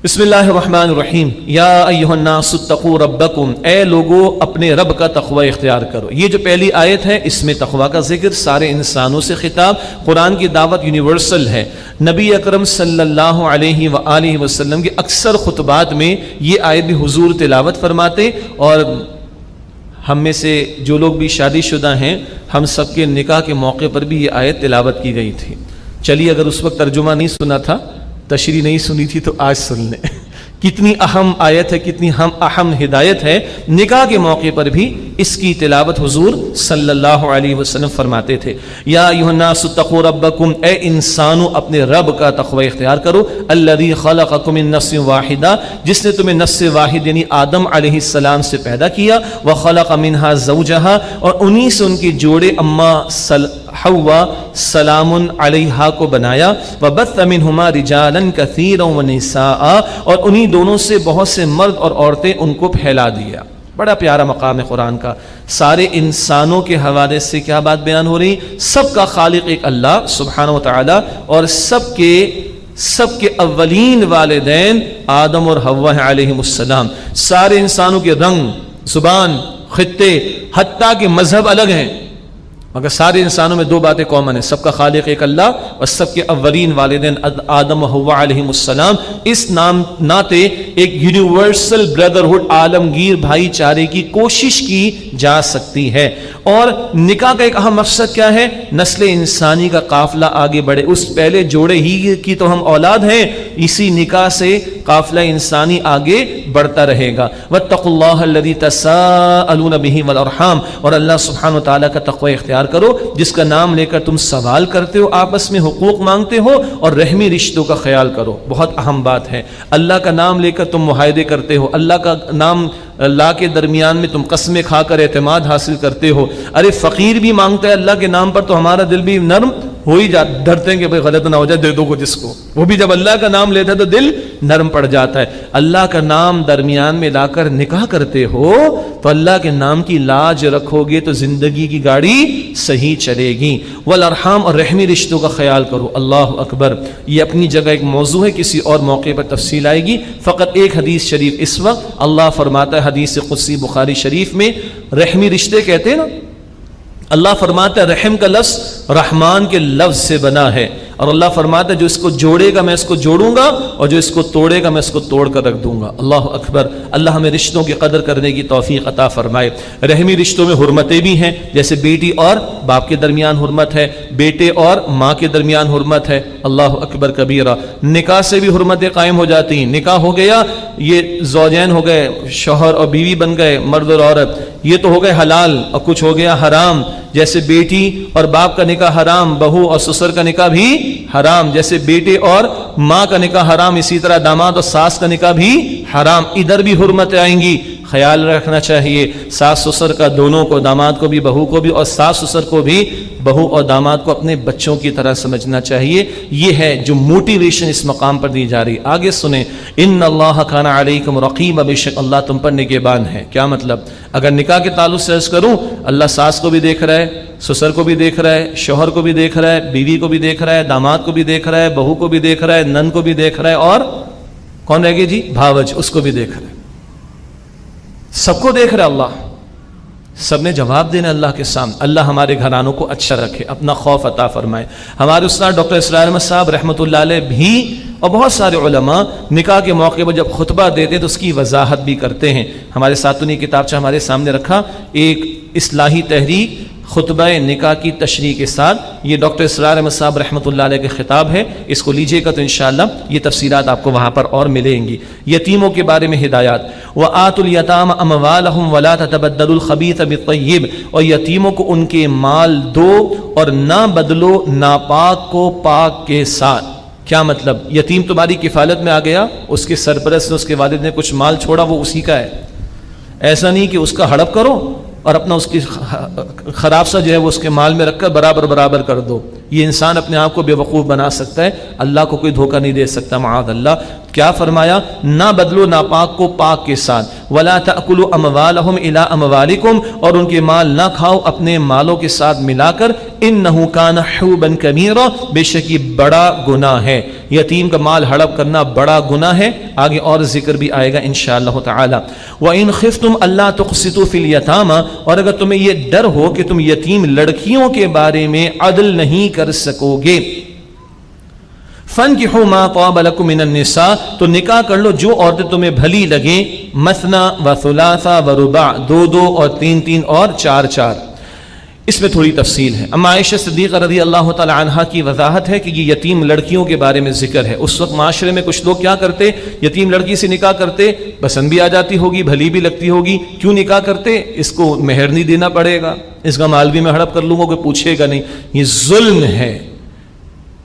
بسم اللہ الرحمن الرحیم یا ایھا الناس اتقوا ربکم، اے لوگو اپنے رب کا تقوی اختیار کرو۔ یہ جو پہلی آیت ہے اس میں تقوی کا ذکر، سارے انسانوں سے خطاب، قرآن کی دعوت یونیورسل ہے۔ نبی اکرم صلی اللہ علیہ وآلہ وسلم کے اکثر خطبات میں یہ آیت بھی حضور تلاوت فرماتے، اور ہم میں سے جو لوگ بھی شادی شدہ ہیں ہم سب کے نکاح کے موقع پر بھی یہ آیت تلاوت کی گئی تھی۔ چلیے اگر اس وقت ترجمہ نہیں سنا تھا، تشریح نہیں سنی تھی، تو آج سن لیں۔ کتنی اہم آیت ہے، کتنی اہم ہدایت ہے۔ نکاح کے موقع پر بھی اس کی تلاوت حضور صلی اللہ علیہ وسلم فرماتے تھے۔ یا ایھا الناس اتقوا ربکم، اے انسانوں اپنے رب کا تقوی اختیار کرو۔ الذی خلقکم من نفس واحدہ، جس نے تمہیں نفس واحد یعنی آدم علیہ السلام سے پیدا کیا، وخلق منہا زوجہا، اور انہی سے ان کی جوڑے اماں حوا سلام علیہا کو بنایا، وبث منہما رجالا کثیرا ونساء، اور انہی دونوں سے بہت سے مرد اور عورتیں ان کو پھیلا دیا۔ بڑا پیارا مقام ہے قرآن کا۔ سارے انسانوں کے حوالے سے کیا بات بیان ہو رہی؟ سب کا خالق ایک اللہ سبحانہ و تعالی، اور سب کے اولین والدین آدم اور حوا علیہم السلام۔ سارے انسانوں کے رنگ، زبان، خطے، حتیٰ کہ مذہب الگ ہیں، مگر سارے انسانوں میں دو باتیں کامن ہیں، سب کا خالق ایک اللہ، اور سب کے اولین والدین آدم و حوا علیہم السلام۔ اس ناطے ایک یونیورسل بردرہڈ، عالمگیر بھائی چارے کی کوشش کی جا سکتی ہے۔ اور نکاح کا ایک اہم مقصد کیا ہے؟ نسل انسانی کا قافلہ آگے بڑھے۔ اس پہلے جوڑے ہی کی تو ہم اولاد ہیں، اسی نکاح سے قافلہ انسانی آگے بڑھتا رہے گا۔ واتقوا اللہ الذی تساءلون بہ والارحام، اور اللہ سبحانہ و تعالیٰ کا تقوی اختیار کرو جس کا نام لے کر تم سوال کرتے ہو، آپس میں حقوق مانگتے ہو، اور رحمی رشتوں کا خیال کرو۔ بہت اہم بات ہے۔ اللہ کا نام لے کر تم معاہدے کرتے ہو، اللہ کا نام اللہ کے درمیان میں تم قسمیں کھا کر اعتماد حاصل کرتے ہو۔ ارے فقیر بھی مانگتا ہے اللہ کے نام پر تو ہمارا دل بھی نرم ہو ہی جاتا، ڈرتے ہیں کہ بھئی غلط نہ ہو جائے، دے دو کو جس کو، وہ بھی جب اللہ کا نام لیتا ہے تو دل نرم پڑ جاتا ہے۔ اللہ کا نام درمیان میں لا کر نکاح کرتے ہو تو اللہ کے نام کی لاج رکھو گے تو زندگی کی گاڑی صحیح چلے گی۔ والارحام، اور رحمی رشتوں کا خیال کرو۔ اللہ اکبر، یہ اپنی جگہ ایک موضوع ہے، کسی اور موقع پر تفصیل آئے گی۔ فقط ایک حدیث شریف اس وقت اللہ فرماتا ہے حدیث قدسی بخاری شریف میں، رحمی رشتے کہتے ہیں نا، اللہ فرماتا ہے رحم کا لفظ رحمان کے لفظ سے بنا ہے، اور اللہ فرماتا ہے جو اس کو جوڑے گا میں اس کو جوڑوں گا، اور جو اس کو توڑے گا میں اس کو توڑ کر رکھ دوں گا۔ اللہ اکبر، اللہ ہمیں رشتوں کی قدر کرنے کی توفیق عطا فرمائے۔ رحمی رشتوں میں حرمتیں بھی ہیں، جیسے بیٹی اور باپ کے درمیان حرمت ہے، بیٹے اور ماں کے درمیان حرمت ہے۔ اللہ اکبر کبیرہ۔ نکاح سے بھی حرمتیں قائم ہو جاتی ہیں۔ نکاح ہو گیا، یہ زوجین ہو گئے، شوہر اور بیوی بن گئے، مرد اور عورت، یہ تو ہو گئے حلال، اور کچھ ہو گیا حرام، جیسے بیٹی اور باپ کا نکاح حرام، بہو اور سسر کا نکاح بھی حرام، جیسے بیٹے اور ماں کا نکاح حرام، اسی طرح داماد اور ساس کا نکاح بھی حرام۔ ادھر بھی حرمتیں آئیں گی، خیال رکھنا چاہیے ساس سسر کا، دونوں کو، داماد کو بھی بہو کو بھی، اور ساس سسر کو بھی بہو اور داماد کو اپنے بچوں کی طرح سمجھنا چاہیے۔ یہ ہے جو موٹیویشن اس مقام پر دی جا رہی۔ آگے سنیں، ان اللہ کان علیکم رقیبا، بے شک اللہ تم پر نگہبان ہے۔ کیا مطلب؟ اگر نکاح کے تعلق سے عرض کروں، اللہ ساس کو بھی دیکھ رہا ہے، سسر کو بھی دیکھ رہا ہے، شوہر کو بھی دیکھ رہا ہے، بیوی کو بھی دیکھ رہا ہے، داماد کو بھی دیکھ رہا ہے، بہو کو بھی دیکھ رہا ہے، نن کو بھی دیکھ رہا ہے، اور کون رہ گئے جی؟ بھاوج، اس کو بھی دیکھ رہا ہے۔ سب کو دیکھ رہا ہے اللہ، سب نے جواب دینا اللہ کے سامنے۔ اللہ ہمارے گھرانوں کو اچھا رکھے، اپنا خوف عطا فرمائے۔ ہمارے استاد ڈاکٹر اسرار احمد صاحب رحمۃ اللہ علیہ بھی، اور بہت سارے علماء نکاح کے موقع پر جب خطبہ دیتے ہیں تو اس کی وضاحت بھی کرتے ہیں۔ ہمارے ساتھوں نے کتابچہ ہمارے سامنے رکھا، ایک اصلاحی تحریک خطبہ نکاح کی تشریح کے ساتھ، یہ ڈاکٹر اسرار احمد صاحب رحمۃ اللہ علیہ کے خطاب ہے، اس کو لیجئے گا تو انشاءاللہ یہ تفصیلات آپ کو وہاں پر اور ملیں گی۔ یتیموں کے بارے میں ہدایات، وآتوا الیتام اموالہم ولا تتبدلوا الخبیث بالطیب، اور یتیموں کو ان کے مال دو اور نہ بدلو ناپاک کو پاک کے ساتھ۔ کیا مطلب؟ یتیم تمہاری کفالت میں آ گیا، اس کے سرپرست نے، اس کے والد نے کچھ مال چھوڑا، وہ اسی کا ہے۔ ایسا نہیں کہ اس کا ہڑپ کرو اور اپنا اس کی خراب سا جو ہے وہ اس کے مال میں رکھ کر برابر کر دو۔ یہ انسان اپنے آپ کو بے وقوف بنا سکتا ہے، اللہ کو کوئی دھوکہ نہیں دے سکتا، معاذ اللہ۔ کیا فرمایا؟ نہ بدلو ناپاک کو پاک کے ساتھ، ولا تأکلوا اموالہم الی اموالکم، اور ان کے مال نہ کھاؤ اپنے مالوں کے ساتھ ملا کر، انہ کان حوبا کبیرا، بے شک یہ بڑا گناہ ہے، یتیم کا مال ہڑپ کرنا بڑا گناہ ہے، آگے اور ذکر بھی آئے گا انشاءاللہ تعالی۔ وَإِنْ خِفْتُمْ أَلَّا تُقْسِطُوا فِي الْيَتَامَى، اور اگر تمہیں یہ ڈر ہو کہ تم یتیم لڑکیوں کے بارے میں عدل نہیں کر سکو گے، فَانْكِحُوا مَا طَابَ لَكُم مِّنَ النِّسَاءِ، تو نکاح کر لو جو عورتیں تمہیں بھلی لگیں، مثنى وثلاثہ ورباع، دو دو اور تین تین اور چار چار۔ اس میں تھوڑی تفصیل ہے۔ اما عائشہ صدیقہ رضی اللہ تعالی عنہا کی وضاحت ہے کہ یہ یتیم لڑکیوں کے بارے میں ذکر ہے۔ اس وقت معاشرے میں کچھ لوگ کیا کرتے، یتیم لڑکی سے نکاح کرتے، پسند بھی آ جاتی ہوگی، بھلی بھی لگتی ہوگی، کیوں نکاح کرتے، اس کو مہر نہیں دینا پڑے گا، اس کا مال بھی میں ہڑپ کر لوں گا، کوئی پوچھے گا نہیں۔ یہ ظلم ہے۔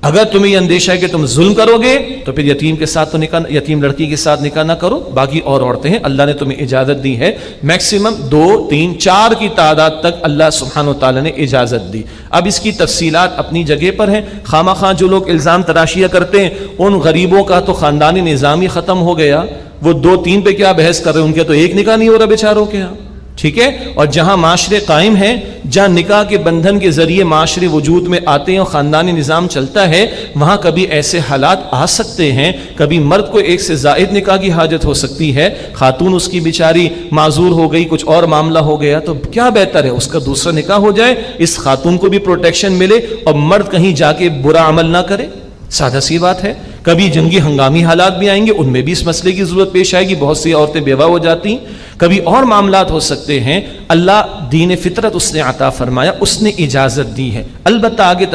اگر تمہیں یہ اندیشہ ہے کہ تم ظلم کرو گے تو پھر یتیم کے ساتھ تو نکاح، یتیم لڑکی کے ساتھ نکاح نہ کرو۔ باقی اور عورتیں ہیں، اللہ نے تمہیں اجازت دی ہے، میکسیمم 2 3 4 کی تعداد تک اللہ سبحانہ و تعالی نے اجازت دی۔ اب اس کی تفصیلات اپنی جگہ پر ہیں۔ خواہ خواہ جو لوگ الزام تراشیاں کرتے ہیں، ان غریبوں کا تو خاندانی نظام ہی ختم ہو گیا، وہ 2 3 پہ کیا بحث کر رہے ہیں، ان کے تو ایک نکاح نہیں ہو رہا بیچاروں کے یہاں، ٹھیک ہے۔ اور جہاں معاشرے قائم ہیں، جہاں نکاح کے بندھن کے ذریعے معاشرے وجود میں آتے ہیں اور خاندانی نظام چلتا ہے، وہاں کبھی ایسے حالات آ سکتے ہیں، کبھی مرد کو ایک سے زائد نکاح کی حاجت ہو سکتی ہے، خاتون اس کی بیچاری معذور ہو گئی، کچھ اور معاملہ ہو گیا، تو کیا بہتر ہے اس کا دوسرا نکاح ہو جائے، اس خاتون کو بھی پروٹیکشن ملے اور مرد کہیں جا کے برا عمل نہ کرے۔ سادہ سی بات ہے۔ کبھی جنگی ہنگامی حالات بھی آئیں گے، ان میں بھی اس مسئلے کی ضرورت پیش آئے گی، بہت سی عورتیں بیوہ ہو جاتی، کبھی اور معاملات ہو سکتے ہیں۔ اللہ دین فطرت اس نے عطا فرمایا، اس نے اجازت دی ہے۔ البتہ آگے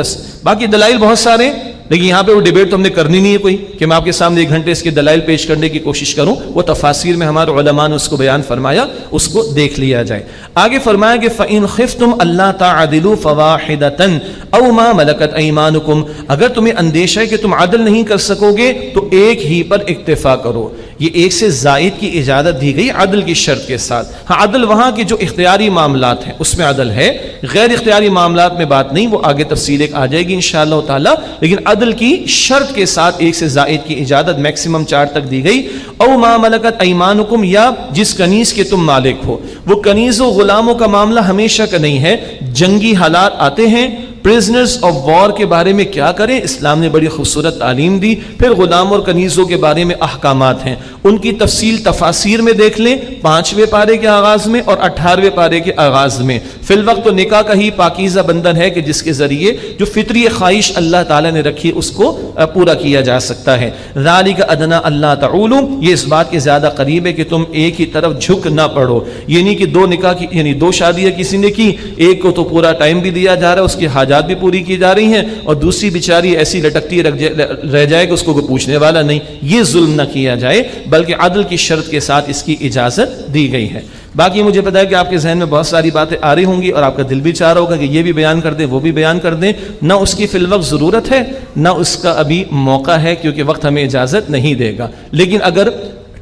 باقی دلائل بہت سارے، لیکن یہاں پہ وہ ڈیبیٹ تو ہم نے کرنی نہیں ہے کوئی کہ میں آپ کے سامنے 1 گھنٹے اس کے دلائل پیش کرنے کی کوشش کروں، وہ تفاسیر میں ہمارے علماء نے اس کو بیان فرمایا، اس کو دیکھ لیا جائے۔ آگے فرمایا کہ فَإِنْ خِفْتُمْ أَلَّا تَعْدِلُوا فَوَاحِدَةً أَوْ مَا مَلَكَتْ أَيْمَانُكُمْ، اگر تمہیں اندیشہ ہے کہ تم عدل نہیں کر سکو گے تو ایک ہی پر اکتفا کرو۔ یہ ایک سے زائد کی اجازت دی گئی عدل کی شرط کے ساتھ۔ ہاں عدل وہاں کے جو اختیاری معاملات ہیں اس میں عدل ہے، غیر اختیاری معاملات میں بات نہیں، وہ آگے تفصیل ایک آ جائے گی انشاءاللہ تعالی، لیکن عدل کی شرط کے ساتھ ایک سے زائد کی اجازت میکسیمم 4 تک دی گئی۔ او ما ملکت ایمانکم، یا جس کنیز کے تم مالک ہو۔ وہ کنیز و غلاموں کا معاملہ ہمیشہ کا نہیں ہے، جنگی حالات آتے ہیں، پریزنرز آف وار کے بارے میں کیا کریں، اسلام نے بڑی خوبصورت تعلیم دی۔ پھر غلام اور کنیزوں کے بارے میں احکامات ہیں، ان کی تفصیل تفاسیر میں دیکھ لیں، 5ویں پارے کے آغاز میں اور 18ویں پارے کے آغاز میں۔ فی الوقت تو نکاح کا ہی پاکیزہ بندھن ہے کہ جس کے ذریعے جو فطری خواہش اللہ تعالیٰ نے رکھی اس کو پورا کیا جا سکتا ہے۔ ذالک ادنیٰ اللہ تعولوا، یہ اس بات کے زیادہ قریب ہے کہ تم ایک ہی طرف جھک نہ پڑو، یہ نہیں کہ 2 نکاح کی یعنی 2 شادیاں کسی نے کی، ایک کو تو پورا ٹائم بھی دیا جا رہا ہے، اس کی حاجات بھی پوری کی جا رہی ہیں، اور دوسری بیچاری ایسی لٹکتی رہ جائے کہ اس کو کوئی پوچھنے والا نہیں۔ یہ ظلم نہ کیا جائے، بلکہ عدل کی شرط کے ساتھ اس کی اجازت دی گئی ہے۔ باقی مجھے پتا ہے کہ آپ کے ذہن میں بہت ساری باتیں آ رہی ہوں گی اور آپ کا دل بھی چاہ رہا ہوگا کہ یہ بھی بیان کر دیں وہ بھی بیان کر دیں، نہ اس کی فی الوقت ضرورت ہے نہ اس کا ابھی موقع ہے، کیونکہ وقت ہمیں اجازت نہیں دے گا۔ لیکن اگر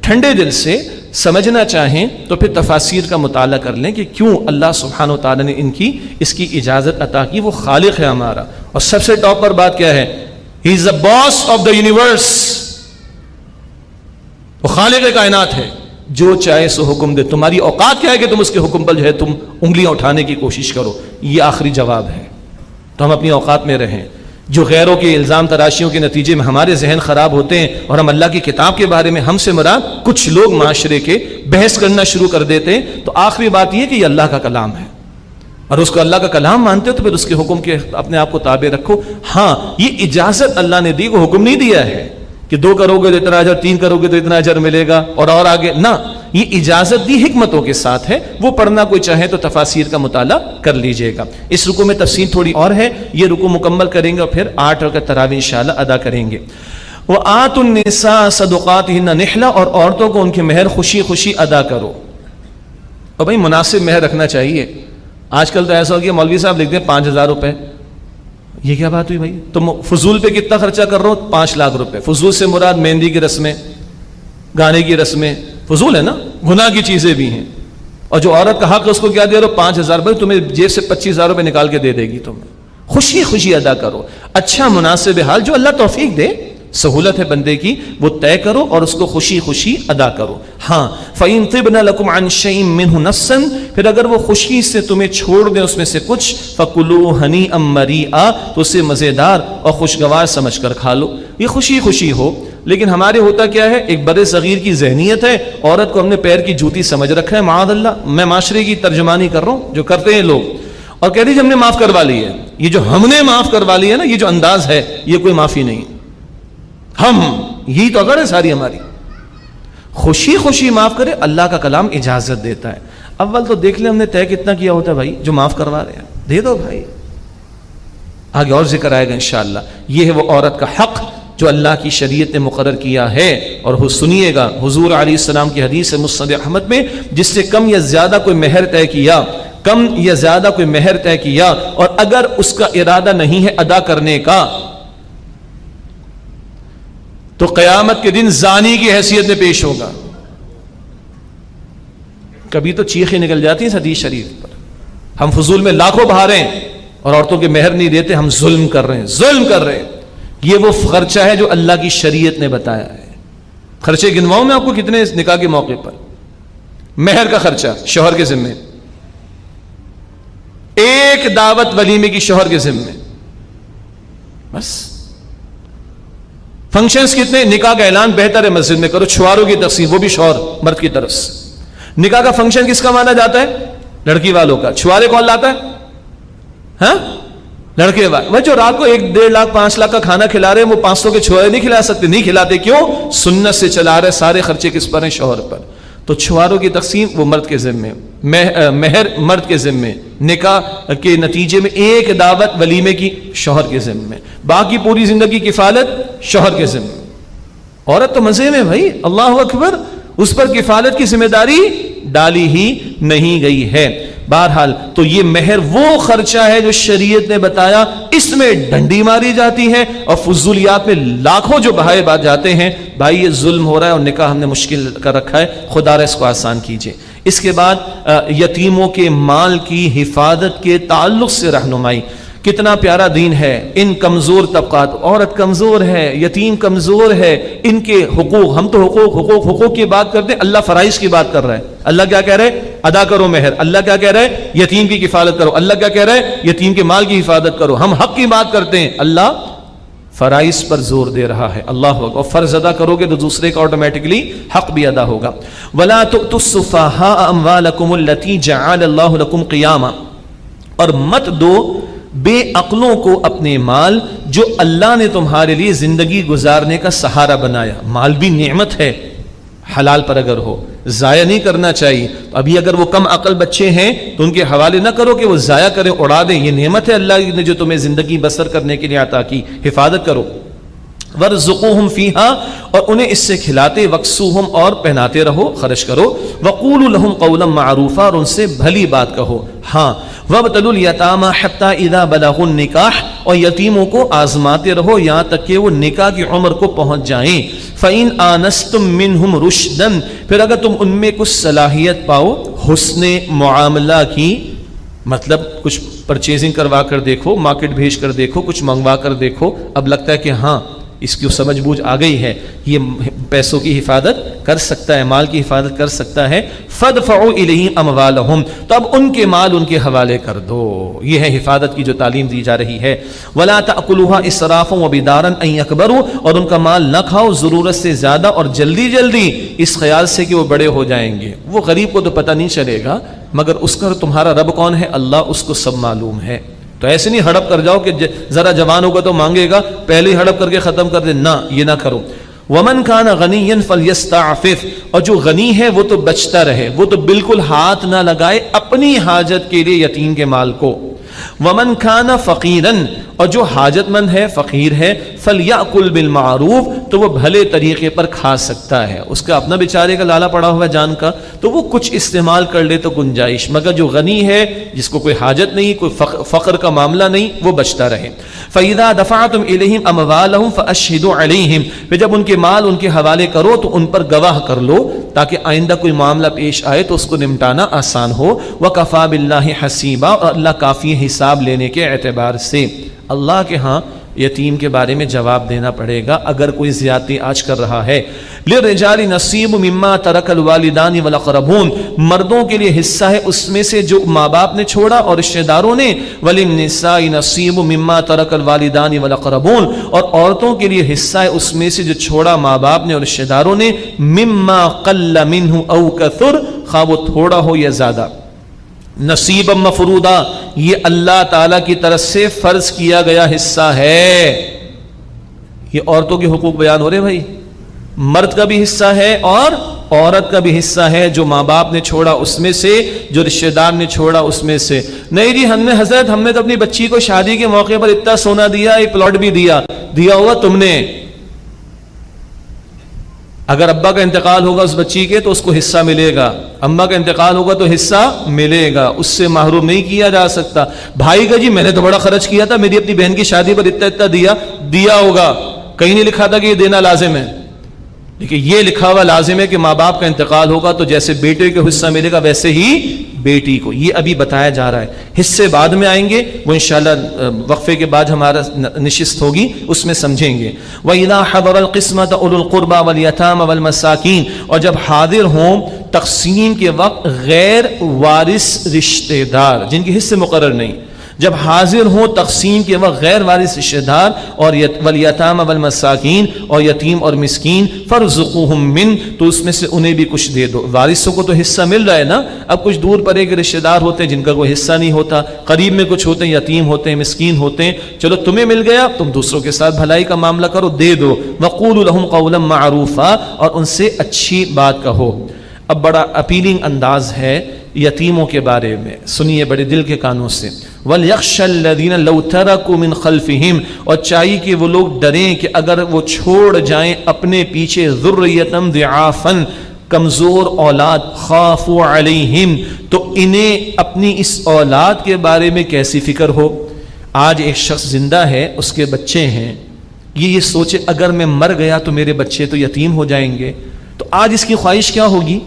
ٹھنڈے دل سے سمجھنا چاہیں تو پھر تفاسیر کا مطالعہ کر لیں کہ کیوں اللہ سبحانہ و تعالیٰ نے اس کی اجازت عطا کی۔ وہ خالق ہے ہمارا، اور سب سے ٹاپ پر بات کیا ہے، ہی از the boss of the universe، وہ خالق کائنات ہے، جو چاہے سو حکم دے۔ تمہاری اوقات کیا ہے کہ تم اس کے حکم پر جو ہے تم انگلیاں اٹھانے کی کوشش کرو؟ یہ آخری جواب ہے۔ تو ہم اپنی اوقات میں رہیں۔ جو غیروں کے الزام تراشیوں کے نتیجے میں ہمارے ذہن خراب ہوتے ہیں اور ہم اللہ کی کتاب کے بارے میں، ہم سے مراد کچھ لوگ معاشرے کے بحث کرنا شروع کر دیتے ہیں، تو آخری بات یہ کہ یہ اللہ کا کلام ہے، اور اس کو اللہ کا کلام مانتے ہو تو پھر اس کے حکم کے اپنے آپ کو تابع رکھو۔ ہاں یہ اجازت اللہ نے دی، وہ حکم نہیں دیا ہے کہ 2 کرو گے تو اتنا اجر، 3 کرو گے تو اتنا اجر ملے گا، اور آگے نہ، یہ اجازت دی حکمتوں کے ساتھ ہے۔ وہ پڑھنا کوئی چاہے تو تفاسیر کا مطالعہ کر لیجئے گا۔ اس رکوع میں تفصیل تھوڑی اور ہے، یہ رکوع مکمل کریں گے اور پھر 8 رکعت تراویح انشاءاللہ ادا کریں گے۔ وَآتُوا النِّسَاءَ صَدُقَاتِهِنَّ نِحْلَةً، اور عورتوں کو ان کے مہر خوشی خوشی ادا کرو۔ اور بھائی مناسب مہر رکھنا چاہیے۔ آج کل تو ایسا ہو گیا مولوی صاحب لکھ دیں 5,000 روپے، یہ کیا بات ہوئی بھائی؟ تم فضول پہ کتنا خرچہ کر رہے ہو؟ 5 لاکھ روپے۔ فضول سے مراد مہندی کی رسمیں، گانے کی رسمیں، فضول ہے نا، گناہ کی چیزیں بھی ہیں۔ اور جو عورت کا حق ہے اس کو کیا دے رہے ہو؟ 5,000 بھائی تمہیں جیب سے 25,000 روپے نکال کے دے دے گی، تمہیں خوشی خوشی ادا کرو۔ اچھا مناسب حال جو اللہ توفیق دے، سہولت ہے بندے کی، وہ طے کرو اور اس کو خوشی خوشی ادا کرو۔ ہاں فَإِن طِبْنَ لَكُمْ عَنْ شَيْءٍ مِّنْهُ نَفْسًا، پھر اگر وہ خوشی سے تمہیں چھوڑ دیں اس میں سے کچھ، فَكُلُوا هَنِيئًا مَرِيئًا، تو اسے مزیدار اور خوشگوار سمجھ کر کھا لو، یہ خوشی خوشی ہو۔ لیکن ہمارے ہوتا کیا ہے، ایک بڑے صغیر کی ذہنیت ہے، عورت کو ہم نے پیر کی جوتی سمجھ رکھا ہے، معاذ اللہ، میں معاشرے کی ترجمانی کر رہا ہوں جو کرتے ہیں لوگ، اور کہہ دیجیے ہم نے معاف کروا لی ہے۔ یہ جو ہم نے معاف کروا لی ہے نا، یہ جو انداز ہے، یہ کوئی معافی نہیں، ہم یہی تو اگر ہے ساری ہماری۔ خوشی خوشی معاف کرے، اللہ کا کلام اجازت دیتا ہے۔ اول تو دیکھ لیں ہم نے طے کتنا کیا ہوتا ہے بھائی، جو معاف کروا رہے ہیں دے دو بھائی، آگے اور ذکر آئے گا انشاءاللہ۔ یہ ہے وہ عورت کا حق جو اللہ کی شریعت نے مقرر کیا ہے، اور سنیے گا حضور علیہ السلام کی حدیث ہے مسند احمد میں، جس سے کم یا زیادہ کوئی مہر طے کیا، کم یا زیادہ کوئی مہر طے کیا، اور اگر اس کا ارادہ نہیں ہے ادا کرنے کا، تو قیامت کے دن زانی کی حیثیت میں پیش ہوگا۔ کبھی تو چیخیں نکل جاتی ہیں اس حدیث شریف پر، ہم فضول میں لاکھوں بہا رہے ہیں اور عورتوں کے مہر نہیں دیتے، ہم ظلم کر رہے ہیں، ظلم کر رہے ہیں۔ یہ وہ خرچہ ہے جو اللہ کی شریعت نے بتایا ہے۔ خرچے گنواؤں میں آپ کو کتنے نکاح کے موقع پر؟ مہر کا خرچہ شوہر کے ذمے، ایک دعوت ولیمے کی شوہر کے ذمے، بس۔ فنکشنز کتنے؟ نکاح کا اعلان بہتر ہے مسجد میں کرو، چھواروں کی تقسیم وہ بھی شوہر مرد کی طرف سے۔ نکاح کا فنکشن کس کا مانا جاتا ہے؟ لڑکی والوں کا۔ چھوارے کون لاتا ہے؟ ہاں، لڑکے والے۔ وہ جو رات کو 1 1.5 لاکھ 5 لاکھ کا کھانا کھلا رہے ہیں، وہ 500 کے چھوارے نہیں کھلا سکتے، نہیں کھلاتے، کیوں؟ سنت سے چلا رہے، سارے خرچے کس پر ہیں؟ شوہر پر۔ تو چھواروں کی تقسیم وہ مرد کے ذمے، مہر مرد کے ذمے، نکاح کے نتیجے میں ایک دعوت ولیمے کی شوہر کے ذمے، باقی پوری زندگی کی کفالت شوہر کے ذمے۔ عورت تو مزے میں بھائی، اللہ اکبر، اس پر کفالت کی ذمہ داری ڈالی ہی نہیں گئی ہے۔ بہرحال تو یہ مہر وہ خرچہ ہے جو شریعت نے بتایا، اس میں ڈنڈی ماری جاتی ہے، اور فضولیات میں لاکھوں جو بہائے بات جاتے ہیں۔ بھائی یہ ظلم ہو رہا ہے اور نکاح ہم نے مشکل کر رکھا ہے، خدا را اس کو آسان کیجئے۔ اس کے بعد یتیموں کے مال کی حفاظت کے تعلق سے رہنمائی، کتنا پیارا دین ہے۔ ان کمزور طبقات، عورت کمزور ہے، یتیم کمزور ہے، ان کے حقوق، ہم تو حقوق کی بات کرتے ہیں، اللہ فرائض کی بات کر رہا ہے۔ اللہ کیا کہہ رہے؟ ادا کرو مہر۔ اللہ کیا کہہ رہے؟ یتیم کی کفالت کرو۔ اللہ کیا کہہ رہے؟ یتیم کے مال کی حفاظت کرو۔ ہم حق کی بات کرتے ہیں، اللہ فرائض پر زور دے رہا ہے۔ اللہ اکبر، اور فرض ادا کرو گے تو دوسرے کا آٹومیٹکلی حق بھی ادا ہوگا۔ وَلَا تُؤْتُوا السُّفَهَاءَ أَمْوَالَكُمُ الَّتِي جَعَلَ اللَّهُ لَكُمْ قِيَامًا، اور مت دو بے عقلوں کو اپنے مال جو اللہ نے تمہارے لیے زندگی گزارنے کا سہارا بنایا۔ مال بھی نعمت ہے، حلال پر اگر ہو ضائع نہیں کرنا چاہیے۔ تو ابھی اگر وہ کم عقل بچے ہیں تو ان کے حوالے نہ کرو کہ وہ ضائع کریں، اڑا دیں، یہ نعمت ہے اللہ نے جو تمہیں زندگی بسر کرنے کے لیے عطا کی، حفاظت کرو۔ وَارْزُقُوهُمْ فِيهَا، اور انہیں اس سے کھلاتے، وَاكْسُوهُمْ، اور پہناتے رہو، خرچ کرو، وَقُولُوا لَهُمْ قَوْلًا مَعْرُوفًا، اور ان سے بھلی بات کہو۔ ہاں، وَابْتَلُوا الْيَتَامَىٰ حَتَّىٰ إِذَا بَلَغُوا النِّكَاحَ، اور یتیموں کو آزماتے رہو یہاں تک کہ وہ نکاح کی عمر کو پہنچ جائیں۔ فَإِنْ آنَسْتُم مِّنْهُمْ رُشْدًا، پھر اگر تم ان میں کچھ صلاحیت پاؤ حسن معاملہ کی، مطلب کچھ پرچیزنگ کروا کر دیکھو، مارکیٹ بھیج کر دیکھو، کچھ منگوا کر دیکھو، اب لگتا ہے کہ ہاں اس کی سمجھ بوجھ آ گئی ہے، یہ پیسوں کی حفاظت کر سکتا ہے، مال کی حفاظت کر سکتا ہے، فَادْفَعُوا إِلَيْهِمْ أَمْوَالَهُمْ، تو اب ان کے مال ان کے حوالے کر دو۔ یہ ہے حفاظت کی جو تعلیم دی جا رہی ہے۔ وَلَا تَأْكُلُوهَا إِسْرَافًا وَبِدَارًا أَن يَكْبَرُوا، اور ان کا مال نہ کھاؤ ضرورت سے زیادہ اور جلدی جلدی، اس خیال سے کہ وہ بڑے ہو جائیں گے۔ وہ غریب کو تو پتہ نہیں چلے گا، مگر اس کا تمہارا رب کون ہے؟ اللہ، اس کو سب معلوم ہے۔ تو ایسے نہیں ہڑپ کر جاؤ کہ ذرا جوان ہوگا تو مانگے گا، پہلے ہی ہڑپ کر کے ختم کر دے، نہ، یہ نہ کرو۔ وَمَنْ كَانَ غَنِيًّا فَلْيَسْتَعْفِفْ، اور جو غنی ہے وہ تو بچتا رہے، وہ تو بالکل ہاتھ نہ لگائے اپنی حاجت کے لیے یتیم کے مال کو۔ وَمَنْ كَانَ فَقِيرًا، اور جو حاجت مند ہے، فقیر ہے، فَلْيَأْكُلْ بِالْمَعْرُوفِ، تو وہ بھلے طریقے پر کھا سکتا ہے، اس کا اپنا بیچارے کا لالا پڑا ہوا جان کا، تو وہ کچھ استعمال کر لے تو گنجائش، مگر جو غنی ہے جس کو کوئی حاجت نہیں، کوئی فقر کا معاملہ نہیں، وہ بچتا رہے۔ فَإِذَا دَفَعْتُمْ إِلَيْهِمْ أَمْوَالَهُمْ فَأَشْهِدُوا عَلَيْهِمْ، پھر جب ان کے مال ان کے حوالے کرو تو ان پر گواہ کر لو، تاکہ آئندہ کوئی معاملہ پیش آئے تو اس کو نمٹانا آسان ہو۔ وَكَفَىٰ بِاللَّهِ حَسِيبًا، اور اللہ کافی ہے حساب لینے کے اعتبار سے۔ اللہ کے ہاں یتیم کے بارے میں جواب دینا پڑے گا اگر کوئی زیادتی آج کر رہا ہے۔ للرجال نصیب مما ترک الوالدان والاقربون، مردوں کے لیے حصہ ہے اس میں سے جو ماں باپ نے چھوڑا اور رشتہ داروں نے، وللنساء نصیب مما ترک الوالدان والاقربون، اور عورتوں کے لیے حصہ ہے اس میں سے جو چھوڑا ماں باپ نے اور رشتہ داروں نے، مما قل منہ او کثر، خواہ وہ تھوڑا ہو یا زیادہ۔ نصیبا مفروضا، یہ اللہ تعالیٰ کی طرف سے فرض کیا گیا حصہ ہے۔ یہ عورتوں کے حقوق بیان ہو رہے بھائی، مرد کا بھی حصہ ہے اور عورت کا بھی حصہ ہے، جو ماں باپ نے چھوڑا اس میں سے، جو رشتہ دار نے چھوڑا اس میں سے۔ نہیں جی حضرت ہم نے تو اپنی بچی کو شادی کے موقع پر اتنا سونا دیا، ایک پلاٹ بھی دیا ہوا تم نے۔ اگر ابا کا انتقال ہوگا اس بچی کے تو اس کو حصہ ملے گا، اماں کا انتقال ہوگا تو حصہ ملے گا، اس سے محروم نہیں کیا جا سکتا۔ بھائی کا جی میں نے تو بڑا خرچ کیا تھا، میری اپنی بہن کی شادی پر اتنا دیا ہوگا، کہیں نہیں لکھا تھا کہ یہ دینا لازم ہے، لیکن یہ لکھا ہوا لازم ہے کہ ماں باپ کا انتقال ہوگا تو جیسے بیٹے کو حصہ ملے گا ویسے ہی بیٹی کو۔ یہ ابھی بتایا جا رہا ہے، حصے بعد میں آئیں گے، وہ انشاءاللہ وقفے کے بعد ہمارا نشست ہوگی اس میں سمجھیں گے۔ وَإِذَا حَضَرَ الْقِسْمَةَ أُولُو الْقُرْبَى وَالْيَتَامَى وَالْمَسَاكِينَ، اور جب حاضر ہوں تقسیم کے وقت غیر وارث رشتہ دار جن کے حصے مقرر نہیں، جب حاضر ہوں تقسیم کے وقت غیر وارث رشتہ دار اور والیتام والمساکین، اور یتیم اور مسکین، فارزقوہم من، تو اس میں سے انہیں بھی کچھ دے دو۔ وارثوں کو تو حصہ مل رہا ہے نا، اب کچھ دور پرے کے رشتہ دار ہوتے ہیں جن کا کوئی حصہ نہیں ہوتا، قریب میں کچھ ہوتے ہیں، یتیم ہوتے ہیں، مسکین ہوتے ہیں، چلو تمہیں مل گیا، تم دوسروں کے ساتھ بھلائی کا معاملہ کرو، دے دو۔ وقولوا لهم قولا معروفا، اور ان سے اچھی بات کہو۔ اب بڑا اپیلنگ انداز ہے یتیموں کے بارے میں، سنیے بڑے دل کے کانوں سے۔ وَلْيَخْشَ الَّذِينَ لَوْ تَرَكُوا مِنْ خَلْفِهِمْ، اور چاہیے کہ وہ لوگ ڈریں کہ اگر وہ چھوڑ جائیں اپنے پیچھے ذُرِّيَّةً ضِعَافًا، کمزور اولاد، خَافُوا عَلَيْهِمْ، تو انہیں اپنی اس اولاد کے بارے میں کیسی فکر ہو۔ آج ایک شخص زندہ ہے، اس کے بچے ہیں، یہ سوچے اگر میں مر گیا تو میرے بچے تو یتیم ہو جائیں گے، تو آج اس کی خواہش کیا ہوگی؟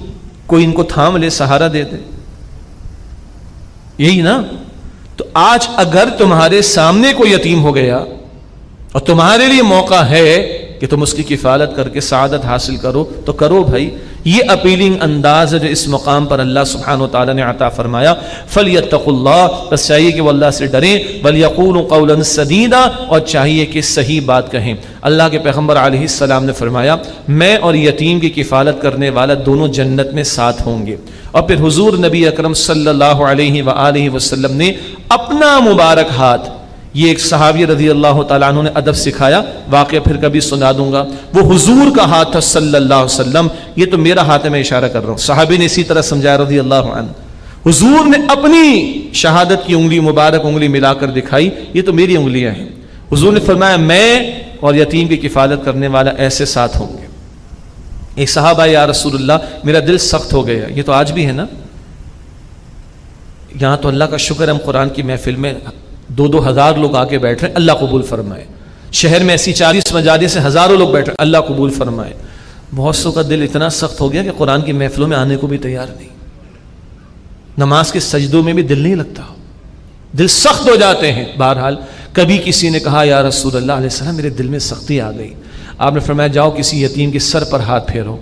کوئی ان کو تھام لے، سہارا دے دے، یہی نا؟ تو آج اگر تمہارے سامنے کوئی یتیم ہو گیا اور تمہارے لیے موقع ہے کہ تم اس کی کفالت کر کے سعادت حاصل کرو تو کرو بھائی۔ یہ اپیلنگ انداز ہے جو اس مقام پر اللہ سبحانہ وتعالی نے عطا فرمایا۔ فَلْيَتَّقُوا اللَّهَ، بس چاہیے کہ وہ اللہ سے ڈریں، وَلْيَقُولُوا قَوْلًا سَدِيدًا، اور چاہیے کہ صحیح بات کہیں۔ اللہ کے پیغمبر علیہ السلام نے فرمایا میں اور یتیم کی کفالت کرنے والا دونوں جنت میں ساتھ ہوں گے۔ اور پھر حضور نبی اکرم صلی اللہ علیہ وآلہ وسلم نے اپنا مبارک ہاتھ، یہ ایک صحابی رضی اللہ تعالیٰ عنہ نے ادب سکھایا، واقعہ پھر کبھی سنا دوں گا، وہ حضور کا ہاتھ تھا صلی اللہ علیہ وسلم، یہ تو میرا ہاتھ ہے، میں اشارہ کر رہا ہوں، صحابی نے اسی طرح سمجھایا رضی اللہ عنہ، حضور نے اپنی شہادت کی انگلی، مبارک انگلی ملا کر دکھائی، یہ تو میری انگلیاں ہیں۔ حضور نے فرمایا میں اور یتیم کی کفالت کرنے والا ایسے ساتھ ہوں گے۔ ایک صحابہ یا رسول اللہ میرا دل سخت ہو گیا، یہ تو آج بھی ہے نا، یہاں تو اللہ کا شکر ہے ہم قرآن کی محفل میں 2-2 ہزار لوگ آ کے بیٹھ رہے ہیں، اللہ قبول فرمائے۔ شہر میں ایسی 40 مجالس سے ہزاروں لوگ بیٹھ رہے ہیں، اللہ قبول فرمائے۔ بہت سو کا دل اتنا سخت ہو گیا کہ قرآن کی محفلوں میں آنے کو بھی تیار نہیں، نماز کے سجدوں میں بھی دل نہیں لگتا، دل سخت ہو جاتے ہیں۔ بہرحال کبھی کسی نے کہا یا رسول اللہ علیہ السلام میرے دل میں سختی آ گئی، آپ نے فرمایا جاؤ کسی یتیم کے سر پر ہاتھ پھیرو،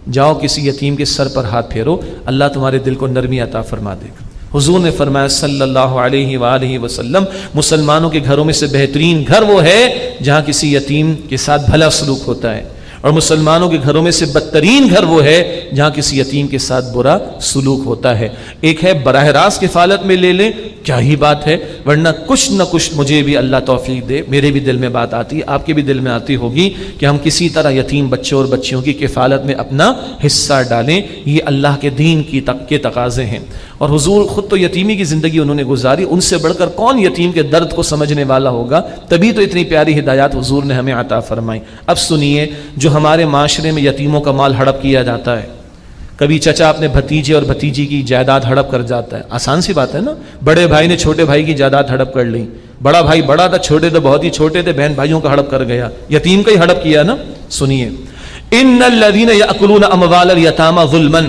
جاؤ کسی یتیم کے سر پر ہاتھ پھیرو، اللہ تمہارے دل کو نرمی عطا فرما دے گا۔ حضور نے فرمایا صلی اللہ علیہ وآلہ وسلم مسلمانوں کے گھروں میں سے بہترین گھر وہ ہے جہاں کسی یتیم کے ساتھ بھلا سلوک ہوتا ہے، اور مسلمانوں کے گھروں میں سے بدترین گھر وہ ہے جہاں کسی یتیم کے ساتھ برا سلوک ہوتا ہے۔ ایک ہے براہ راست کفالت میں لے لیں، کیا ہی بات ہے، ورنہ کچھ نہ کچھ مجھے بھی اللہ توفیق دے، میرے بھی دل میں بات آتی ہے، آپ کے بھی دل میں آتی ہوگی کہ ہم کسی طرح یتیم بچوں اور بچیوں کی کفالت میں اپنا حصہ ڈالیں، یہ اللہ کے دین کے تقاضے ہیں۔ اور حضور خود تو یتیمی کی زندگی انہوں نے گزاری، ان سے بڑھ کر کون یتیم کے درد کو سمجھنے والا ہوگا، تبھی تو اتنی پیاری ہدایات حضور نے ہمیں عطا فرمائی۔ اب سنیے، جو ہمارے معاشرے میں یتیموں کا مال ہڑپ کیا جاتا ہے، کبھی چچا اپنے بھتیجے اور بھتیجی کی جائیداد ہڑپ کر جاتا ہے، آسان سی بات ہے نا، بڑے بھائی نے چھوٹے بھائی کی جائیداد ہڑپ کر لی، بڑا بھائی بڑا تھا، چھوٹے تو بہت ہی چھوٹے تھے، بہن بھائیوں کا ہڑپ کر گیا، یتیم کا ہی ہڑپ کیا نا۔ سنیے ان الذین یاکلون اموال الیتامی ظلما،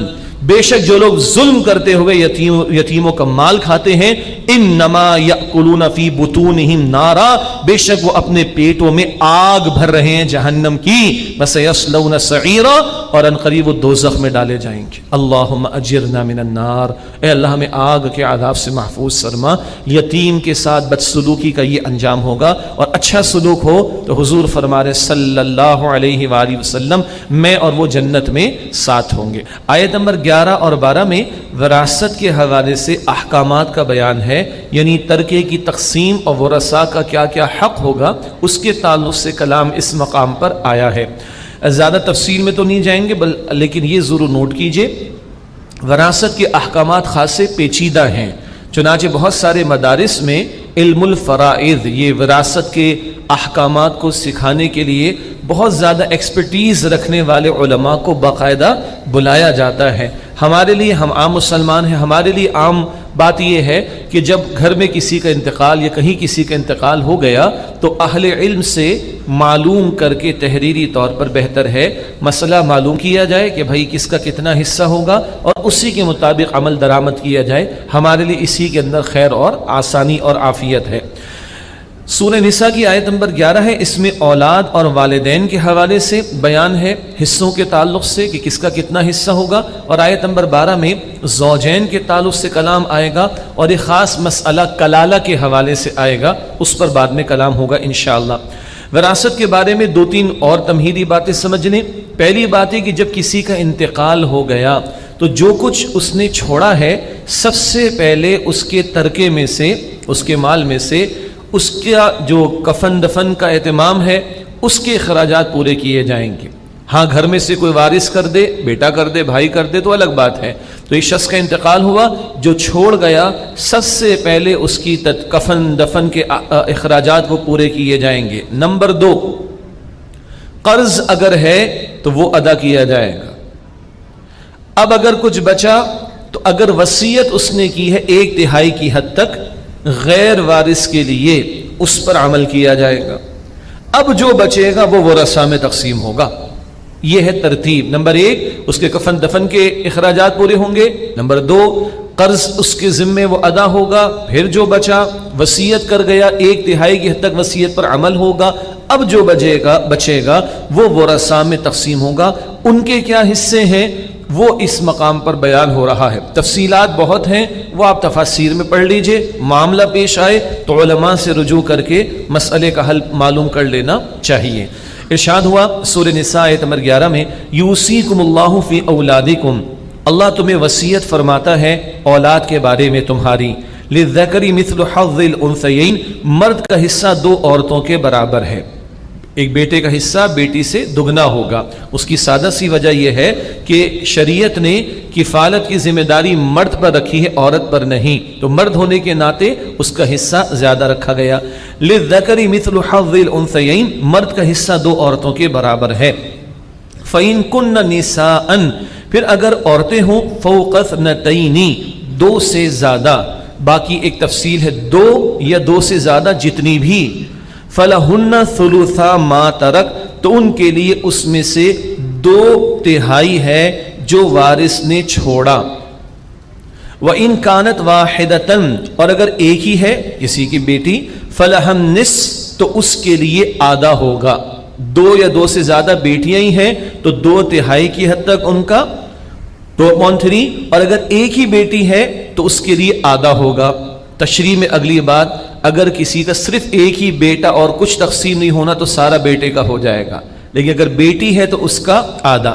بے شک جو لوگ ظلم کرتے ہوئے یتیموں کا مال کھاتے ہیں انما یأکلون فی بطونہم نارا، بے شک وہ اپنے پیٹوں میں آگ بھر رہے ہیں جہنم کی، وسیصلون سعیرا، اور ان قریب وہ دوزخ میں ڈالے جائیں گے۔ اللہم اجرنا من النار، اے اللہ ہمیں آگ کے عذاب سے محفوظ فرما۔ یتیم کے ساتھ بدسلوکی کا یہ انجام ہوگا، اور اچھا سلوک ہو تو حضور فرما رہے صلی اللہ علیہ وآلہ وسلم میں اور وہ جنت میں ساتھ ہوں گے۔ آیت نمبر 11 اور 12 میں وراثت کے حوالے سے احکامات کا بیان ہے، یعنی ترکے کی تقسیم اور ورثاء کا کیا کیا حق ہوگا، اس کے تعلق سے کلام اس مقام پر آیا ہے۔ زیادہ تفصیل میں تو نہیں جائیں گے، لیکن یہ ضرور نوٹ کیجئے، وراثت کے احکامات خاصے پیچیدہ ہیں، چنانچہ بہت سارے مدارس میں علم الفرائض، یہ وراثت کے احکامات کو سکھانے کے لیے بہت زیادہ ایکسپرٹیز رکھنے والے علماء کو باقاعدہ بلایا جاتا ہے۔ ہمارے لیے، ہم عام مسلمان ہیں، ہمارے لیے عام بات یہ ہے کہ جب گھر میں کسی کا انتقال یا کہیں کسی کا انتقال ہو گیا تو اہل علم سے معلوم کر کے تحریری طور پر بہتر ہے مسئلہ معلوم کیا جائے کہ بھائی کس کا کتنا حصہ ہوگا، اور اسی کے مطابق عمل درآمد کیا جائے۔ ہمارے لیے اسی کے اندر خیر اور آسانی اور عافیت ہے۔ سورہ نساء کی آیت نمبر 11 ہے، اس میں اولاد اور والدین کے حوالے سے بیان ہے حصوں کے تعلق سے کہ کس کا کتنا حصہ ہوگا، اور آیت نمبر 12 میں زوجین کے تعلق سے کلام آئے گا، اور ایک خاص مسئلہ کلالہ کے حوالے سے آئے گا، اس پر بعد میں کلام ہوگا انشاءاللہ۔ وراثت کے بارے میں 2-3 اور تمہیدی باتیں سمجھ لیں۔ پہلی بات ہے کہ جب کسی کا انتقال ہو گیا تو جو کچھ اس نے چھوڑا ہے، سب سے پہلے اس کے ترکے میں سے، اس کے مال میں سے، اس کا جو کفن دفن کا اہتمام ہے اس کے اخراجات پورے کیے جائیں گے۔ ہاں گھر میں سے کوئی وارث کر دے، بیٹا کر دے، بھائی کر دے تو الگ بات ہے۔ تو اس شخص کا انتقال ہوا، جو چھوڑ گیا سب سے پہلے اس کی کفن دفن کے اخراجات وہ پورے کیے جائیں گے۔ نمبر 2، قرض اگر ہے تو وہ ادا کیا جائے گا۔ اب اگر کچھ بچا تو اگر وصیت اس نے کی ہے 1/3 کی حد تک غیر وارث کے لیے، اس پر عمل کیا جائے گا۔ اب جو بچے گا وہ ورثاء میں تقسیم ہوگا۔ یہ ہے ترتیب۔ نمبر 1، اس کے کفن دفن کے اخراجات پورے ہوں گے۔ نمبر 2، قرض اس کے ذمے وہ ادا ہوگا۔ پھر جو بچا وصیت کر گیا 1/3 کی حد تک وصیت پر عمل ہوگا۔ اب جو بچے گا وہ ورثاء میں تقسیم ہوگا۔ ان کے کیا حصے ہیں وہ اس مقام پر بیان ہو رہا ہے۔ تفصیلات بہت ہیں، وہ آپ تفاسیر میں پڑھ لیجئے۔ معاملہ پیش آئے تو علماء سے رجوع کر کے مسئلے کا حل معلوم کر لینا چاہیے۔ ارشاد ہوا سورہ نساء آیت نمبر 11 میں، یوصیکم اللہ فی اولادکم، اللہ تمہیں وصیت فرماتا ہے اولاد کے بارے میں تمہاری، للذکر مثل حظ الانثیین، مرد کا حصہ 2 عورتوں کے برابر ہے۔ ایک بیٹے کا حصہ بیٹی سے دگنا ہوگا۔ اس کی سادہ سی وجہ یہ ہے کہ شریعت نے کفالت کی ذمہ داری مرد پر رکھی ہے، عورت پر نہیں، تو مرد ہونے کے ناطے اس کا حصہ زیادہ رکھا گیا۔ للذکر مثل حظ الانثیین، مرد کا حصہ 2 عورتوں کے برابر ہے۔ فإن کن نساء، پھر اگر عورتیں ہوں فوق اثنتین، 2 سے زیادہ، باقی ایک تفصیل ہے 2 یا 2 سے زیادہ جتنی بھی، فَلَهُنَّ ثُلُثَا مَا تَرَكَ، تو ان کے لیے اس میں سے 2/3 ہے جو وارث نے چھوڑا۔ وَإِن كَانَتْ وَاحِدَةً، اور اگر ایک ہی ہے کسی کی بیٹی، فَلَهَا النِّصْفُ، تو اس کے لیے آدھا ہوگا۔ 2 یا 2 سے زیادہ بیٹیاں ہی ہیں تو 2/3 کی حد تک ان کا 2/3، اور اگر ایک ہی بیٹی ہے تو اس کے لیے آدھا ہوگا۔ تشریح میں اگلی بات، اگر کسی کا صرف ایک ہی بیٹا اور کچھ تقسیم نہیں ہونا تو سارا بیٹے کا ہو جائے گا، لیکن اگر بیٹی ہے تو اس کا آدھا۔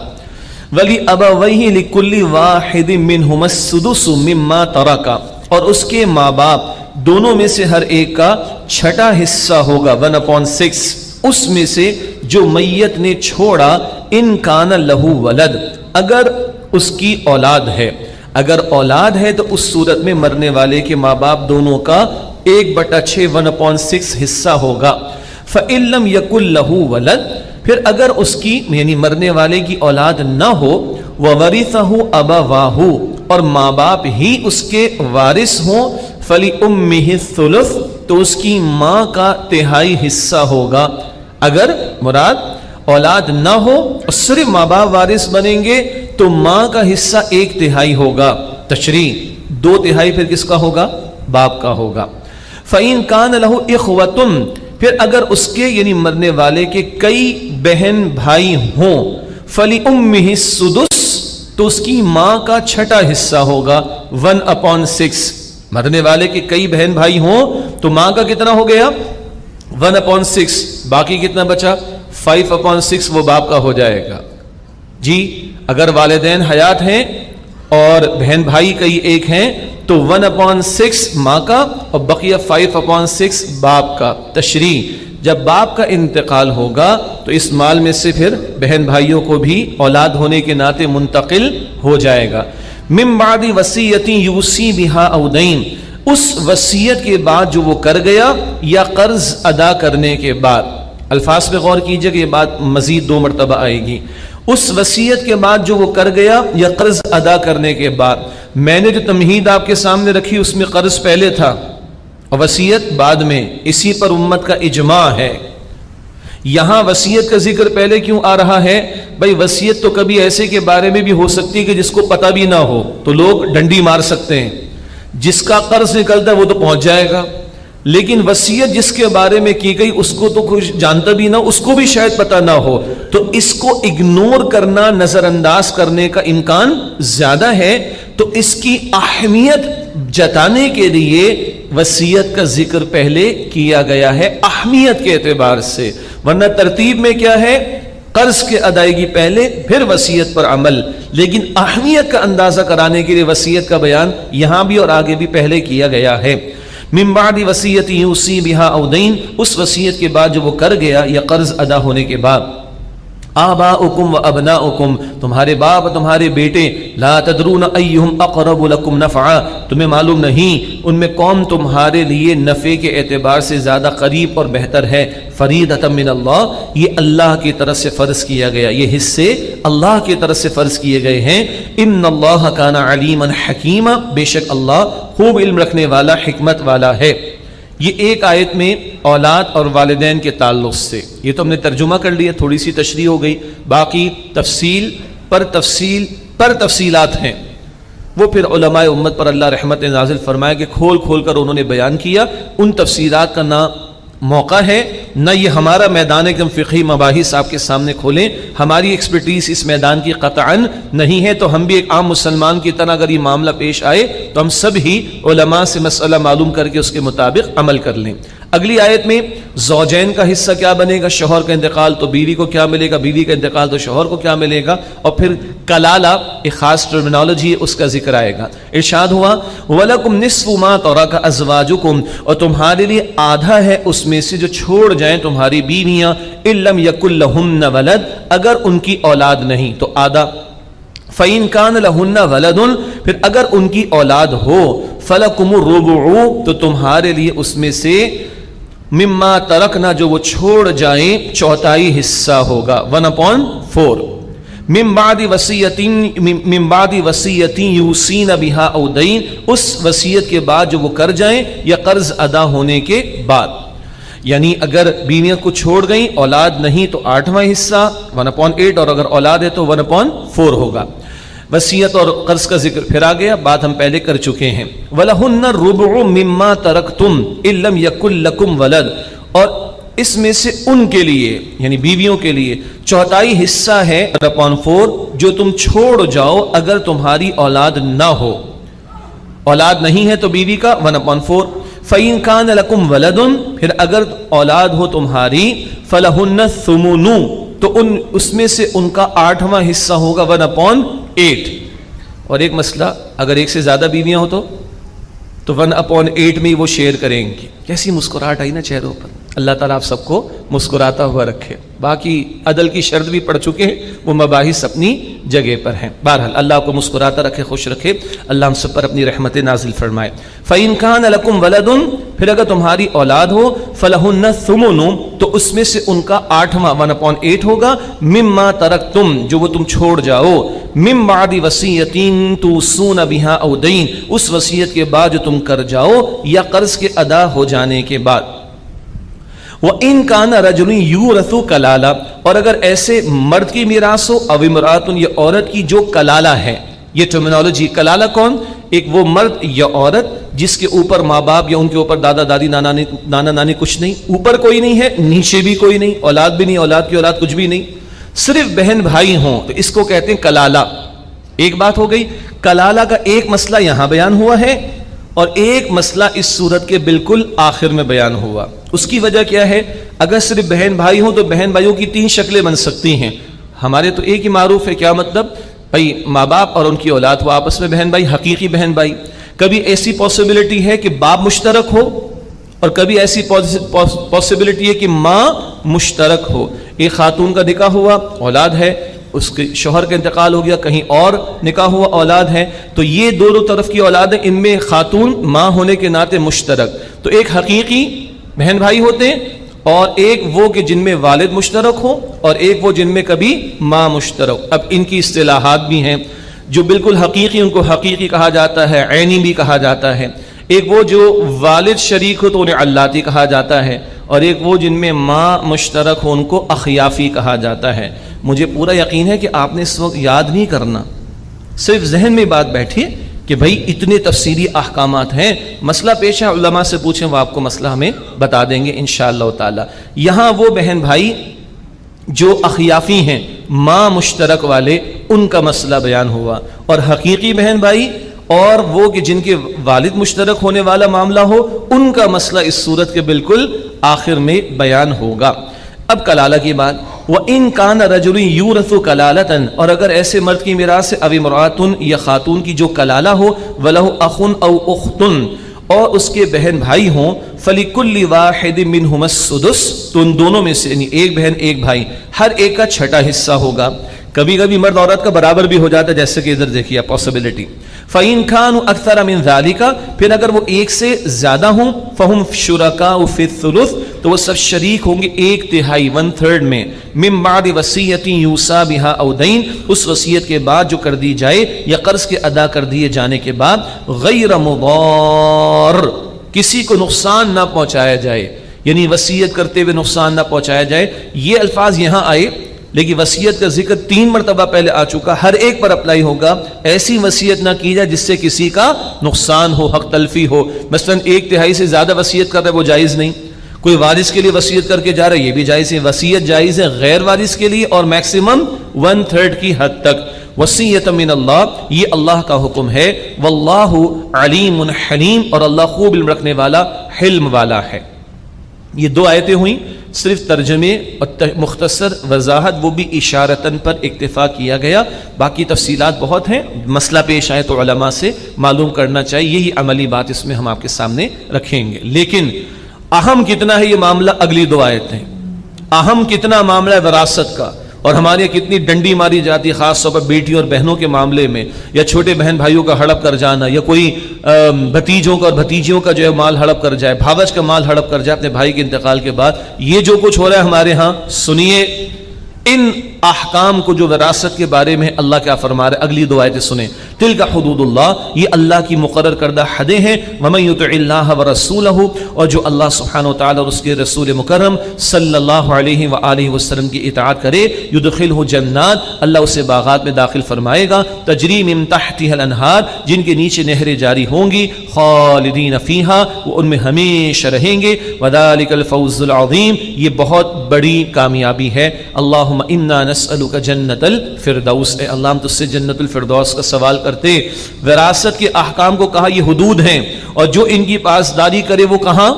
وَلِأَبَوَيْهِ لِكُلِّ وَاحِدٍ مِّنْهُمَا السُّدُسُ مِمَّا تَرَكَ، اور اس کے ماں باپ دونوں میں سے ہر ایک کا 6واں حصہ ہوگا، 1/6 اس میں سے جو میت نے چھوڑا، ان کان لہو ولد، اگر اس کی اولاد ہے۔ اگر اولاد ہے تو اس صورت میں مرنے والے کے ماں باپ دونوں کا 1/6 1/6 حصہ ہوگا۔ فَإِن لَّمْ يَكُن لَّهُ وَلَدٌ، پھر اگر اس کی یعنی مرنے والے کی اولاد نہ ہو، وَوَرِثَهُ أَبَوَاهُ، اور ماں باپ ہی اس کے وارث ہوں، فَلِأُمِّهِ الثُّلُثُ، تو اس کی ماں کا 1/3 حصہ ہوگا۔ اگر مراد اولاد نہ ہو اور صرف ماں باپ وارث بنیں گے تو ماں کا حصہ 1/3 ہوگا. تشریح 2/3 پھر کس کا ہوگا؟ باپ کا ہوگا. فَإِن كَانَ لَهُ إِخْوَةٌ پھر اگر اس کے یعنی مرنے والے کے کئی بہن بھائی ہوں فَلِأُمِّهِ السُّدُسُ تو اس کی ماں کا 6واں حصہ ہوگا 1/6. مرنے والے کے کئی بہن بھائی ہوں تو ماں کا کتنا ہو گیا 1/6. باقی کتنا بچا 5/6 وہ باپ کا ہو جائے گا. جی اگر والدین حیات ہیں اور بہن بھائی کئی ایک ہیں تو 1/6 ماں کا اور بقیہ 5/6 باپ کا. تشریح جب باپ کا انتقال ہوگا تو اس مال میں سے پھر بہن بھائیوں کو بھی اولاد ہونے کے ناطے منتقل ہو جائے گا. من بعد وصیۃ یوصی بها او دین اس وصیت کے بعد جو وہ کر گیا یا قرض ادا کرنے کے بعد. الفاظ پہ غور کیجئے کہ یہ بات مزید 2 مرتبہ آئے گی. اس وصیت کے بعد جو وہ کر گیا یا قرض ادا کرنے کے بعد. میں نے جو تمہید آپ کے سامنے رکھی اس میں قرض پہلے تھا اور وصیت بعد میں. اسی پر امت کا اجماع ہے. یہاں وصیت کا ذکر پہلے کیوں آ رہا ہے؟ بھائی وصیت تو کبھی ایسے کے بارے میں بھی ہو سکتی ہے کہ جس کو پتہ بھی نہ ہو تو لوگ ڈنڈی مار سکتے ہیں. جس کا قرض نکلتا ہے وہ تو پہنچ جائے گا, لیکن وصیت جس کے بارے میں کی گئی اس کو تو کچھ جانتا بھی نہ, اس کو بھی شاید پتہ نہ ہو, تو اس کو اگنور کرنا, نظر انداز کرنے کا امکان زیادہ ہے. تو اس کی اہمیت جتانے کے لیے وصیت کا ذکر پہلے کیا گیا ہے اہمیت کے اعتبار سے. ورنہ ترتیب میں کیا ہے؟ قرض کے ادائیگی پہلے پھر وصیت پر عمل, لیکن اہمیت کا اندازہ کرانے کے لیے وصیت کا بیان یہاں بھی اور آگے بھی پہلے کیا گیا ہے. من بعد وصیت یوصی بها او دین اس وصیت کے بعد جو وہ کر گیا یا قرض ادا ہونے کے بعد. آباؤکم و ابناؤکم تمہارے باپ اور تمہارے بیٹے. لا تدرون ایہم اقرب لکم نفعا تمہیں معلوم نہیں ان میں کون تمہارے لیے نفع کے اعتبار سے زیادہ قریب اور بہتر ہے. فریدۃ من اللہ یہ اللہ کی طرف سے فرض کیا گیا, یہ حصے اللہ کی طرف سے فرض کیے گئے ہیں. ان اللہ کان علیما حکیما بے شک اللہ خوب علم رکھنے والا حکمت والا ہے. یہ ایک آیت میں اولاد اور والدین کے تعلق سے یہ تو ہم نے ترجمہ کر لیا, تھوڑی سی تشریح ہو گئی. باقی تفصیل پر تفصیلات ہیں وہ پھر علماء امت پر اللہ رحمت نازل فرمائے کہ کھول کھول کر انہوں نے بیان کیا. ان تفصیلات کا نہ موقع ہے نہ یہ ہمارا میدان ایک دم فقہی مباحث آپ کے سامنے کھولیں. ہماری ایکسپرٹیز اس میدان کی قطعاً نہیں ہے, تو ہم بھی ایک عام مسلمان کی طرح اگر یہ معاملہ پیش آئے تو ہم سب ہی علماء سے مسئلہ معلوم کر کے اس کے مطابق عمل کر لیں. اگلی آیت میں زوجین کا حصہ کیا بنے گا, شوہر کا انتقال تو بیوی کو کیا ملے گا, بیوی کا انتقال تو شوہر کو کیا ملے گا, اور پھر کلالہ ایک خاص ٹرمینالوجی ہے اس کا ذکر آئے گا. ارشاد ہوا وَلَكُمْ نِصْفُ مَا تَرَكَ أَزْوَاجُكُمْ اور تمہارے لیے آدھا ہے اس میں سے جو چھوڑ جائیں تمہاری بیویاں. إِن لَمْ يَكُنْ لَهُنَّ وَلَدٌ اگر ان کی اولاد نہیں تو آدھا. فَإِن كَانَ لَهُنَّ وَلَدٌ پھر اگر ان کی اولاد ہو فَلَكُمُ الرُّبُعُ تو تمہارے لیے اس میں سے مما ترکنا جو وہ چھوڑ جائیں چوتھائی حصہ ہوگا 1/4. من بعد وصیت یوصین بها او دین اس وصیت کے بعد جو وہ کر جائیں یا قرض ادا ہونے کے بعد. یعنی اگر بیویاں کو چھوڑ گئیں اولاد نہیں تو 8واں حصہ 1/8 اور اگر اولاد ہے تو 1/4 ہوگا. وصیت اور قرض کا ذکر پھر آ گیا, بات ہم پہلے کر چکے ہیں. وَلَهُنَّ الرُّبُعُ مِمَّا تَرَكْتُمْ إِن لَّمْ يَكُن لَّكُمْ وَلَدٌ اور اس میں سے ان کے لیے یعنی بیویوں کے لیے چوتھائی حصہ ہے 1/4 جو تم چھوڑ جاؤ اگر تمہاری اولاد نہ ہو. اولاد نہیں ہے تو بیوی کا 1/4. فَإِن كَانَ لَكُمْ وَلَدٌ پھر اگر اولاد ہو تمہاری فَلَهُنَّ الثُّمُنُ تو اس میں سے ان کا 8واں حصہ ہوگا 1/8. اور ایک مسئلہ اگر ایک سے زیادہ بیویاں ہو تو 1/8 میں ہی وہ شیئر کریں گی. کیسی مسکراہٹ آئی نا چہروں پر. اللہ تعالیٰ آپ سب کو مسکراتا ہوا رکھے. باقی عدل کی شرط بھی پڑھ چکے ہیں, وہ مباحث اپنی جگہ پر ہیں. بہرحال اللہ کو مسکراتا رکھے, خوش رکھے, اللہ ہم سب پر اپنی رحمت نازل فرمائے. فَإِن كَانَ لَكُمْ وَلَدٌ پھر اگر تمہاری اولاد ہو فَلَهُنَّ الثُّمُنُ تو اس میں سے ان کا 8واں 1/8 ہوگا. مِمَّا تَرَكْتُمْ جو وہ تم چھوڑ جاؤ مِن بَعْدِ وَصِيَّةٍ تُوصُونَ بِهَا أَوْ دَيْنٍ اس وصیت کے بعد جو تم کر جاؤ یا قرض کے ادا ہو جانے کے بعد. وَإِن كَانَ رَجُلٌ يُورَثُ کلالہ، اور اگر ایسے مرد کی میراث ہو، او امرأۃ یا عورت کی جو کلالہ ہے. یہ ٹرمینالوجی، کلالہ کون؟ ایک وہ مرد یا عورت جس کے اوپر ماں باپ یا ان کے اوپر دادا دادی نانا نانی کچھ نہیں، اوپر کوئی نہیں ہے، نیچے بھی کوئی نہیں، اولاد بھی نہیں، اولاد کی اولاد کچھ بھی نہیں، صرف بہن بھائی ہوں، تو اس کو کہتے ہیں کلالہ. ایک بات ہو گئی. کلالہ کا ایک مسئلہ یہاں بیان ہوا ہے اور ایک مسئلہ اس صورت کے بالکل آخر میں بیان ہوا. اس کی وجہ کیا ہے؟ اگر صرف بہن بھائی ہوں تو بہن بھائیوں کی 3 شکلیں بن سکتی ہیں. ہمارے تو ایک ہی معروف ہے. کیا مطلب؟ بھائی ماں باپ اور ان کی اولاد وہ آپس میں بہن بھائی، حقیقی بہن بھائی. کبھی ایسی پاسبلٹی ہے کہ باپ مشترک ہو اور کبھی ایسی پاسبلٹی ہے کہ ماں مشترک ہو. ایک خاتون کا نکاح ہوا، اولاد ہے، اس کے شوہر کا انتقال ہو گیا، کہیں اور نکاح ہوا، اولاد ہے، تو یہ دونوں طرف کی اولادیں، ان میں خاتون ماں ہونے کے ناطے مشترک. تو ایک حقیقی بہن بھائی ہوتے ہیں اور ایک وہ کہ جن میں والد مشترک ہو اور ایک وہ جن میں کبھی ماں مشترک. اب ان کی اصطلاحات بھی ہیں. جو بالکل حقیقی ان کو حقیقی کہا جاتا ہے، عینی بھی کہا جاتا ہے. ایک وہ جو والد شریک ہو تو انہیں علاتی کہا جاتا ہے، اور ایک وہ جن میں ماں مشترک ہو ان کو اخیافی کہا جاتا ہے. مجھے پورا یقین ہے کہ آپ نے اس وقت یاد نہیں کرنا، صرف ذہن میں بات بیٹھی کہ بھئی اتنے تفصیلی احکامات ہیں. مسئلہ پیش ہے، علماء سے پوچھیں، وہ آپ کو مسئلہ ہمیں بتا دیں گے انشاءاللہ تعالی. یہاں وہ بہن بھائی جو اخیافی ہیں، ماں مشترک والے، ان کا مسئلہ بیان ہوا، اور حقیقی بہن بھائی اور وہ کہ جن کے والد مشترک ہونے والا معاملہ ہو، ان کا مسئلہ اس صورت کے بالکل آخر میں بیان ہوگا. اب کلالہ کی بات. وَإِن كَانَ رَجُلٌ يُورَثُ كَلَالَةً، اور اگر ایسے مرد کی میراث سے، او امرأۃ یا خاتون کی جو کلالہ ہو، وَلَهُ أَخٌ أَوْ أُخْتٌ، اور اس کے بہن بھائی ہوں، فَلِكُلِّ وَاحِدٍ مِّنْهُمَا السُّدُسُ، تو ان دونوں میں سے یعنی ایک بہن ایک بھائی، ہر ایک کا چھٹا حصہ ہوگا. کبھی کبھی مرد عورت کا برابر بھی ہو جاتا ہے، جیسے کہ ادھر دیکھیے پاسبلٹی. فَإِن كَانُوا أَكْثَرَ مِنْ ذَلِكَ، پھر اگر وہ ایک سے زیادہ ہوں، فَهُمْ شُرَكَاءُ فِي الثُّلُثِ، تو وہ سب شریک ہوں گے 1/3 1/3 میں، مِن بَعْدِ وَصِيَّةٍ يُوصَى بِهَا أَوْ دَيْنٍ، اس وصیت کے بعد جو کر دی جائے یا قرض کے ادا کر دیے جانے کے بعد، غیر مضار، کسی کو نقصان نہ پہنچایا جائے، یعنی وصیت کرتے ہوئے نقصان نہ پہنچایا جائے. یہ الفاظ یہاں آئے لیکن وصیت کا ذکر 3 مرتبہ پہلے آ چکا، ہر ایک پر اپلائی ہوگا. ایسی وصیت نہ کی جائے جس سے کسی کا نقصان ہو، حق تلفی ہو. مثلا 1/3 سے زیادہ وصیت کر رہا ہے، وہ جائز نہیں. کوئی وارث کے لیے وصیت کر کے جا رہا ہے، یہ بھی جائز ہے. وصیت جائز ہے غیر وارث کے لیے، اور میکسیمم 1/3 کی حد تک. وصیت من اللہ، یہ اللہ کا حکم ہے. واللہ علیم حلیم، اور اللہ خوب علم رکھنے والا، حلم والا ہے. یہ 2 آیتیں ہوئیں، صرف ترجمے اور مختصر وضاحت، وہ بھی اشارتاً پر اکتفا کیا گیا. باقی تفصیلات بہت ہیں، مسئلہ پیش آئے تو علماء سے معلوم کرنا چاہیے. یہی عملی بات اس میں ہم آپ کے سامنے رکھیں گے. لیکن اہم کتنا ہے یہ معاملہ، اگلی 2 آیتیں. اہم کتنا معاملہ ہے وراثت کا، اور ہمارے یہاں کتنی ڈنڈی ماری جاتی ہے، خاص طور پر بیٹیوں اور بہنوں کے معاملے میں، یا چھوٹے بہن بھائیوں کا ہڑپ کر جانا، یا کوئی بھتیجوں کا اور بھتیجیوں کا جو ہے مال ہڑپ کر جائے، بھاوج کا مال ہڑپ کر جائے اپنے بھائی کے انتقال کے بعد. یہ جو کچھ ہو رہا ہے ہمارے ہاں، سنیے ان احکام کو جو وراثت کے بارے میں اللہ کیا فرما رہا ہے. اگلی 2 آیتیں سنیں. تلک حدود اللہ، یہ اللہ کی مقرر کردہ حدیں ہیں. ومن یطع اللہ ورسولہ، اور جو اللہ سبحانہ وتعالی اور اس کے رسول مکرم صلی اللہ علیہ وآلہ وسلم کی اطاعت کرے، یدخلہ جنات، اللہ اسے باغات میں داخل فرمائے گا، تجری من تحتها الانہار، جن کے نیچے نہریں جاری ہوں گی، خالدین فیہا، وہ ان میں ہمیشہ رہیں گے. وذالک الفوز العظیم، یہ بہت بڑی کامیابی ہے. اللہم انا نسألک جنت الفردوس، اے اللہ ہم تجھ سے جنت الفردوس کا سوال کرتے. وراثت کے احکام کو کہا یہ حدود ہیں، اور جو ان کی پاسداری کرے وہ کہاں؟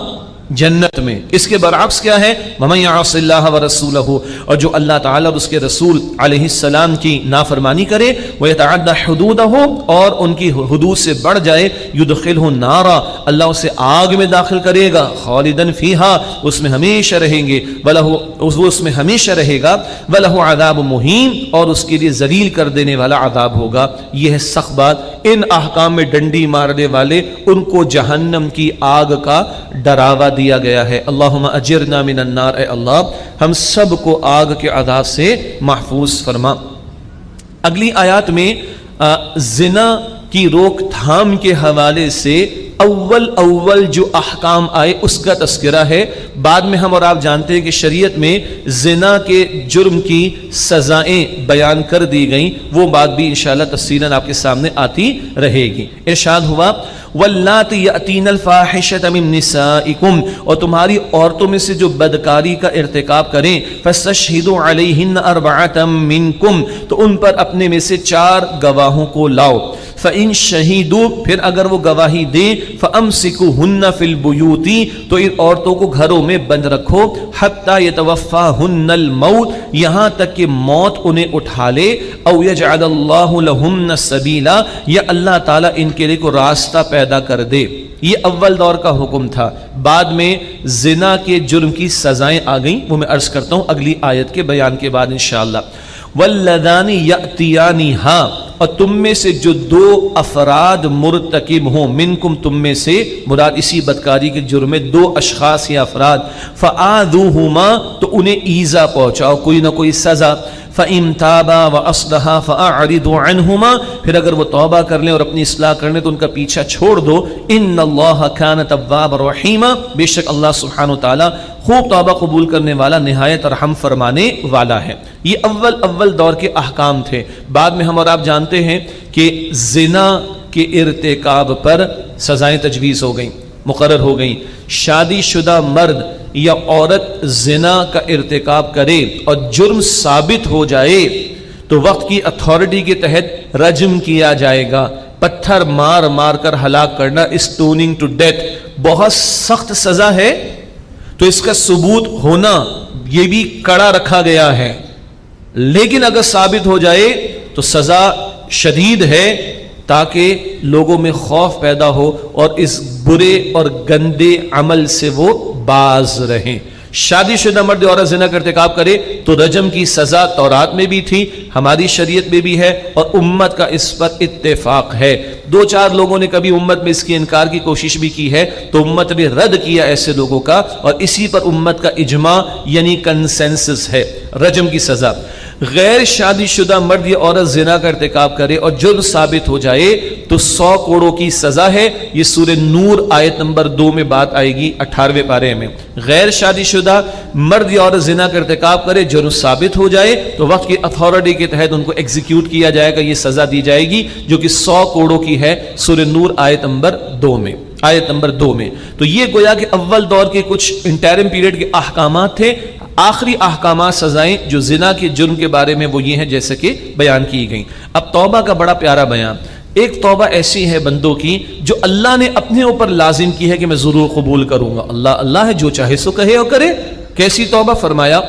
جنت میں. اس کے برعکس کیا ہے؟ وَمَن يَعْصِ اللَّهَ وَرَسُولَهُ، اور جو اللہ تعالیٰ اور اس کے رسول علیہ السلام کی نافرمانی کرے، وَيَتَعَدَّ حُدُودَهُ، اور ان کی حدود سے بڑھ جائے، يُدْخِلْهُ النَّارَ، اللہ اسے آگ میں داخل کرے گا، خالداً فیہا، اس میں ہمیشہ رہیں گے، وہ اس میں ہمیشہ رہے گا، وَلَهُ عَذَابٌ مُهِینٌ، اور اس کے لیے ذلیل کر دینے والا عذاب ہوگا. یہ ہے سخت بات. ان احکام میں ڈنڈی مارنے والے ان کو جہنم کی آگ کا ڈراوا دیا گیا ہے. اللہم اجرنا من النار، اے اللہ ہم سب کو آگ کے عذاب سے محفوظ فرما. اگلی آیات میں زنا کی روک تھام کے حوالے سے اول جو احکام آئے اس کا تذکرہ ہے. بعد میں ہم اور آپ جانتے ہیں کہ شریعت میں زنا کے جرم کی سزائیں بیان کر دی گئیں، وہ بات بھی انشاءاللہ تفصیلاً آپ کے سامنے آتی رہے گی. ارشاد ہوا واللاتی یأتین الفاحشۃ من نسائکم، اور تمہاری عورتوں میں سے جو بدکاری کا ارتکاب کریں، فاستشہدوا علیہن اربعۃ منکم، تو ان پر اپنے میں سے 4 گواہوں کو لاؤ. فإن شہیدوا، پھر اگر وہ گواہی دیں، فامسکوہن فی البیوت، تو ان عورتوں کو گھروں میں بند رکھو، حتی یتوفاہن الموت، یہاں تک کہ موت انہیں اٹھا لے، او یجعل اللہ لہن سبیلا، یا اللہ تعالیٰ ان کے لیے کو راستہ پیدا کر دے. یہ اول دور کا حکم تھا. بعد میں زنا کے جرم کی سزائیں آ گئیں، وہ میں عرض کرتا ہوں اگلی آیت کے بیان کے بعد انشاءاللہ. واللذان یأتیانہا، اور تم میں سے جو 2 افراد مرتکب ہوں، منکم تم میں سے، مراد اسی بدکاری کے جرم میں 2 اشخاص یا افراد، فآذوہما، تو انہیں ایذا پہنچاؤ، کوئی نہ کوئی سزا. فَإِن تَابَا وَأَصْلَحَا فَأَعْرِضُوا عَنْهُمَا، پھر اگر وہ توبہ کر لیں اور اپنی اصلاح کر لیں تو ان کا پیچھا چھوڑ دو. إِنَّ اللَّهَ كَانَ تَوَّابًا رَحِيمًا، بے شک اللہ سبحانہ وتعالی خوب توبہ قبول کرنے والا، نہایت رحم فرمانے والا ہے. یہ اول دور کے احکام تھے. بعد میں ہم اور آپ جانتے ہیں کہ زنا کے ارتکاب پر سزائیں تجویز ہو گئیں، مقرر ہو گئیں. شادی شدہ مرد یا عورت زنا کا ارتکاب کرے اور جرم ثابت ہو جائے تو وقت کی اتھارٹی کے تحت رجم کیا جائے گا. پتھر مار مار کر ہلاک کرنا، اسٹوننگ ٹو ڈیتھ، بہت سخت سزا ہے. تو اس کا ثبوت ہونا یہ بھی کڑا رکھا گیا ہے، لیکن اگر ثابت ہو جائے تو سزا شدید ہے، تاکہ لوگوں میں خوف پیدا ہو اور اس برے اور گندے عمل سے وہ باز رہیں. شادی شدہ مرد عورت زنا کا ارتکاب کرے تو رجم کی سزا تورات میں بھی تھی، ہماری شریعت میں بھی ہے، اور امت کا اس پر اتفاق ہے. 2-4 لوگوں نے کبھی امت میں اس کی انکار کی کوشش بھی کی ہے تو امت نے رد کیا ایسے لوگوں کا، اور اسی پر امت کا اجماع یعنی کنسنسس ہے، رجم کی سزا. غیر شادی شدہ مرد یا عورت زنا کا ارتکاب کرے اور جرم ثابت ہو جائے تو 100 کوڑوں کی سزا ہے. یہ سورہ نور آیت نمبر 2 میں بات آئے گی 18ویں پارے میں. غیر شادی شدہ مرد یا عورت زنا کا ارتکاب کرے، جرم ثابت ہو جائے تو وقت کی اتھارٹی کے تحت ان کو ایگزیکیوٹ کیا جائے گا، یہ سزا دی جائے گی جو کہ 100 کوڑوں کی ہے، سورہ نور آیت نمبر 2 میں. آیت نمبر 2 میں. تو یہ گویا کہ اول دور کے کچھ انٹرم پیریڈ کے احکامات تھے. آخری احکامات سزائیں جو زنا کے جرم کے بارے میں وہ یہ ہیں جیسے کہ بیان کی گئیں. اب توبہ کا بڑا پیارا بیان. ایک توبہ ایسی ہے بندوں کی جو اللہ نے اپنے اوپر لازم کی ہے کہ میں ضرور قبول کروں گا. اللہ ہے، جو چاہے سو کہے اور کرے. کیسی توبہ؟ فرمایا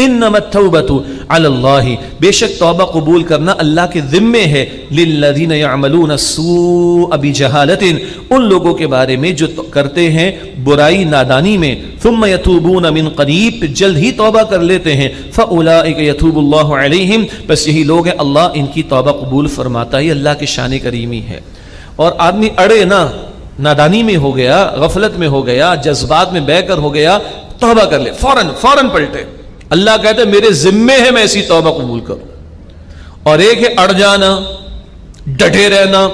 انما التوبۃ علی اللہ، بے شک توبہ قبول کرنا اللہ کے ذمے ہے. للذین یعملون السوء بجہالۃ، ان لوگوں کے بارے میں جو کرتے ہیں برائی نادانی میں. ثم یتوبون من قریب، جلد ہی توبہ کر لیتے ہیں. فاولئک یتوب اللہ علیہم، بس یہی لوگ ہیں اللہ ان کی توبہ قبول فرماتا ہے. اللہ کی شان کریمی ہے. اور آدمی اڑے نہ، نادانی میں ہو گیا، غفلت میں ہو گیا، جذبات میں بہہ کر ہو گیا، توبہ کر لے، فوراً پلٹے. اللہ کہتے ہیں میرے ذمے ہے میں ایسی توبہ قبول کروں. اور ایک ہے اڑ جانا، ڈٹے رہنا،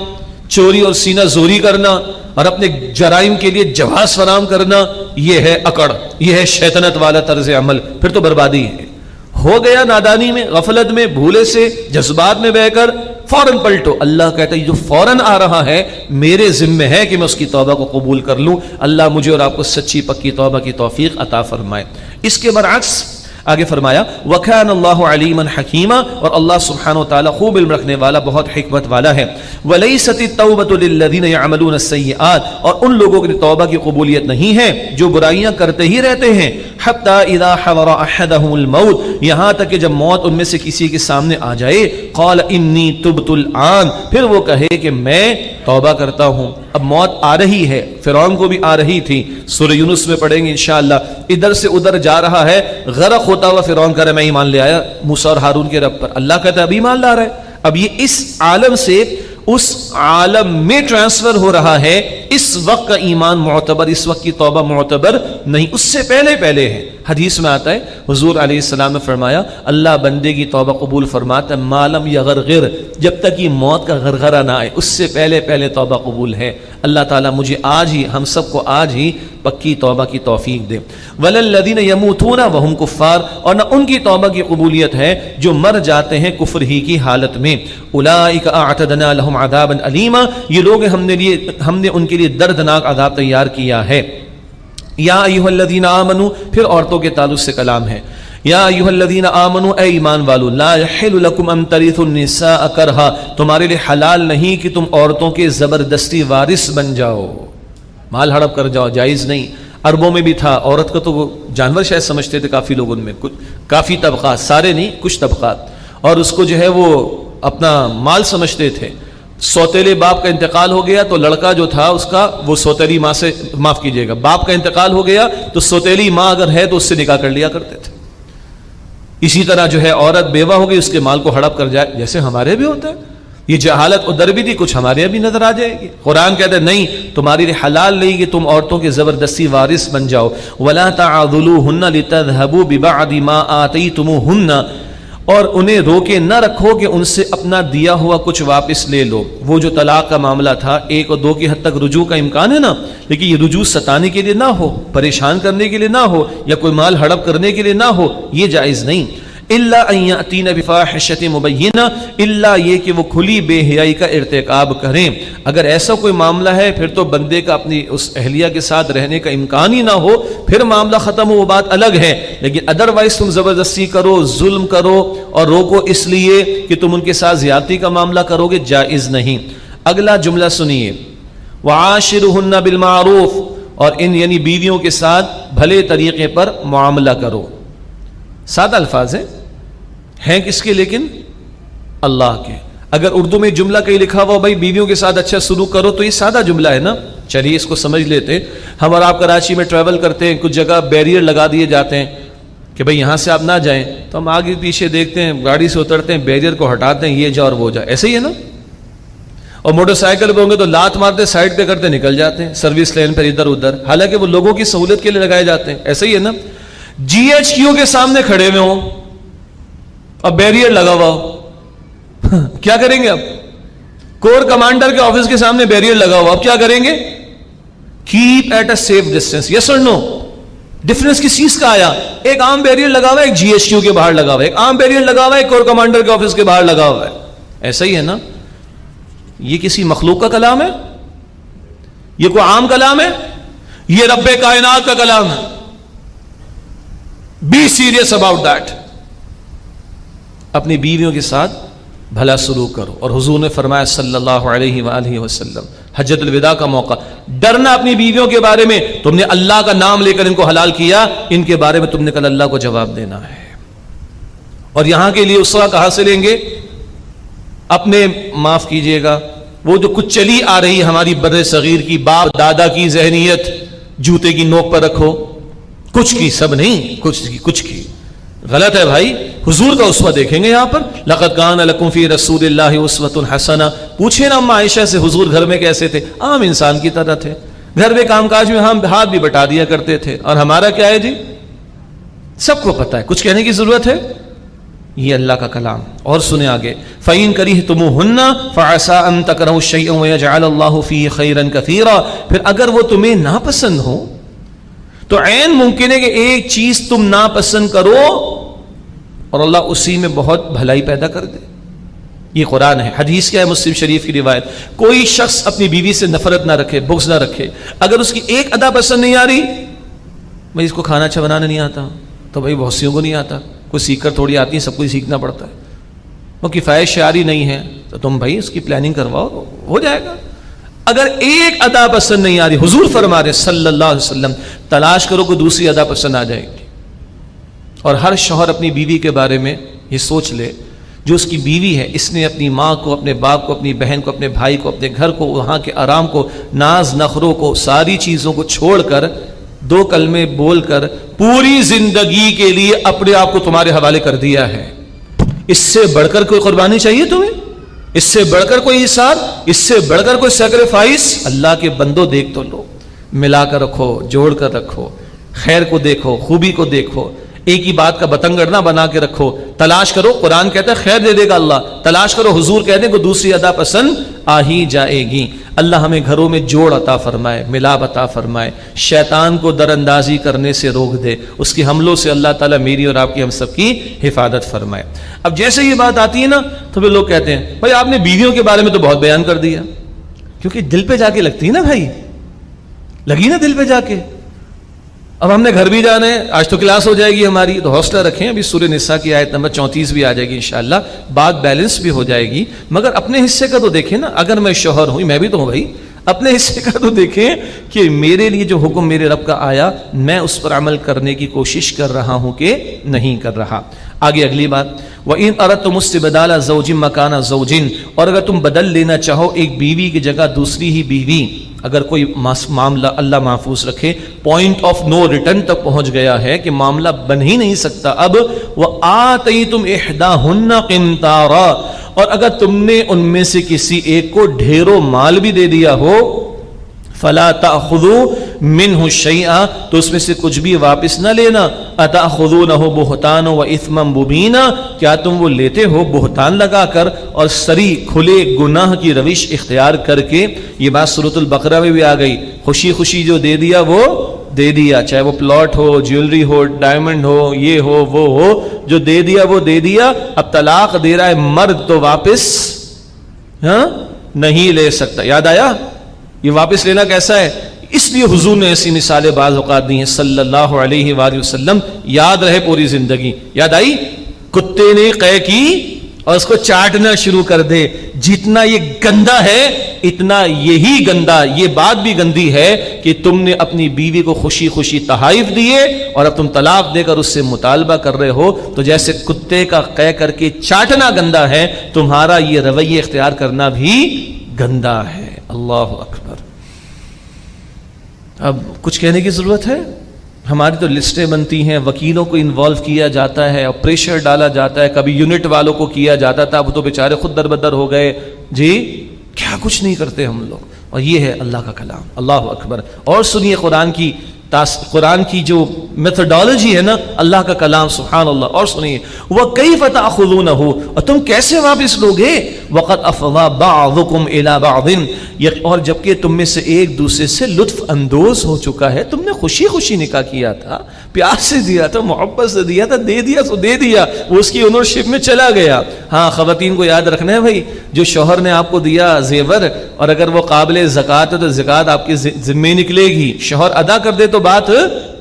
چوری اور سینہ زوری کرنا اور اپنے جرائم کے لیے جواز فراہم کرنا. یہ ہے اکڑ، یہ ہے شیطنت والا طرز عمل. پھر تو بربادی ہے. ہو گیا نادانی میں، غفلت میں، بھولے سے، جذبات میں بہ کر، فوراً پلٹو. اللہ کہتا ہے جو فوراً آ رہا ہے میرے ذمے ہے کہ میں اس کی توبہ کو قبول کر لوں. اللہ مجھے اور آپ کو سچی پکی توبہ کی توفیق عطا فرمائے. اس کے برعکس آگے فرمایا وَكَانَ اللَّهُ عَلِيمًا حَكِيمًا، اور اللہ سبحانہ وتعالی خوب علم رکھنے والا، بہت حکمت والا ہے. وَلَيْسَتِ التَّوْبَةُ لِلَّذِينَ يَعْمَلُونَ السَّيِّئَاتِ، اور ان لوگوں کی توبہ کی قبولیت نہیں ہے جو برائیاں کرتے ہی رہتے ہیں. حَتَّى إِذَا حَضَرَ أَحَدَهُمُ الْمَوْتُ، یہاں تک کہ جب موت ان میں سے کسی کے سامنے آ جائے. قَالَ إِنِّي تُبْتُ الْآنَ، پھر وہ کہے کہ میں توبہ کرتا ہوں. اب موت آ رہی ہے، فرعون کو بھی آ رہی تھی، سورہ یونس میں پڑھیں گے انشاءاللہ. ادھر سے ادھر جا رہا ہے، غرق ہوتا ہوا فرعون کہہ رہا ہے میں ایمان لے آیا موسیٰ اور ہارون کے رب پر. اللہ کہتا ہے ابھی ایمان لا رہا ہے. اب یہ اس عالم سے اس عالم میں ٹرانسفر ہو رہا ہے، اس وقت کا ایمان معتبر، اس وقت کی توبہ معتبر نہیں، اس سے پہلے ہے۔ حدیث میں آتا ہے حضور علیہ السلام نے فرمایا اللہ بندے کی توبہ قبول فرماتا ہے مالم یغرغر، جب تک یہ موت کا غرغرہ نہ آئے، اس سے پہلے توبہ قبول ہے۔ اللہ تعالیٰ مجھے آج ہی، ہم سب کو آج ہی پکی توبہ کی توفیق دے۔ وَلَلَّذِينَ يَمُوتُونَ وَهُمْ كُفَّارٌ، اور نہ ان کی توبہ کی قبولیت ہے جو مر جاتے ہیں کفر ہی کی حالت میں۔ أُولَٰئِكَ أَعْتَدْنَا لَهُمْ عَذَابًا أَلِيمًا، یہ لوگ ہم نے ان کے لیے دردناک عذاب تیار کیا ہے۔ یا ایھا الذین آمنوا، پھر عورتوں کے تعلق سے کلام ہے۔ یا ایھا الذین آمنوا، اے ایمان والو، لا یحل لکم ان ترثوا النساء کرہا، تمہارے لیے حلال نہیں کہ تم عورتوں کے زبردستی وارث بن جاؤ، مال ہڑپ کر جاؤ، جائز نہیں۔ عربوں میں بھی تھا، عورت کا تو وہ جانور شاید سمجھتے تھے کافی لوگ، ان میں کافی طبقات، سارے نہیں کچھ طبقات، اور اس کو جو ہے وہ اپنا مال سمجھتے تھے۔ سوتیلے باپ کا انتقال ہو گیا تو لڑکا جو تھا اس کا، وہ سوتیلی ماں سے، معاف کیجئے گا، باپ کا انتقال ہو گیا تو سوتیلی ماں اگر ہے تو اس سے نکاح کر لیا کرتے تھے۔ اسی طرح جو ہے عورت بیوہ ہو گئی، اس کے مال کو ہڑپ کر جائے، جیسے ہمارے بھی ہوتا ہے۔ یہ جہالت ادھر بھی تھی، کچھ ہمارے یہاں بھی نظر آ جائے گی۔ قرآن کہتا ہے نہیں، تمہارے لیے حلال نہیں کہ تم عورتوں کے زبردستی وارث بن جاؤ۔ وَلَا تَعْضُلُوهُنَّ لِتَذْهَبُوا بِبَعْضِ مَا آتَيْتُمُوهُنَّ، اور انہیں روکے نہ رکھو کہ ان سے اپنا دیا ہوا کچھ واپس لے لو۔ وہ جو طلاق کا معاملہ تھا، 1 اور 2 کی حد تک رجوع کا امکان ہے نا، لیکن یہ رجوع ستانے کے لیے نہ ہو، پریشان کرنے کے لیے نہ ہو، یا کوئی مال ہڑپ کرنے کے لیے نہ ہو، یہ جائز نہیں۔ الا ان یاتین بفاحشۃ مبینہ، الا یہ کہ وہ کھلی بے حیائی کا ارتکاب کریں۔ اگر ایسا کوئی معاملہ ہے پھر تو بندے کا اپنی اس اہلیہ کے ساتھ رہنے کا امکان ہی نہ ہو، پھر معاملہ ختم ہو، وہ بات الگ ہے۔ لیکن ادروائز تم زبردستی کرو، ظلم کرو اور روکو اس لیے کہ تم ان کے ساتھ زیادتی کا معاملہ کرو گے، جائز نہیں۔ اگلا جملہ سنیے، وعاشرہن بالمعروف، اور ان یعنی بیویوں کے ساتھ بھلے طریقے پر معاملہ کرو۔ سادہ الفاظ ہیں کس کے؟ لیکن اللہ کے۔ اگر اردو میں جملہ کہیں لکھا ہوا بھائی بیویوں کے ساتھ اچھا سلوک کرو تو یہ سادہ جملہ ہے نا، چلیے اس کو سمجھ لیتے۔ ہم اور آپ کراچی میں ٹریول کرتے ہیں، کچھ جگہ بیریئر لگا دیے جاتے ہیں کہ بھائی یہاں سے آپ نہ جائیں، تو ہم آگے پیچھے دیکھتے ہیں، گاڑی سے اترتے ہیں، بیریئر کو ہٹاتے ہیں، یہ جا اور وہ جا، ایسے ہی ہے نا۔ اور موٹر سائیکل پہ ہوں گے تو لات مارتے، سائڈ پہ کرتے نکل جاتے ہیں، سروس لین پر ادھر ادھر، حالانکہ وہ لوگوں کی سہولت کے لیے لگائے جاتے ہیں، ایسے ہی ہے نا۔ GHQ کے سامنے کھڑے ہوئے ہوں، اب بیریئر لگا ہوا ہو، کیا کریں گے؟ اب کور کمانڈر کے آفس کے سامنے بیریئر لگا ہوا، اب کیا کریں گے؟ Keep at a safe distance, yes اور نو؟ ڈفرنس کس چیز کا آیا؟ ایک عام بیریئر لگا ہوا ہے، ایک GHQ کے باہر لگا ہوا ہے، ایک عام بیریئر لگا ہوا ہے، ایک کور کمانڈر کے آفس کے باہر لگا ہوا ہے، ایسا ہی ہے نا۔ یہ کسی مخلوق کا کلام ہے؟ یہ کوئی عام کلام ہے؟ یہ رب کائنات کا کلام ہے۔ Be serious about that. اپنی بیویوں کے ساتھ بھلا سلوک کرو، اور حضور نے فرمایا صلی اللہ علیہ وآلہ وسلم، حجۃ الوداع کا موقع، ڈرنا اپنی بیویوں کے بارے میں، تم نے اللہ کا نام لے کر ان کو حلال کیا، ان کے بارے میں تم نے کل اللہ کو جواب دینا ہے۔ اور یہاں کے لیے اسوہ کہاں سے لیں گے؟ اپنے، معاف کیجئے گا، وہ جو کچھ چلی آ رہی ہماری بر صغیر کی باپ دادا کی ذہنیت، جوتے کی نوک پر رکھو، کچھ کی، سب نہیں، کچھ کی غلط ہے بھائی۔ حضور کا اسوہ دیکھیں گے یہاں پر، لقد کان لکم فی رسول اللہ اسوۃ حسنہ۔ پوچھیں نا اما عائشہ سے حضور گھر میں کیسے تھے؟ عام انسان کی طرح تھے، گھر میں کام کاج میں ہم ہاتھ بھی بٹا دیا کرتے تھے، اور ہمارا کیا ہے جی؟ سب کو پتہ ہے، کچھ کہنے کی ضرورت ہے؟ یہ اللہ کا کلام۔ اور سنیں آگے، فَإِن كَرِهْتُمُوهُنَّ فَعَسَىٰ أَن تَكْرَهُوا شَيْئًا وَيَجْعَلَ اللَّهُ فِيهِ خَيْرًا كَثِيرًا، پھر اگر وہ تمہیں ناپسند ہو تو عین ممکن ہے کہ ایک چیز تم ناپسند کرو اور اللہ اسی میں بہت بھلائی پیدا کر دے۔ یہ قرآن ہے۔ حدیث کیا ہے؟ مسلم شریف کی روایت، کوئی شخص اپنی بیوی سے نفرت نہ رکھے، بغض نہ رکھے، اگر اس کی ایک ادا پسند نہیں آ رہی، بھائی اس کو کھانا اچھا بنانا نہیں آتا تو بھائی بہت سیوں کو نہیں آتا، کوئی سیکھ کر تھوڑی آتی ہے، سب کو ہی سیکھنا پڑتا ہے، وہ کفایت شعاری نہیں ہے تو تم بھائی اس کی پلاننگ کرواؤ، ہو جائے گا۔ اگر ایک ادا پسند نہیں آ رہی، حضور فرما رہے صلی اللہ علیہ وسلم، تلاش کرو کہ دوسری ادا پسند آ جائے گی۔ اور ہر شوہر اپنی بیوی کے بارے میں یہ سوچ لے، جو اس کی بیوی ہے، اس نے اپنی ماں کو، اپنے باپ کو، اپنی بہن کو، اپنے بھائی کو، اپنے گھر کو، وہاں کے آرام کو، ناز نخروں کو، ساری چیزوں کو چھوڑ کر، 2 کلمے بول کر پوری زندگی کے لیے اپنے آپ کو تمہارے حوالے کر دیا ہے، اس سے بڑھ کر کوئی قربانی چاہیے تمہیں؟ اس سے بڑھ کر کوئی ایثار، اس سے بڑھ کر کوئی سیکریفائس؟ اللہ کے بندو دیکھ تو لو، ملا کر رکھو، جوڑ کر رکھو، خیر کو دیکھو، خوبی کو دیکھو، ایک ہی بات کا بتنگڑ نہ بنا کے رکھو، تلاش کرو، قرآن کہتا ہے خیر دے دے گا اللہ، تلاش کرو، حضور کہتے ہیں کہ دوسری ادا پسند آ ہی جائے گی۔ اللہ ہمیں گھروں میں جوڑ عطا فرمائے، ملاپ عطا فرمائے، شیطان کو در اندازی کرنے سے روک دے، اس کے حملوں سے اللہ تعالیٰ میری اور آپ کی، ہم سب کی حفاظت فرمائے۔ اب جیسے یہ بات آتی ہے نا تو پھر لوگ کہتے ہیں بھائی آپ نے بیویوں کے بارے میں تو بہت بیان کر دیا، کیونکہ دل پہ جا کے لگتی ہے نا بھائی، لگی نا دل پہ جا کے۔ اب ہم نے گھر بھی جانا ہے، آج تو کلاس ہو جائے گی ہماری، تو حوصلہ رکھیں، ابھی سورہ نساء کی آیت نمبر 34 بھی آ جائے گی انشاءاللہ، بات بیلنس بھی ہو جائے گی، مگر اپنے حصے کا تو دیکھیں نا، اگر میں شوہر ہوں، میں بھی تو ہوں بھائی، اپنے حصے کا تو دیکھیں کہ میرے لیے جو حکم میرے رب کا آیا میں اس پر عمل کرنے کی کوشش کر رہا ہوں کہ نہیں کر رہا۔ آگے اگلی بات، وَإِنْ أَرَدْتُمُ اسْتِبْدَالَ زَوْجٍ مَكَانَ زَوْجٍ، اور اگر تم بدل لینا چاہو ایک بیوی کی جگہ دوسری ہی بیوی، اگر کوئی معاملہ اللہ محفوظ رکھے پوائنٹ آف نو ریٹرن تک پہنچ گیا ہے کہ معاملہ بن ہی نہیں سکتا اب، وَآتَيْتُمْ إِحْدَاهُنَّ قِنْطَارًا، اور اگر تم نے ان میں سے کسی ایک کو ڈھیروں مال بھی دے دیا ہو، فَلَا تَأْخُذُوا مِنْهُ شَيْئًا، تو اس میں سے کچھ بھی واپس نہ لینا، أَتَأْخُذُونَهُ بُهْتَانًا وَإِثْمًا مُبِينًا، کیا تم وہ لیتے ہو بہتان لگا کر اور سری کھلے گناہ کی روش اختیار کر کے۔ یہ بات سورۃ البقرہ میں بھی آ گئی، خوشی خوشی جو دے دیا وہ دے دیا، چاہے وہ پلاٹ ہو، جیولری ہو، ڈائمنڈ ہو، یہ ہو وہ ہو، جو دے دیا وہ دے دیا۔ اب طلاق دے رہا ہے مرد تو واپس نہیں لے سکتا۔ یاد آیا یہ واپس لینا کیسا ہے؟ اس لیے حضور نے ایسی مثالیں بعض اوقات دی ہیں صلی اللہ علیہ وآلہ وسلم، یاد رہے پوری زندگی۔ یاد آئی؟ کتے نے قے کی اور اس کو چاٹنا شروع کر دے، جتنا یہ گندا ہے اتنا یہی گندا، یہ بات بھی گندی ہے کہ تم نے اپنی بیوی کو خوشی خوشی تحائف دیے اور اب تم طلاق دے کر اس سے مطالبہ کر رہے ہو، تو جیسے کتے کا قے کر کے چاٹنا گندا ہے، تمہارا یہ رویہ اختیار کرنا بھی گندا ہے۔ اللہ اکبر۔ اب کچھ کہنے کی ضرورت ہے؟ ہماری تو لسٹیں بنتی ہیں، وکیلوں کو انوالو کیا جاتا ہے اور پریشر ڈالا جاتا ہے، کبھی یونٹ والوں کو کیا جاتا تھا، وہ تو بیچارے خود دربدر ہو گئے جی، کیا کچھ نہیں کرتے ہم لوگ۔ اور یہ ہے اللہ کا کلام، اللہ اکبر۔ اور سنیے قرآن کی جو میتھڈالوجی ہے نا، اللہ کا کلام، سبحان اللہ۔ اور سنیے وَكَيْفَ تَأْخُذُونَهُ، اور تم کیسے واپس لوگے، وَقَدْ أَفْضَىٰ بَعْضُكُمْ إِلَىٰ بَعْضٍ، اور جبکہ تم میں سے ایک دوسرے سے لطف اندوز ہو چکا ہے، تم نے خوشی خوشی نکاح کیا تھا، پیار سے دیا تھا، محبت سے دیا تھا، دے دیا تو دے دیا، وہ اس کی اونرشپ میں چلا گیا۔ ہاں خواتین کو یاد رکھنا ہے بھائی، جو شوہر نے آپ کو دیا زیور، اور اگر وہ قابل زکوٰۃ ہے تو زکوٰۃ آپ کے ذمے نکلے گی، شوہر ادا کر دے تو بات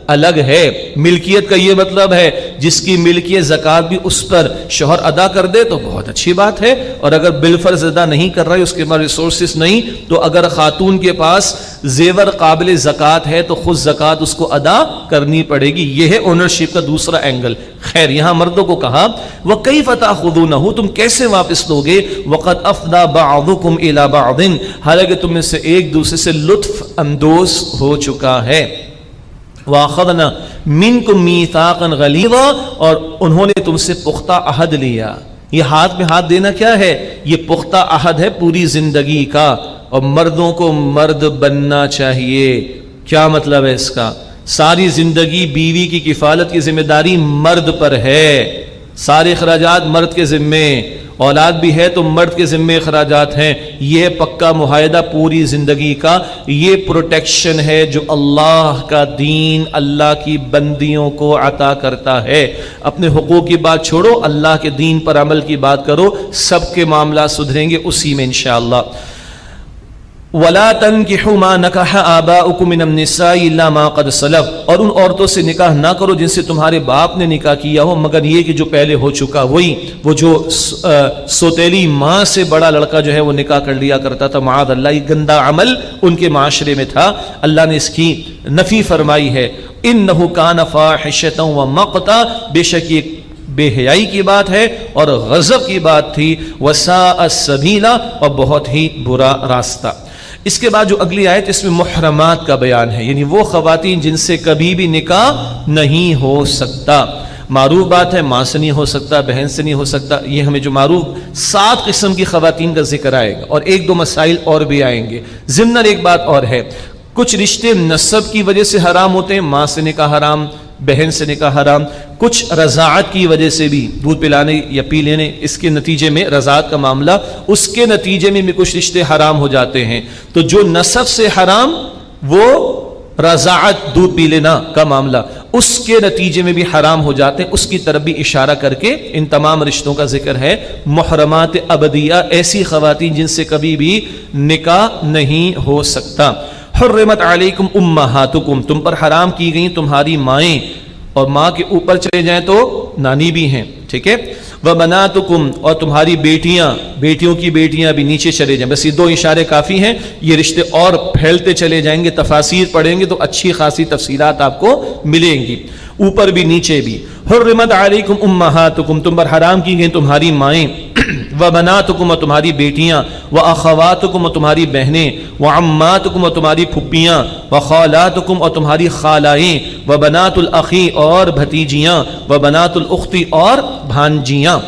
الگ ہے۔ ملکیت کا یہ مطلب ہے جس کی ملکیت زکوٰۃ بھی اس پر شوہر ادا کر دے تو بہت اچھی بات ہے، اور اگر بالفرض ادا نہیں کر رہا ہے، اس کے پاس ریسورسز نہیں، تو اگر خاتون کے پاس زیور قابل زکوٰۃ ہے تو خود زکوٰۃ اس کو ادا کرنی پڑے گی۔ یہ ہے اونرشپ کا دوسرا اینگل۔ خیر، یہاں مردوں کو کہا وَكَيْفَ تَأْخُذُونَهُ، تم کیسے واپس لوگے، وَقَدْ أَفْضَىٰ بَعْضُكُمْ إِلَىٰ بَعْضٍ، حالانکہ تم میں سے ایک دوسرے سے لطف اندوز ہو چکا ہے۔ وَأَخَذْنَا مِنْكُمْ مِيثَاقًا غَلِيظًا، اور انہوں نے تم سے پختہ عہد لیا۔ یہ ہاتھ میں ہاتھ دینا کیا ہے؟ یہ پختہ عہد ہے پوری زندگی کا، اور مردوں کو مرد بننا چاہیے۔ کیا مطلب ہے اس کا؟ ساری زندگی بیوی کی کفالت کی ذمہ داری مرد پر ہے، سارے اخراجات مرد کے ذمے، اولاد بھی ہے تو مرد کے ذمے اخراجات ہیں۔ یہ پکا معاہدہ پوری زندگی کا، یہ پروٹیکشن ہے جو اللہ کا دین اللہ کی بندیوں کو عطا کرتا ہے۔ اپنے حقوق کی بات چھوڑو، اللہ کے دین پر عمل کی بات کرو، سب کے معاملات سدھریں گے اسی میں انشاءاللہ۔ وَلَا تَنْكِحُوا مَا نَكَحَ آبَاؤُكُم مِّنَ النِّسَاءِ إِلَّا مَا قَدْ سَلَفَ، اور ان عورتوں سے نکاح نہ کرو جن سے تمہارے باپ نے نکاح کیا ہو، مگر یہ کہ جو پہلے ہو چکا، وہی وہ جو سوتیلی ماں سے بڑا لڑکا جو ہے وہ نکاح کر لیا کرتا تھا، معاذ اللہ، یہ گندا عمل ان کے معاشرے میں تھا، اللہ نے اس کی نفی فرمائی ہے۔ إِنَّهُ كَانَ فَاحِشَةً وَمَقْتًا، بے شک یہ بے حیائی کی بات ہے اور غضب کی بات تھی، وَسَاءَ السَّبِيلَ، اور بہت ہی برا راستہ۔ اس کے بعد جو اگلی آیت، اس میں محرمات کا بیان ہے، یعنی وہ خواتین جن سے کبھی بھی نکاح نہیں ہو سکتا۔ معروف بات ہے، ماں سے نہیں ہو سکتا، بہن سے نہیں ہو سکتا، یہ ہمیں جو معروف 7 قسم کی خواتین کا ذکر آئے گا، اور 1-2 مسائل اور بھی آئیں گے۔ ضمن ایک بات اور ہے، کچھ رشتے نسب کی وجہ سے حرام ہوتے ہیں، ماں سے نکاح حرام، بہن سے نکاح حرام، کچھ رضاعت کی وجہ سے بھی، دودھ پلانے یا پی لینے، اس کے نتیجے میں رضاعت کا معاملہ، اس کے نتیجے میں بھی کچھ رشتے حرام ہو جاتے ہیں۔ تو جو نسب سے حرام، وہ رضاعت، دودھ پی لینا کا معاملہ، اس کے نتیجے میں بھی حرام ہو جاتے ہیں، اس کی طرف بھی اشارہ کر کے ان تمام رشتوں کا ذکر ہے۔ محرمات ابدیہ، ایسی خواتین جن سے کبھی بھی نکاح نہیں ہو سکتا۔ حرمت علیکم امہاتکم، تم پر حرام کی گئی تمہاری مائیں، اور ماں کے اوپر چلے جائیں تو نانی بھی ہیں، ٹھیک ہے۔ وبناتکم، اور تمہاری بیٹیاں، بیٹیوں کی بیٹیاں بھی نیچے چلے جائیں۔ بس یہ 2 اشارے کافی ہیں، یہ رشتے اور پھیلتے چلے جائیں گے، تفاسیر پڑھیں گے تو اچھی خاصی تفصیلات آپ کو ملیں گی، اوپر بھی نیچے بھی۔ حرمت علیکم امہاتکم، تم پر حرام کی گئی تمہاری مائیں، وبناتکم، اور تمہاری بیٹیاں، واخواتکم، اور تمہاری بہنیں، وعماتکم، اور تمہاری پھپھیاں، وخالاتکم، اور تمہاری خالائیں، وبنات الاخی، اور بھتیجیاں، وبنات الاختی، اور بھانجیاں۔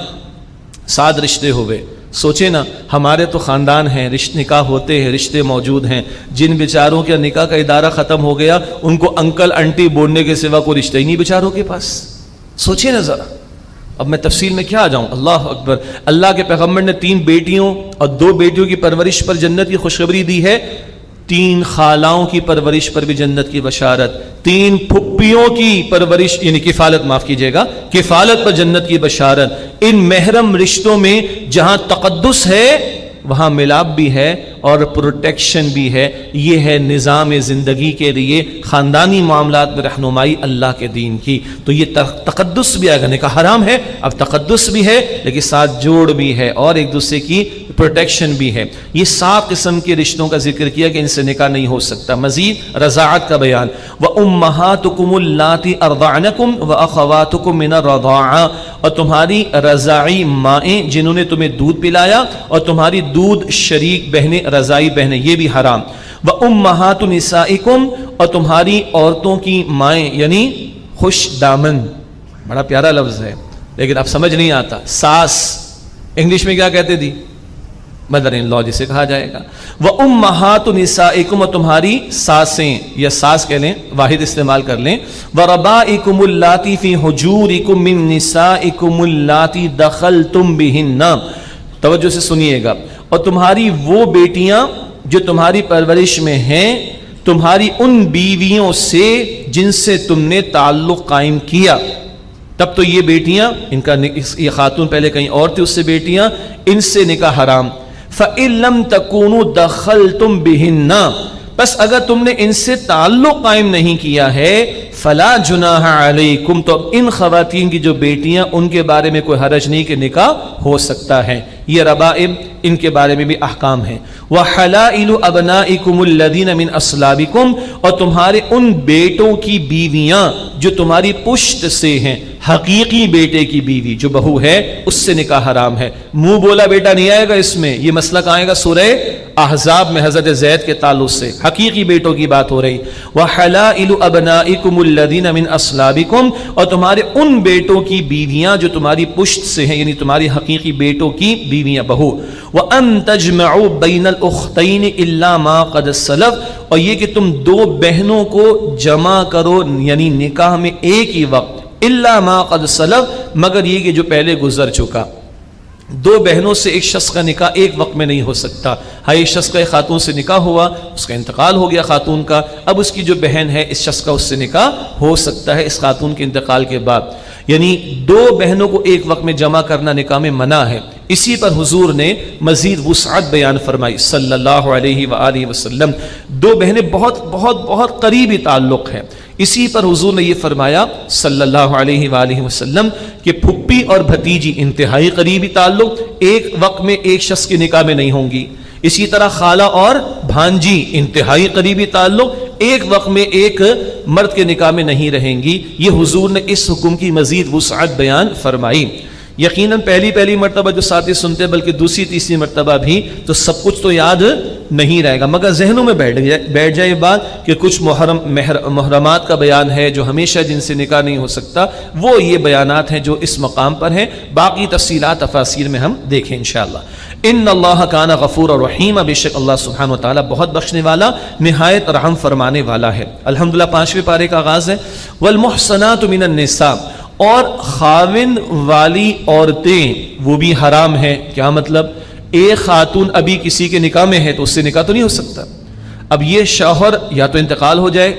7 رشتے ہوئے۔ سوچے نا، ہمارے تو خاندان ہیں، نکاح ہوتے ہیں، رشتے موجود ہیں، جن بیچاروں کے نکاح کا ادارہ ختم ہو گیا، ان کو انکل انٹی بولنے کے سوا کوئی رشتہ ہی نہیں بیچاروں کے پاس۔ سوچے نا ذرا، اب میں تفصیل میں کیا آ جاؤں، اللہ اکبر۔ اللہ کے پیغمبر نے 3 بیٹیوں اور 2 بیٹیوں کی پرورش پر جنت کی خوشخبری دی ہے، 3 خالاؤں کی پرورش پر بھی جنت کی بشارت، 3 پھپھیوں کی پرورش یعنی کفالت، معاف کیجیے گا، کفالت پر جنت کی بشارت۔ ان محرم رشتوں میں جہاں تقدس ہے وہاں ملاپ بھی ہے اور پروٹیکشن بھی ہے۔ یہ ہے نظام زندگی کے لیے خاندانی معاملات میں رہنمائی اللہ کے دین کی۔ تو یہ تقدس بھی آئے گا، نکاح حرام ہے، اب تقدس بھی ہے، لیکن ساتھ جوڑ بھی ہے اور ایک دوسرے کی پروٹیکشن بھی ہے۔ یہ 7 قسم کے رشتوں کا ذکر کیا کہ ان سے نکاح نہیں ہو سکتا۔ مزید رضاعت کا بیان، وَأُمَّهَاتُكُمُ اللَّاتِي أَرْضَعْنَكُمْ وَأَخَوَاتُكُم مِّنَ الرَّضَاعَةِ، اور تمہاری رضاعی مائیں جنہوں نے تمہیں دودھ پلایا، اور تمہاری دودھ شریک بہنیں، رضائی بہنیں، یہ بھی حرام۔ وَأُمَّهَاتُ نِسَائِكُمْ، اور تمہاری عورتوں کی مائیں یعنی خوش دامن، بڑا پیارا لفظ ہے لیکن اب سمجھ نہیں آتا، ساس، انگلش میں کیا کہتے تھی؟ مدر ان لا جسے کہا جائے گا۔ وَأُمَّهَاتُ نِسَائِكُمْ، اور تمہاری ساسیں یا ساس کہہ لیں، واحد استعمال کر لیں۔ وَرَبَائِكُمُ اللَّاتِي فِي حُجُورِكُم مِّن نِّسَائِكُمُ اللَّاتِي دَخَلْتُم بِهِنَّ، توجہ سے سنیے گا، اور تمہاری وہ بیٹیاں جو تمہاری پرورش میں ہیں، تمہاری ان بیویوں سے جن سے تم نے تعلق قائم کیا، تب تو یہ بیٹیاں، ان کا یہ خاتون پہلے کہیں اور تھی، اس سے بیٹیاں، ان سے نکاح حرام۔ فَإِن لَمْ تَكُونُوا دَخَلْتُم بِهِنَّ، بس اگر تم نے ان سے تعلق قائم نہیں کیا ہے، فَلَا جُنَاحَ عَلَيْكُمْ، تو ان خواتین کی جو بیٹیاں، ان کے بارے میں کوئی حرج نہیں کہ نکاح ہو سکتا ہے۔ یہ ربائب، ان کے بارے میں بھی احکام ہیں۔ وَحَلَائِلُ أَبْنَائِكُمُ الَّذِينَ مِنْ أَصْلَابِكُمْ، اور تمہارے ان بیٹوں کی بیویاں جو تمہاری پشت سے ہیں، حقیقی بیٹے کی بیوی جو بہو ہے، اس سے نکاح حرام ہے۔ منہ بولا بیٹا نہیں آئے گا اس میں، یہ مسئلہ کہاں آئے گا؟ سورہ احزاب میں حضرت زید کے تعلق سے حقیقی بیٹوں کی بات ہو رہی۔ وَحَلَائِلُ أَبْنَائِكُمُ الَّذِينَ مِنْ أَصْلَابِكُمْ، اور تمہارے ان بیٹوں کی بیویاں جو تمہاری پشت سے ہیں، یعنی تمہاری حقیقی بیٹوں کی بیویاں، بہو۔ وَأَن تَجْمَعُوا بَيْنَ الْأُخْتَيْنِ إِلَّا مَا قَدْ سَلَفَ، اور یہ کہ تم 2 بہنوں کو جمع کرو یعنی نکاح میں ایک ہی وقت، الا ما قد سلف، مگر یہ کہ جو پہلے گزر چکا۔ 2 بہنوں سے ایک شخص کا نکاح ایک وقت میں نہیں ہو سکتا۔ ہاں، ایک شخص کا ایک خاتون سے نکاح ہوا، اس کا انتقال ہو گیا خاتون کا، اب اس کی جو بہن ہے اس شخص کا اس سے نکاح ہو سکتا ہے اس خاتون کے انتقال کے بعد۔ یعنی 2 بہنوں کو ایک وقت میں جمع کرنا نکاح میں منع ہے۔ اسی پر حضور نے مزید وسعت بیان فرمائی صلی اللہ علیہ وآلہ وسلم۔ 2 بہنیں بہت بہت بہت قریبی تعلق ہے، اسی پر حضور نے یہ فرمایا صلی اللہ علیہ وآلہ وسلم کہ پھپھی اور بھتیجی انتہائی قریبی تعلق ایک وقت میں ایک شخص کے نکاح میں نہیں ہوں گی۔ اسی طرح خالہ اور بھانجی انتہائی قریبی تعلق ایک وقت میں ایک مرد کے نکاح میں نہیں رہیں گی۔ یہ حضور نے اس حکم کی مزید وسعت بیان فرمائی۔ یقیناً پہلی مرتبہ جو ساتھی سنتے بلکہ دوسری تیسری مرتبہ بھی تو سب کچھ تو یاد نہیں رہے گا، مگر ذہنوں میں بیٹھ جائے بات کہ کچھ محرمات کا بیان ہے جو ہمیشہ جن سے نکاح نہیں ہو سکتا، وہ یہ بیانات ہیں جو اس مقام پر ہیں، باقی تفصیلات تفاسیر میں ہم دیکھیں انشاءاللہ۔ ان اللہ کان غفور الرحیم، بے شک اللہ سبحانہ وتعالی بہت بخشنے والا نہایت رحم فرمانے والا ہے۔ الحمدللہ 5ویں پارے کا آغاز ہے۔ والمحصنات من النساء، اور خاوند والی عورتیں وہ بھی حرام ہیں۔ کیا مطلب؟ ایک خاتون ابھی کسی کے نکاح میں ہے تو اس سے نکاح تو نہیں ہو سکتا، اب یہ شوہر یا تو انتقال ہو جائے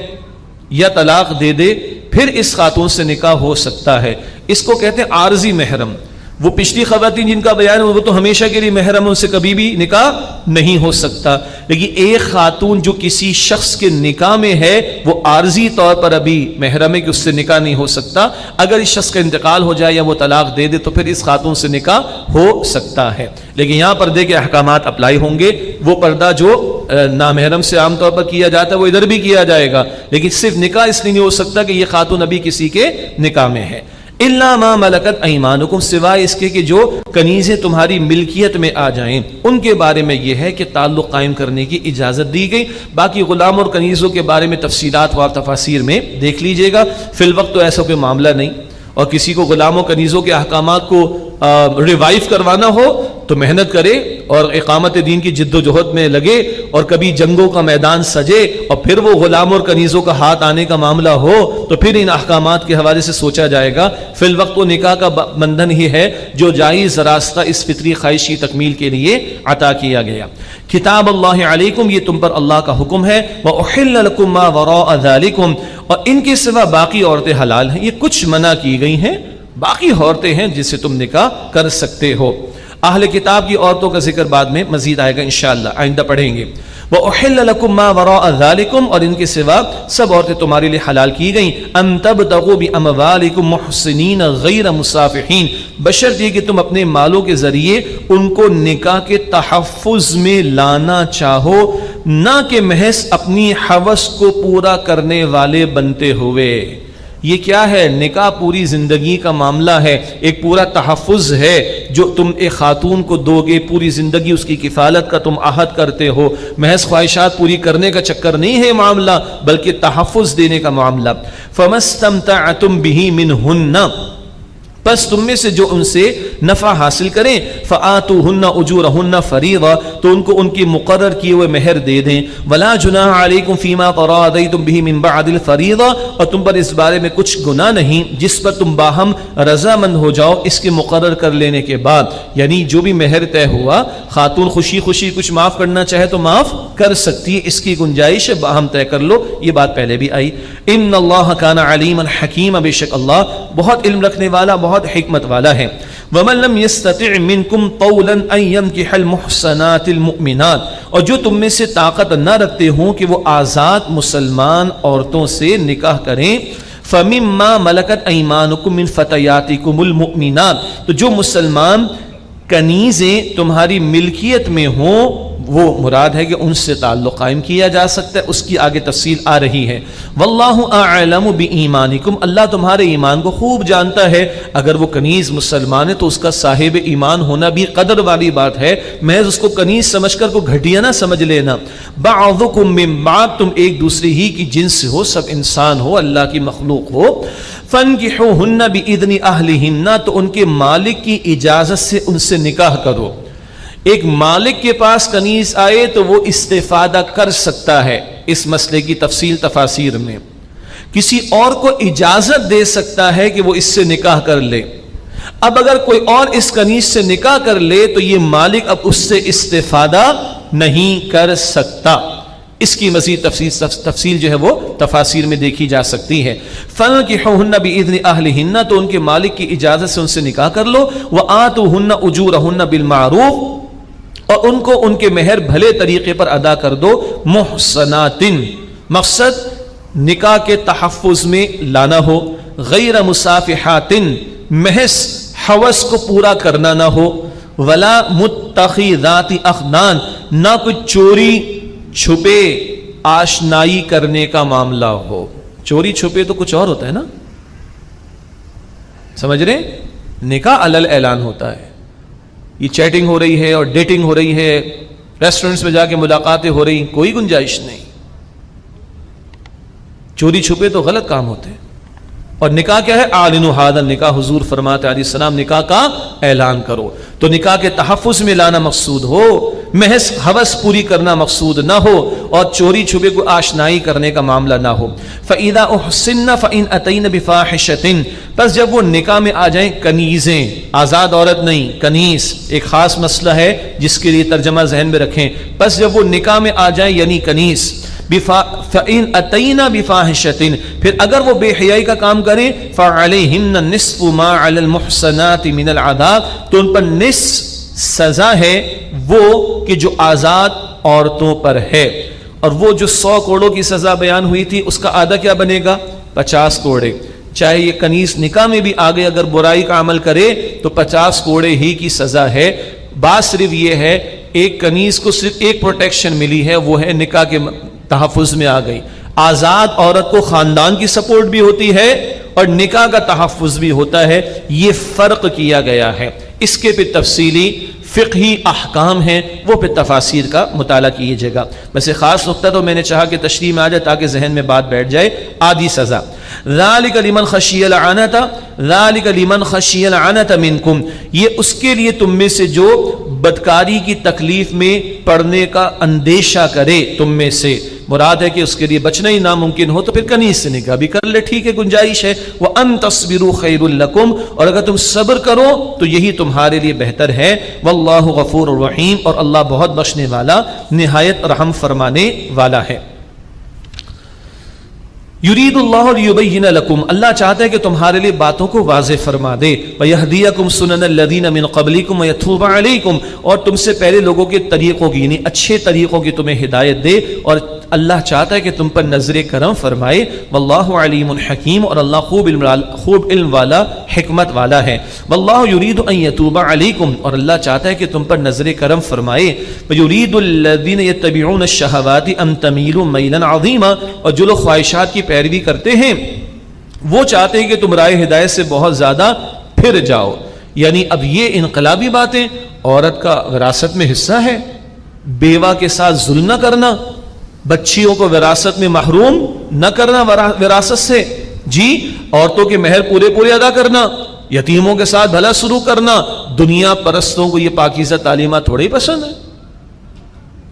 یا طلاق دے دے پھر اس خاتون سے نکاح ہو سکتا ہے، اس کو کہتے ہیں عارضی محرم۔ وہ پچھلی خواتین جن کا بیان ہے وہ تو ہمیشہ کے لیے محرم، ان سے کبھی بھی نکاح نہیں ہو سکتا، لیکن ایک خاتون جو کسی شخص کے نکاح میں ہے وہ عارضی طور پر ابھی محرم ہے کہ اس سے نکاح نہیں ہو سکتا، اگر اس شخص کا انتقال ہو جائے یا وہ طلاق دے دے تو پھر اس خاتون سے نکاح ہو سکتا ہے۔ لیکن یہاں پردے کے احکامات اپلائی ہوں گے، وہ پردہ جو نامحرم سے عام طور پر کیا جاتا ہے وہ ادھر بھی کیا جائے گا، لیکن صرف نکاح اس لیے نہیں ہو سکتا کہ یہ خاتون ابھی کسی کے نکاح میں ہے۔ الا ما ملکت ایمانکم، سوائے اس کے کہ جو کنیزیں تمہاری ملکیت میں آ جائیں، ان کے بارے میں یہ ہے کہ تعلق قائم کرنے کی اجازت دی گئی۔ باقی غلام اور کنیزوں کے بارے میں تفصیلات و تفاسیر میں دیکھ لیجئے گا، فی الوقت تو ایسا کوئی معاملہ نہیں، اور کسی کو غلام و کنیزوں کے احکامات کو ریوائیو کروانا ہو تو محنت کرے اور اقامت دین کی جد و جہد میں لگے، اور کبھی جنگوں کا میدان سجے اور پھر وہ غلام اور کنیزوں کا ہاتھ آنے کا معاملہ ہو تو پھر ان احکامات کے حوالے سے سوچا جائے گا۔ فی الوقت وہ نکاح کا بندھن ہی ہے جو جائز راستہ اس فطری خواہش کی تکمیل کے لیے عطا کیا گیا۔ کتاب اللہ علیکم، یہ تم پر اللہ کا حکم ہے، وَأُحِلَّ لَكُم مَّا وَرَاءَ ذَلِكُمْ، اور ان کے سوا باقی عورتیں حلال ہیں، یہ کچھ منع کی گئی ہیں، باقی عورتیں ہیں جس سے تم نکاح کر سکتے ہو۔ اہل کتاب کی عورتوں کا ذکر بعد میں مزید آئے گا انشاءاللہ، آئندہ پڑھیں گے۔ وَأُحِلَّ لَكُم مَّا وَرَاءَ ذَلِكُمْ، اور ان کے سوا سب عورتیں تمہارے لیے حلال کی گئیں۔ أَن تَبْتَغُوا بِأَمْوَالِكُمْ مُحْسِنِينَ غَيْرَ مُسَافِحِينَ، بشرط یہ کہ تم اپنے مالوں کے ذریعے ان کو نکاح کے تحفظ میں لانا چاہو، نہ کہ محض اپنی ہوس کو پورا کرنے والے بنتے ہوئے۔ یہ کیا ہے؟ نکاح پوری زندگی کا معاملہ ہے، ایک پورا تحفظ ہے جو تم ایک خاتون کو دو گے، پوری زندگی اس کی کفالت کا تم عہد کرتے ہو، محض خواہشات پوری کرنے کا چکر نہیں ہے معاملہ، بلکہ تحفظ دینے کا معاملہ۔ فَمَا اسْتَمْتَعْتُمْ بِهِ مِنْهُنَّ، پس تم میں سے جو ان سے نفع حاصل کریں، فَآتُوهُنَّ أُجُورَهُنَّ فَرِيضَةً، تو ان کو ان کی مقرر کیے ہوئے مہر دے دیں۔ وَلَا جُنَاحَ عَلَيْكُمْ فِي مَا تَرَاضَيْتُمْ بِهِ مِنْ بَعْدِ الْفَرِيضَةِ، اور تم پر اس بارے میں کچھ گناہ نہیں جس پر تم باہم رضامند ہو جاؤ اس کے مقرر کر لینے کے بعد، یعنی جو بھی مہر طے ہوا خاتون خوشی خوشی کچھ معاف کرنا چاہے تو معاف کر سکتی ہے، اس کی گنجائش ہے، باہم طے کر لو، یہ بات پہلے بھی آئی۔ ان اللہ کان علیما حکیما، بے شک اللہ بہت علم رکھنے والا، بہت حکمت والا ہے۔ وَمَن لَّمْ يَسْتَطِعْ مِنكُمْ طَوْلًا أَن يَنكِحَ الْمُحْصَنَاتِ الْمُؤْمِنَاتِ، اور جو تم میں سے طاقت نہ رکھتے ہوں کہ وہ آزاد مسلمان عورتوں سے نکاح کریں، فَمِمَّا مَلَكَتْ أَيْمَانُكُم مِّن فَتَيَاتِكُمُ الْمُؤْمِنَاتِ، تو جو مسلمان کنیزیں تمہاری ملکیت میں ہوں وہ مراد ہے کہ ان سے تعلق قائم کیا جا سکتا ہے، اس کی آگے تفصیل آ رہی ہے۔ واللہ اعلم بایمانکم، اللہ تمہارے ایمان کو خوب جانتا ہے، اگر وہ کنیز مسلمان ہے تو اس کا صاحب ایمان ہونا بھی قدر والی بات ہے، محض اس کو کنیز سمجھ کر کو گھٹیا نہ سمجھ لینا۔ بعضکم من بعض، تم ایک دوسرے ہی کی جنس سے ہو، سب انسان ہو، اللہ کی مخلوق ہو۔ فانکحوہن باذن اہلہن، تو ان کے مالک کی اجازت سے ان سے نکاح کرو۔ ایک مالک کے پاس کنیز آئے تو وہ استفادہ کر سکتا ہے، اس مسئلے کی تفصیل تفاسیر میں کسی اور کو اجازت دے سکتا ہے کہ وہ اس سے نکاح کر لے۔ اب اگر کوئی اور اس کنیز سے نکاح کر لے تو یہ مالک اب اس سے استفادہ نہیں کر سکتا، اس کی مزید تفصیل جو ہے وہ تفاسیر میں دیکھی جا سکتی ہے۔ فَانكِحُوهُنَّ بِإِذْنِ أَهْلِهِنَّ، تو ان کے مالک کی اجازت سے ان سے نکاح کر لو۔ وَآتُوهُنَّ أُجُورَهُنَّ بِالْمَعْرُوفِ، اور ان کو ان کے مہر بھلے طریقے پر ادا کر دو۔ محصناتن، مقصد نکاح کے تحفظ میں لانا ہو، غیر مصافحاتن، محض حوث کو پورا کرنا نہ ہو، ولا متخذات اخدان، نہ کوئی چوری چھپے آشنائی کرنے کا معاملہ ہو۔ چوری چھپے تو کچھ اور ہوتا ہے نا، سمجھ رہے؟ نکاح علل اعلان ہوتا ہے، یہ چیٹنگ ہو رہی ہے اور ڈیٹنگ ہو رہی ہے ریسٹورنٹس میں جا کے ملاقاتیں ہو رہی، کوئی گنجائش نہیں. چوری چھپے تو غلط کام ہوتے ہیں. اور نکاح کیا ہے؟ اعلنوا ھذا النکاح، حضور فرماتے علیہ السلام نکاح کا اعلان کرو. تو نکاح کے تحفظ میں لانا مقصود ہو، محض ہوس پوری کرنا مقصود نہ ہو، اور چوری چھپے کو آشنائی کرنے کا معاملہ نہ ہو. فَإِذَا أُحْصِنَّ فَإِنْ أَتَيْنَ بِفَاحِشَةٍ، پس جب وہ نکاح میں آ جائیں کنیزیں، آزاد عورت نہیں، کنیز ایک خاص مسئلہ ہے جس کے لیے ترجمہ ذہن میں رکھیں. پس جب وہ نکاح میں آ جائیں یعنی کنیز، فَإِنْ أَتَيْنَ بِفَاحِشَةٍ، پھر اگر وہ بے حیائی کا کام کریں، فَعَلَيْهِنَّ نِصْفُ مَا عَلَى الْمُحْصَنَاتِ مِنَ الْعَذَابِ، تو ان پر نصف سزا ہے وہ کہ جو آزاد عورتوں پر ہے. اور وہ جو 100 کوڑوں کی سزا بیان ہوئی تھی اس کا آدھا کیا بنے گا؟ 50 کوڑے. چاہے یہ کنیز نکاح میں بھی آگے اگر برائی کا عمل کرے تو 50 کوڑے ہی کی سزا ہے. بات صرف یہ ہے ایک کنیز کو صرف ایک پروٹیکشن ملی ہے، وہ ہے نکاح کے تحفظ میں آ گئی. آزاد عورت کو خاندان کی سپورٹ بھی ہوتی ہے اور نکاح کا تحفظ بھی ہوتا ہے. یہ فرق کیا گیا ہے. اس کے پہ تفصیلی فقہی احکام ہیں، وہ پہ تفاسیر کا مطالعہ کیجیے گا. ویسے خاص نقطہ تو میں نے چاہا کہ تشریح میں آ جائے تاکہ ذہن میں بات بیٹھ جائے. آدھی سزا ذالک لمن خشی العنت، ذالک لمن خشی العنت منکم، یہ اس کے لیے تم میں سے جو بدکاری کی تکلیف میں پڑنے کا اندیشہ کرے تم میں سے. مراد ہے کہ اس کے لیے بچنا ہی ناممکن ہو تو پھر کنیز سے نکاح بھی کر لے، ٹھیک ہے، گنجائش ہے. وَأَن تَصْبِرُوا خَيْرٌ لَكُمْ، اور اگر تم صبر کرو تو یہی تمہارے لیے بہتر ہے. واللہ غفور الرحیم، اور اللہ بہت بخشنے والا نہایت رحم فرمانے والا ہے. یرید اللہ لیبین لکم، اللہ چاہتا ہے کہ تمہارے لیے باتوں کو واضح فرما دے. ویہدیکم سنن الذین من قبلکم ویتوب علیکم، اور تم سے پہلے لوگوں کے طریقوں کی یعنی اچھے طریقوں کی تمہیں ہدایت دے. اور اللہ چاہتا ہے کہ تم پر نظر کرم فرمائے. واللہ علیم حکیم، اور اللہ خوب علم والا حکمت والا ہے. واللہ یرید ان یتوب علیکم، اور اللہ چاہتا ہے کہ تم پر نظر کرم فرمائے. ویرید الذین یتبعون الشہوات ان تمیلوا میلا عظیما، اور جو لوگ خواہشات کی پیروی کرتے ہیں وہ چاہتے ہیں کہ تم رائے ہدایت سے بہت زیادہ پھر جاؤ. یعنی اب یہ انقلابی باتیں، عورت کا وراثت میں حصہ ہے، بیوہ کے ساتھ ظلم نہ کرنا، بچیوں کو وراثت میں محروم نہ کرنا وراثت سے، جی عورتوں کے مہر پورے ادا کرنا، یتیموں کے ساتھ بھلا سلوک کرنا. دنیا پرستوں کو یہ پاکیزہ تعلیمات تھوڑے ہی پسند ہے.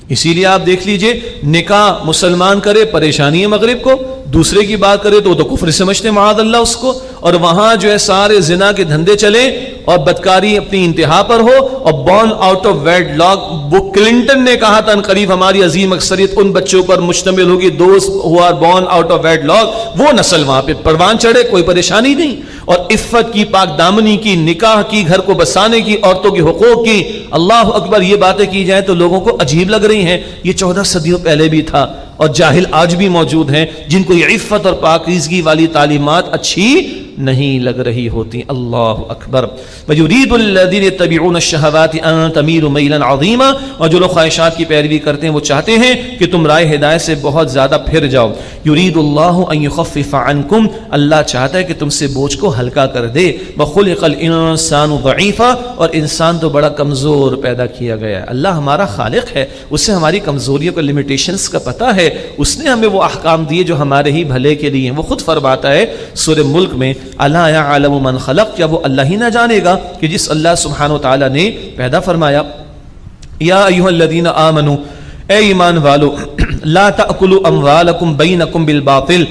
اسی لیے آپ دیکھ لیجئے نکاح مسلمان کرے پریشانی ہے مغرب کو، دوسرے کی بات کرے تو وہ تو کفر سمجھتے معاذ اللہ اس کو، اور وہاں جو ہے سارے زنا کے دھندے چلیں اور بدکاری اپنی انتہا پر ہو. اور born out of wedlock, وہ کلنٹن نے کہا تھا ان قریب ہماری عظیم اکثریت ان بچوں پر مشتمل ہوگی those who are born out of wedlock. وہ نسل وہاں پہ پروان چڑھے، کوئی پریشانی نہیں. اور عفت کی، پاک دامنی کی، نکاح کی، گھر کو بسانے کی، عورتوں کے حقوق کی، اللہ اکبر، یہ باتیں کی جائیں تو لوگوں کو عجیب لگ رہی ہیں. یہ 14 صدیوں پہلے بھی تھا، اور جاہل آج بھی موجود ہیں جن کو یہ عفت اور پاکیزگی والی تعلیمات اچھی نہیں لگ رہی ہوتی. اللہ اکبر. وَيُرِيدُ الَّذِينَ يَتَّبِعُونَ الشَّهَوَاتِ أَن تَمِيلُوا مَيْلًا عَظِيمًا، اور جو لوگ خواہشات کی پیروی کرتے ہیں وہ چاہتے ہیں کہ تم رائے ہدایت سے بہت زیادہ پھر جاؤ. يُرِيدُ اللَّهُ أَن يُخَفِّفَ عَنكُمْ، اللہ چاہتا ہے کہ تم سے بوجھ کو ہلکا کر دے. وَخُلِقَ الْإِنسَانُ ضَعِيفًا، اور انسان تو بڑا کمزور پیدا کیا گیا ہے. اللہ ہمارا خالق ہے، اسے ہماری کمزوریوں کا لمیٹیشنز کا پتہ ہے، اس نے ہمیں وہ احکام دیے جو ہمارے ہی بھلے کے لیے ہیں. وہ خود فرماتا ہے سورہ ملک میں، الا یعلم من خلق، کیا وہ اللہ ہی نہ جانے گا کہ جس اللہ سبحانہ وتعالی نے پیدا فرمایا. یا ایھا الذین آمنوا، اے ایمان والو، لا تأکلوا اموالکم بینکم بالباطل،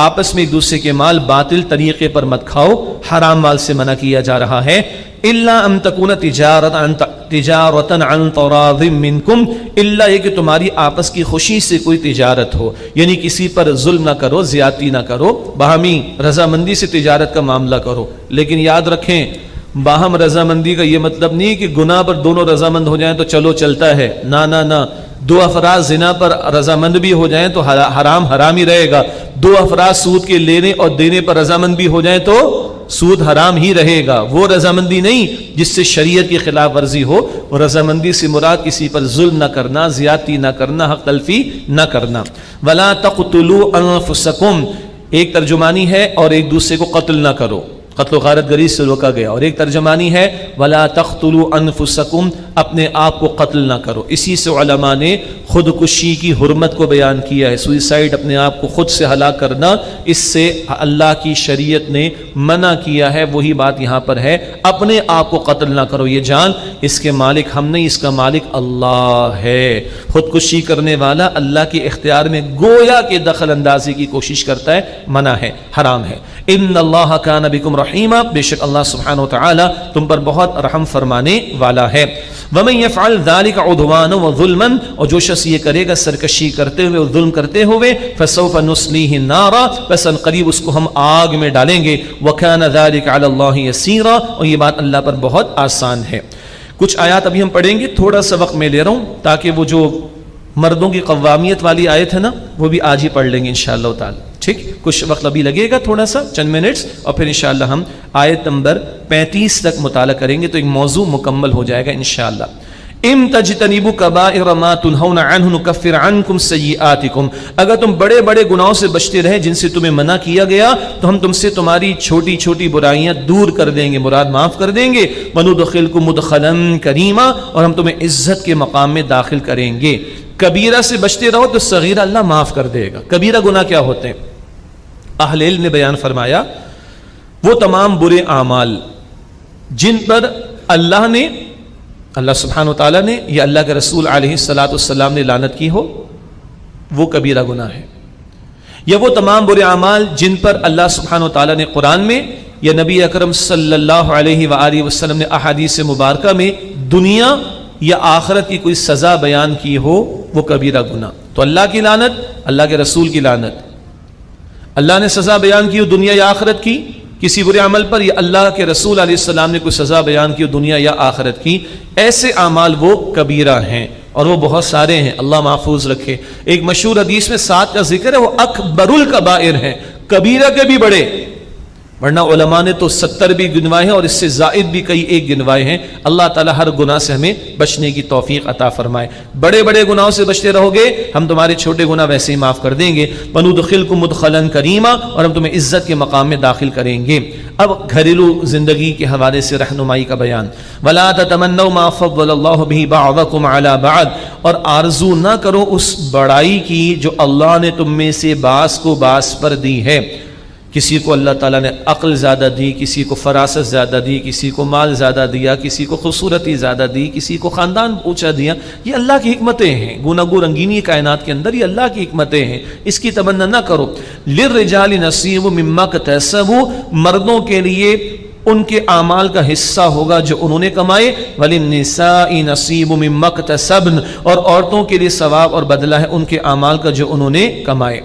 آپس میں ایک دوسرے کے مال باطل طریقے پر مت کھاؤ، حرام مال سے منع کیا جا رہا ہے. الا ان تکون تجارتا عن تراض منکم، الا یہ کہ تمہاری آپس کی خوشی سے کوئی تجارت ہو، یعنی کسی پر ظلم نہ کرو، زیادتی نہ کرو، باہمی رضامندی سے تجارت کا معاملہ کرو. لیکن یاد رکھیں باہم رضامندی کا یہ مطلب نہیں کہ گناہ پر دونوں رضامند ہو جائیں تو چلو چلتا ہے، نہ. دو افراد زنا پر رضامند بھی ہو جائیں تو حرام ہی رہے گا. دو افراد سود کے لینے اور دینے پر رضامند بھی ہو جائیں تو سود حرام ہی رہے گا. وہ رضامندی نہیں جس سے شریعت کی خلاف ورزی ہو. رضامندی سے مراد کسی پر ظلم نہ کرنا، زیادتی نہ کرنا، حق تلفی نہ کرنا. ولا تقتلوا انفسکم، ایک ترجمانی ہے اور ایک دوسرے کو قتل نہ کرو، قتل و غارت گری سے روکا گیا. اور ایک ترجمانی ہے ولا تقتلوا انفسکم، اپنے آپ کو قتل نہ کرو. اسی سے علماء نے خودکشی کی حرمت کو بیان کیا ہے. سوئسائڈ اپنے آپ کو خود سے ہلاک کرنا, اس سے اللہ کی شریعت نے منع کیا ہے. وہی بات یہاں پر ہے, اپنے آپ کو قتل نہ کرو. یہ جان اس کے مالک ہم نہیں, اس کا مالک اللہ ہے. خودکشی کرنے والا اللہ کے اختیار میں گویا کہ دخل اندازی کی کوشش کرتا ہے, منع ہے, حرام ہے. ان اللہ کان بکم رحیما, بے شک اللہ سبحانہ وتعالی تم پر بہت رحم فرمانے والا ہے. ومن يفعل ذلك عدوانا وظلما, اور جو شخص یہ کرے گا سرکشی کرتے ہوئے اور ظلم کرتے ہوئے, فسوف نصلیہ نارا, بس قریب اس کو ہم آگ میں ڈالیں گے. وکان ذلك علی اللہ یسیرا, اور یہ بات اللہ پر بہت آسان ہے. کچھ آیات ابھی ہم پڑھیں گے, تھوڑا سا وقت میں لے رہا ہوں تاکہ وہ جو مردوں کی قوامیت والی آیت ہے نا وہ بھی آج ہی پڑھ لیں گے انشاءاللہ تعالی. ٹھیک, کچھ وقت ابھی لگے گا, تھوڑا سا چند منٹس, اور پھر انشاءاللہ ہم آیت نمبر 35 تک مطالعہ کریں گے تو ایک موضوع مکمل ہو جائے گا انشاءاللہ. ام تجتنبوا کبائر ما تنہون عنہ نکفر عنکم سیئاتکم, اگر تم بڑے بڑے گناہوں سے بچتے رہے جن سے تمہیں منع کیا گیا تو ہم تم سے تمہاری چھوٹی چھوٹی برائیاں دور کر دیں گے, مراد معاف کر دیں گے. وندخلکم مدخلا کریما, اور ہم تمہیں عزت کے مقام میں داخل کریں گے. کبیرہ سے بچتے رہو تو صغیرہ اللہ معاف کر دے گا. کبیرہ گناہ کیا ہوتے ہیں؟ اہل علم نے بیان فرمایا وہ تمام برے اعمال جن پر اللہ سبحانہ وتعالیٰ نے یا اللہ کے رسول علیہ الصلاۃ والسلام نے لعنت کی ہو, وہ کبیرہ گناہ ہے. یا وہ تمام برے اعمال جن پر اللہ سبحانہ وتعالیٰ نے قرآن میں یا نبی اکرم صلی اللہ علیہ وآلہ وسلم نے احادیث مبارکہ میں دنیا یا آخرت کی کوئی سزا بیان کی ہو, وہ کبیرہ گناہ. تو اللہ کی لعنت, اللہ کے رسول کی لعنت, اللہ نے سزا بیان کی ہو دنیا یا آخرت کی کسی برے عمل پر, یا اللہ کے رسول علیہ السلام نے کوئی سزا بیان کی ہو دنیا یا آخرت کی, ایسے اعمال وہ کبیرہ ہیں, اور وہ بہت سارے ہیں, اللہ محفوظ رکھے. ایک مشہور حدیث میں 7 کا ذکر ہے, وہ اکبر الکبائر ہیں, کبیرہ کے بھی بڑے, ورنہ علماء نے تو 70 بھی گنوائے ہیں اور اس سے زائد بھی کئی ایک گنوائے ہیں. اللہ تعالیٰ ہر گناہ سے ہمیں بچنے کی توفیق عطا فرمائے. بڑے بڑے گناہوں سے بچتے رہو گے ہم تمہارے چھوٹے گناہ ویسے ہی معاف کر دیں گے. وندخلکم مدخلا کریما, اور ہم تمہیں عزت کے مقام میں داخل کریں گے. اب گھریلو زندگی کے حوالے سے رہنمائی کا بیان. ولا تتمنوا ما فضل اللہ به بعضکم علی بعض, اور آرزو نہ کرو اس بڑائی کی جو اللہ نے تم میں سے بعض کو بعض پر دی ہے. کسی کو اللہ تعالیٰ نے عقل زیادہ دی, کسی کو فراست زیادہ دی, کسی کو مال زیادہ دیا, کسی کو خوبصورتی زیادہ دی, کسی کو خاندان اونچا دیا. یہ اللہ کی حکمتیں ہیں, گوناگو رنگینی کائنات کے اندر یہ اللہ کی حکمتیں ہیں, اس کی تمنا نہ کرو. للرجال نصیب مما اکتسبوا, مردوں کے لیے ان کے اعمال کا حصہ ہوگا جو انہوں نے کمائے. وللنساء نصیب مما اکتسبن, اور عورتوں کے لیے ثواب اور بدلہ ہے ان کے اعمال کا جو انہوں نے کمائے.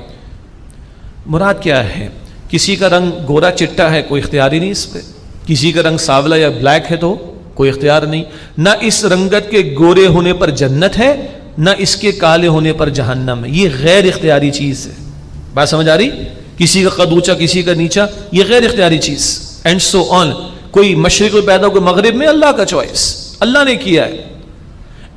مراد کیا ہے؟ کسی کا رنگ گورا چٹا ہے, کوئی اختیار ہی نہیں اس پہ. کسی کا رنگ ساولا یا بلیک ہے تو کوئی اختیار نہیں. نہ اس رنگت کے گورے ہونے پر جنت ہے, نہ اس کے کالے ہونے پر جہنم ہے. یہ غیر اختیاری چیز ہے. بات سمجھ آ رہی؟ کسی کا قد اونچا کسی کا نیچا, یہ غیر اختیاری چیز. اینڈ سو آن. کوئی مشرق میں پیدا ہو کوئی مغرب میں, اللہ کا چوائس, اللہ نے کیا ہے.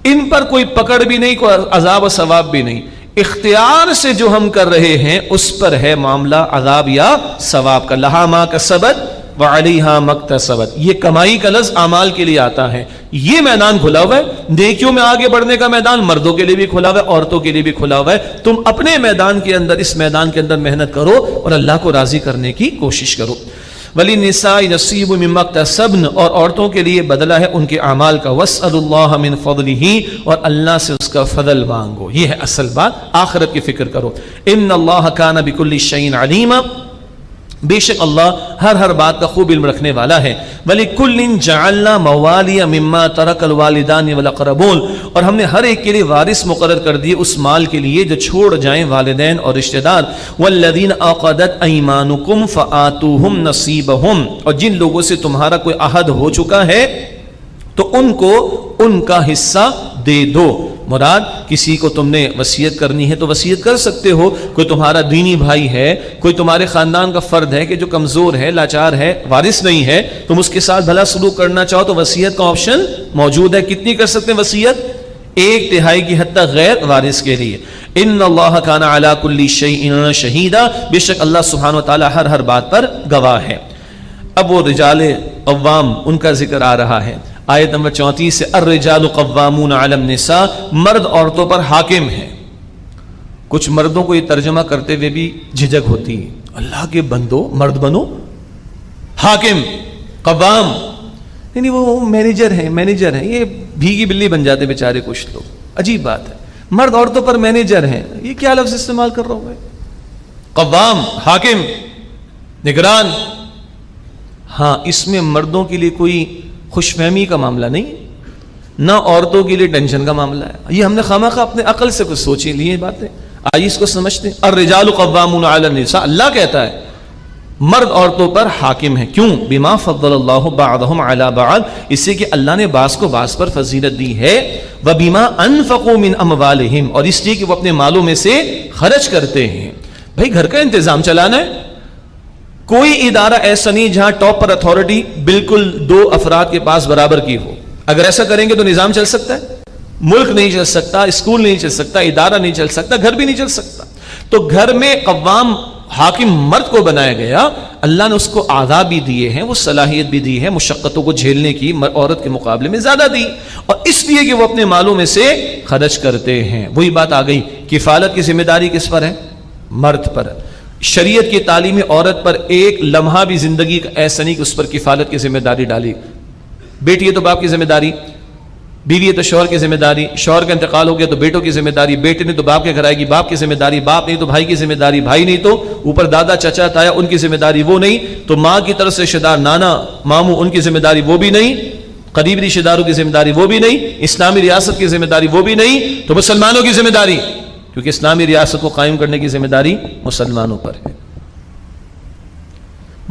ان پر کوئی پکڑ بھی نہیں, کوئی عذاب و ثواب بھی نہیں. اختیار سے جو ہم کر رہے ہیں اس پر ہے معاملہ عذاب یا ثواب کا. لہا ما کسبت وعلیہا مکتسبت, یہ کمائی کا لفظ اعمال کے لیے آتا ہے. یہ میدان کھلا ہوا ہے, نیکیوں میں آگے بڑھنے کا میدان مردوں کے لیے بھی کھلا ہوا ہے, عورتوں کے لیے بھی کھلا ہوا ہے. تم اپنے میدان کے اندر, اس میدان کے اندر محنت کرو اور اللہ کو راضی کرنے کی کوشش کرو. وللنساء نصیب مما اکتسبن, اور عورتوں کے لیے بدلہ ہے ان کے اعمال کا. واسألوا اللہ من فضلہ, اور اللہ سے اس کا فضل مانگو. یہ ہے اصل بات, آخرت کی فکر کرو. ان اللہ کان بکل شیء علیما, بے شک اللہ ہر بات کا خوب علم رکھنے والا ہے. وَلِكُلٍّ جَعَلْنَا مَوَالِيَ مِمَّا تَرَكَ الْوَالِدَانِ وَالْأَقْرَبُونَ, اور ہم نے ہر ایک کے لیے وارث مقرر کر دیے اس مال کے لیے جو چھوڑ جائیں والدین اور رشتہ دار. وَالَّذِينَ عَقَدَتْ أَيْمَانُكُمْ فَآتُوهُمْ نَصِيبَهُمْ, اور جن لوگوں سے تمہارا کوئی عہد ہو چکا ہے تو ان کو ان کا حصہ دے دو. مراد کسی کو تم نے وصیت کرنی ہے تو وصیت کر سکتے ہو. کوئی تمہارا دینی بھائی ہے, کوئی تمہارے خاندان کا فرد ہے کہ جو کمزور ہے, لاچار ہے, وارث نہیں ہے, تم اس کے ساتھ بھلا سلوک کرنا چاہو تو وصیت کا آپشن موجود ہے. کتنی کر سکتے ہیں وصیت؟ 1/3 کی حد تک غیر وارث کے لیے. ان اللہ کان علی کل شیء شہیدا, بے شک اللہ سبحانہ و تعالی ہر بات پر گواہ ہے. اب وہ رجال عوام ان کا ذکر آ رہا ہے. آیت نمبر 34 سے الرجال قوامون علی النساء، مرد عورتوں پر حاکم ہیں. کچھ مردوں کو یہ ترجمہ کرتے ہوئے بھی جھجک ہوتی ہے، اللہ کے بندو مرد بنو، حاکم قوام، یعنی وہ مینیجر ہیں، یہ بھیگی بلی بن جاتے بیچارے کچھ لوگ. عجیب بات ہے، مرد عورتوں پر مینیجر ہیں، یہ کیا لفظ استعمال کر رہا ہوں میں؟ قوام، حاکم، نگران. ہاں، اس میں مردوں کے لیے کوئی خوش فہمی کا معاملہ نہیں، نہ عورتوں کے لیے ٹینشن کا معاملہ ہے. یہ ہم نے خواہ اپنے عقل سے کچھ سوچی لی یہ باتیں، آئیے اس کو سمجھتے ہیں. الرجال قوامون علی النساء، اللہ کہتا ہے مرد عورتوں پر حاکم ہیں. کیوں؟ بما فضل اللہ بعضهم علی بعض، اس سے کہ اللہ نے بعض کو بعض پر فضیلت دی ہے. وبما انفقوا من اموالہم، اور اس لیے کہ وہ اپنے مالوں میں سے خرچ کرتے ہیں. بھائی گھر کا انتظام چلانا ہے، کوئی ادارہ ایسا نہیں جہاں ٹاپ پر اتھارٹی بالکل 2 افراد کے پاس برابر کی ہو. اگر ایسا کریں گے تو نظام چل سکتا ہے؟ ملک نہیں چل سکتا، اسکول نہیں چل سکتا، ادارہ نہیں چل سکتا، گھر بھی نہیں چل سکتا. تو گھر میں قوام حاکم مرد کو بنایا گیا. اللہ نے اس کو آداب بھی دیے ہیں، وہ صلاحیت بھی دی ہے مشقتوں کو جھیلنے کی، عورت کے مقابلے میں زیادہ دی، اور اس لیے کہ وہ اپنے مالوں میں سے خرچ کرتے ہیں. وہی بات آ گئی، کفالت کی ذمہ داری کس پر ہے؟ مرد پر. شریعت کی تعلیم عورت پر ایک لمحہ بھی زندگی کا ایسا نہیں کہ اس پر کفالت کی ذمہ داری ڈالی. بیٹی ہے تو باپ کی ذمہ داری، بیوی ہے تو شوہر کی ذمہ داری، شوہر کا انتقال ہو گیا تو بیٹوں کی ذمہ داری، بیٹے نے تو باپ کے گھر آئے گی باپ کی ذمہ داری، باپ نہیں تو بھائی کی ذمہ داری، بھائی نہیں تو اوپر دادا چچا تایا ان کی ذمہ داری وہ نہیں، تو ماں کی طرف سے رشتہ دار نانا ماموں ان کی ذمہ داری وہ بھی نہیں، قریبی رشتہ داروں کی ذمہ داری وہ بھی نہیں، اسلامی ریاست کی ذمہ داری وہ بھی نہیں، تو مسلمانوں کی ذمہ داری، کیونکہ اسلامی ریاست کو قائم کرنے کی ذمہ داری مسلمانوں پر ہے.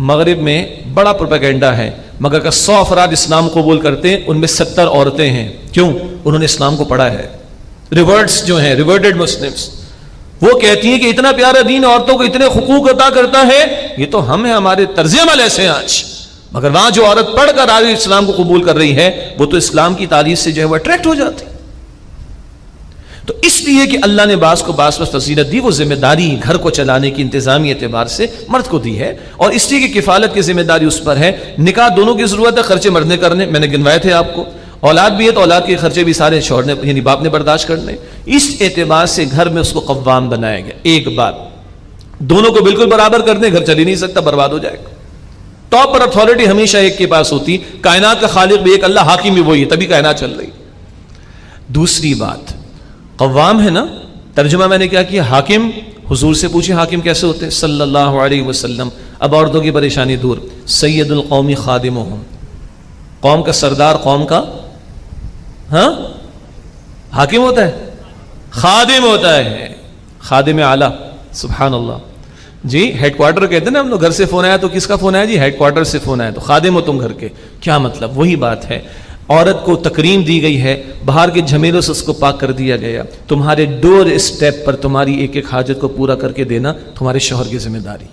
مغرب میں بڑا پروپیگنڈا ہے، مگر کہ 100 افراد اسلام قبول کرتے ہیں ان میں 70 عورتیں ہیں. کیوں؟ انہوں نے اسلام کو پڑھا ہے. ریورٹس جو ہیں، ریورٹڈ مسلمز، وہ کہتی ہیں کہ اتنا پیارا دین عورتوں کو اتنے حقوق عطا کرتا ہے، یہ تو ہم ہیں، ہمارے طرز عمل ایسے ہیں آج. مگر وہاں جو عورت پڑھ کر آگے اسلام کو قبول کر رہی ہے وہ تو اسلام کی تعریف سے جو ہے وہ اٹریکٹ ہو جاتی. تو اس لیے کہ اللہ نے بعض کو بعض پر فضیلت دی، وہ ذمہ داری گھر کو چلانے کی انتظامی اعتبار سے مرد کو دی ہے، اور اس لیے کہ کفالت کی ذمہ داری اس پر ہے. نکاح دونوں کی ضرورت ہے، خرچے مرد نے کرنے، میں نے گنوائے تھے آپ کو. اولاد بھی ہے تو اولاد کے خرچے بھی سارے شوہر نے یعنی باپ نے برداشت کرنے. اس اعتبار سے گھر میں اس کو قوام بنایا گیا. ایک بات، دونوں کو بالکل برابر کر دیں گھر چل ہی نہیں سکتا، برباد ہو جائے گا. ٹاپ پر اتھارٹی ہمیشہ ایک کے پاس ہوتی، کائنات کا خالق بھی ایک، اللہ حاکم بھی وہی ہے، تبھی کائنات چل رہی. دوسری بات، قوام ہے نا، ترجمہ میں نے کیا کیا؟ حاکم. حضور سے پوچھے حاکم کیسے ہوتے صلی اللہ علیہ وسلم. اب عورتوں کی پریشانی دور. سید القوم خادمہم، قوم کا سردار قوم کا ہاں حاکم ہوتا ہے، خادم ہوتا ہے، خادم اعلیٰ. سبحان اللہ. جی ہیڈ کوارٹر کہتے ہیں نا ہم لوگ، گھر سے فون آیا تو کس کا فون آیا؟ جی ہیڈ کوارٹر سے فون آیا، تو خادم ہو تم گھر کے. کیا مطلب؟ وہی بات ہے، عورت کو تکریم دی گئی ہے، باہر کے جھمیلوں سے اس کو پاک کر دیا گیا. تمہارے ڈور اسٹیپ پر تمہاری ایک ایک حاجت کو پورا کر کے دینا تمہارے شوہر کی ذمہ داری.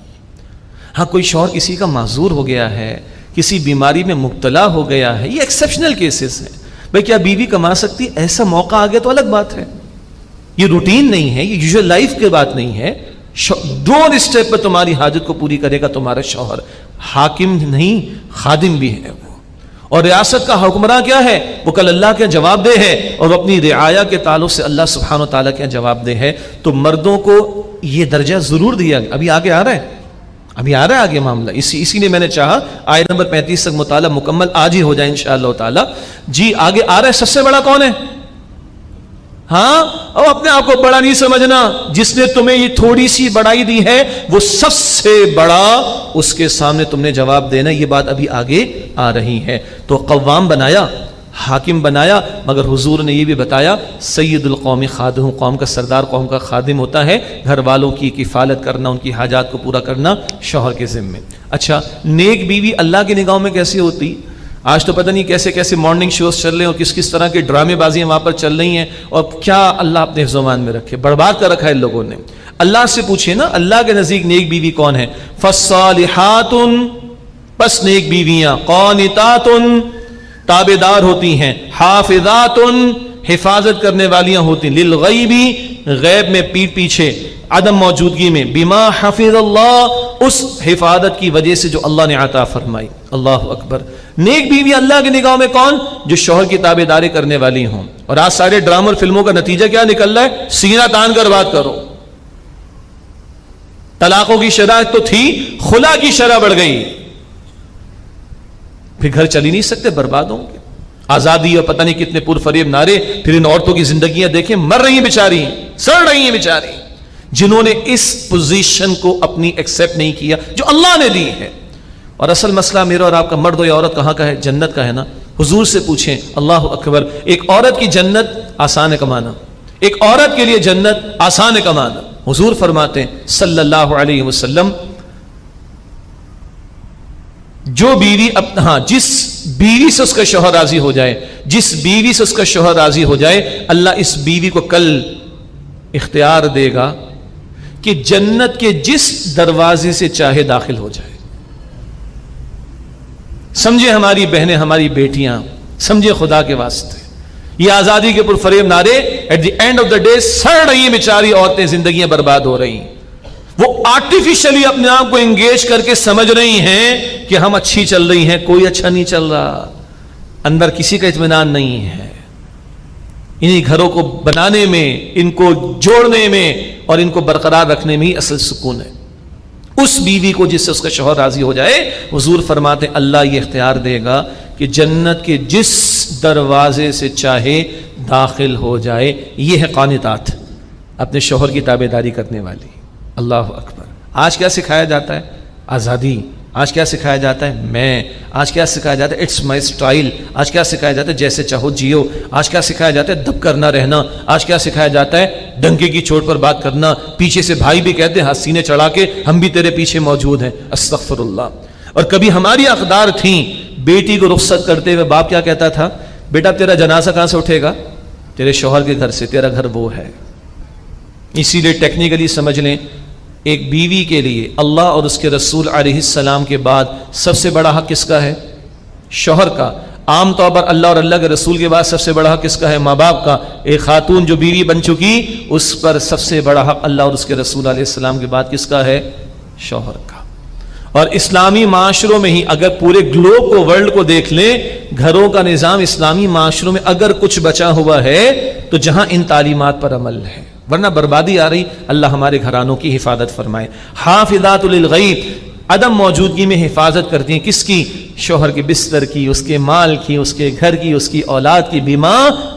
ہاں کوئی شوہر کسی کا معذور ہو گیا ہے، کسی بیماری میں مبتلا ہو گیا ہے، یہ ایکسیپشنل کیسز ہیں. بھائی کیا بیوی کما سکتی؟ ایسا موقع آ گیا تو الگ بات ہے، یہ روٹین نہیں ہے، یہ یوزول لائف کی بات نہیں ہے. ڈور اسٹیپ پر تمہاری حاجت کو پوری کرے گا تمہارا شوہر. حاکم نہیں، خادم بھی ہے وہ. اور ریاست کا حکمراں کیا ہے؟ وہ کل اللہ کے جواب دہ ہے، اور وہ اپنی رعایا کے تعلق سے اللہ سبحانہ و تعالیٰ کے جواب دہ ہے. تو مردوں کو یہ درجہ ضرور دیا گیا. ابھی آگے آ رہا ہے، ابھی آ رہا ہے آگے معاملہ. اسی لیے میں نے چاہا آیت نمبر 35 تک مطالعہ مکمل آج ہی ہو جائے انشاءاللہ تعالیٰ. جی آگے آ رہا ہے. سب سے بڑا کون ہے؟ ہاں، اور اپنے آپ کو بڑا نہیں سمجھنا. جس نے تمہیں یہ تھوڑی سی بڑائی دی ہے وہ سب سے بڑا، اس کے سامنے تم نے جواب دینا. یہ بات ابھی آگے آ رہی ہے. تو قوام بنایا، حاکم بنایا، مگر حضور نے یہ بھی بتایا سید القوم خادم، قوم کا سردار قوم کا خادم ہوتا ہے. گھر والوں کی کفالت کرنا، ان کی حاجات کو پورا کرنا شوہر کے ذمے. اچھا، نیک بیوی اللہ کی نگاہوں میں کیسی ہوتی؟ آج تو پتہ نہیں کیسے کیسے مارننگ شوز چل رہے ہیں اور کس کس طرح کے ڈرامے بازیاں وہاں پر چل رہی ہیں، اور کیا اللہ اپنے حفظ و امان میں رکھے، برباد کر رکھا ہے ان لوگوں نے. اللہ سے پوچھے نا، اللہ کے نزدیک نیک بیوی کون ہے؟ فالصالحات، پس نیک بیویاں، قانتات، تابعدار ہوتی ہیں، حافظات، حفاظت کرنے والیاں ہوتی ہیں، للغیبی، غیب میں پیٹ پیچھے، عدم موجودگی میں، بما حفظ اللہ، اس حفاظت کی وجہ سے جو اللہ نے عطا فرمائی. اللہ اکبر. نیک بیوی اللہ کی نگاہوں میں کون؟ جو شوہر کی تابعداری کرنے والی ہوں. اور آج سارے ڈراموں اور فلموں کا نتیجہ کیا نکل رہا ہے؟ سینہ تان کر بات کرو. طلاقوں کی شرح تو تھی، خلا کی شرح بڑھ گئی، پھر گھر چل ہی نہیں سکتے، برباد ہوں گے. آزادی اور پتہ نہیں کتنے پر فریب نعرے، پھر ان عورتوں کی زندگیاں دیکھیں، مر رہی ہیں بیچاری، سڑ رہی ہیں بیچاری، جنہوں نے اس پوزیشن کو اپنی ایکسپٹ نہیں کیا جو اللہ نے دی ہے. اور اصل مسئلہ میرا اور آپ کا، مرد ہو یا عورت، کہاں کا ہے؟ جنت کا ہے نا. حضور سے پوچھیں. اللہ اکبر. ایک عورت کی جنت آسان ہے کمانا، ایک عورت کے لیے جنت آسان ہے کمانا. حضور فرماتے ہیں صلی اللہ علیہ وسلم، جو بیوی جس بیوی سے اس کا شوہر راضی ہو جائے، جس بیوی سے اس کا شوہر راضی ہو جائے، اللہ اس بیوی کو کل اختیار دے گا کہ جنت کے جس دروازے سے چاہے داخل ہو جائے. سمجھے ہماری بہنیں، ہماری بیٹیاں، سمجھے خدا کے واسطے، یہ آزادی کے پرفریب نعرے at the end of the day سڑ رہی ہیں بیچاری عورتیں، زندگیاں برباد ہو رہی ہیں. وہ آرٹیفیشلی اپنے آپ کو انگیج کر کے سمجھ رہی ہیں کہ ہم اچھی چل رہی ہیں، کوئی اچھا نہیں چل رہا، اندر کسی کا اطمینان نہیں ہے. انہی گھروں کو بنانے میں، ان کو جوڑنے میں اور ان کو برقرار رکھنے میں ہی اصل سکون ہے. اس بیوی کو جس سے اس کا شوہر راضی ہو جائے، حضور فرماتے ہیں اللہ یہ اختیار دے گا کہ جنت کے جس دروازے سے چاہے داخل ہو جائے. یہ ہے قانتات، اپنے شوہر کی تابعداری کرنے والی. اللہ اکبر. آج کیا سکھایا جاتا ہے؟ آزادی. آج کیا سکھایا جاتا ہے؟ میں. آج کیا سکھایا جاتا ہے؟ It's my style. آج کیا سکھایا جاتا ہے؟ جیسے چاہو جیو. آج کیا سکھایا جاتا ہے؟ دب کرنا رہنا. آج کیا سکھایا جاتا ہے؟ ڈنکے کی چوٹ پر بات کرنا. پیچھے سے بھائی بھی کہتے ہیں ہاتھ سینے چڑھا کے ہم بھی تیرے پیچھے موجود ہیں. استغفر اللہ. اور کبھی ہماری اقدار تھیں، بیٹی کو رخصت کرتے ہوئے باپ کیا کہتا تھا؟ بیٹا تیرا جنازہ کہاں سے اٹھے گا؟ تیرے شوہر کے گھر سے، تیرا گھر وہ ہے. اسی لیے ٹیکنیکلی سمجھ لیں، ایک بیوی کے لیے اللہ اور اس کے رسول علیہ السلام کے بعد سب سے بڑا حق کس کا ہے؟ شوہر کا. عام طور پر اللہ اور اللہ کے رسول کے بعد سب سے بڑا حق کس کا ہے؟ ماں باپ کا. ایک خاتون جو بیوی بن چکی، اس پر سب سے بڑا حق اللہ اور اس کے رسول علیہ السلام کے بعد کس کا ہے؟ شوہر کا. اور اسلامی معاشروں میں ہی اگر پورے گلوب کو، ورلڈ کو دیکھ لیں، گھروں کا نظام اسلامی معاشروں میں اگر کچھ بچا ہوا ہے تو جہاں ان تعلیمات پر عمل ہے، ورنہ بربادی آ رہی. اللہ ہمارے گھرانوں کی حفاظت فرمائے. حافظات للغیب، عدم موجودگی میں حفاظت کرتی ہیں کس کی؟ شوہر کے بستر کی، اس کے مال کی، اس کے گھر کی، اس کی اولاد کی. بما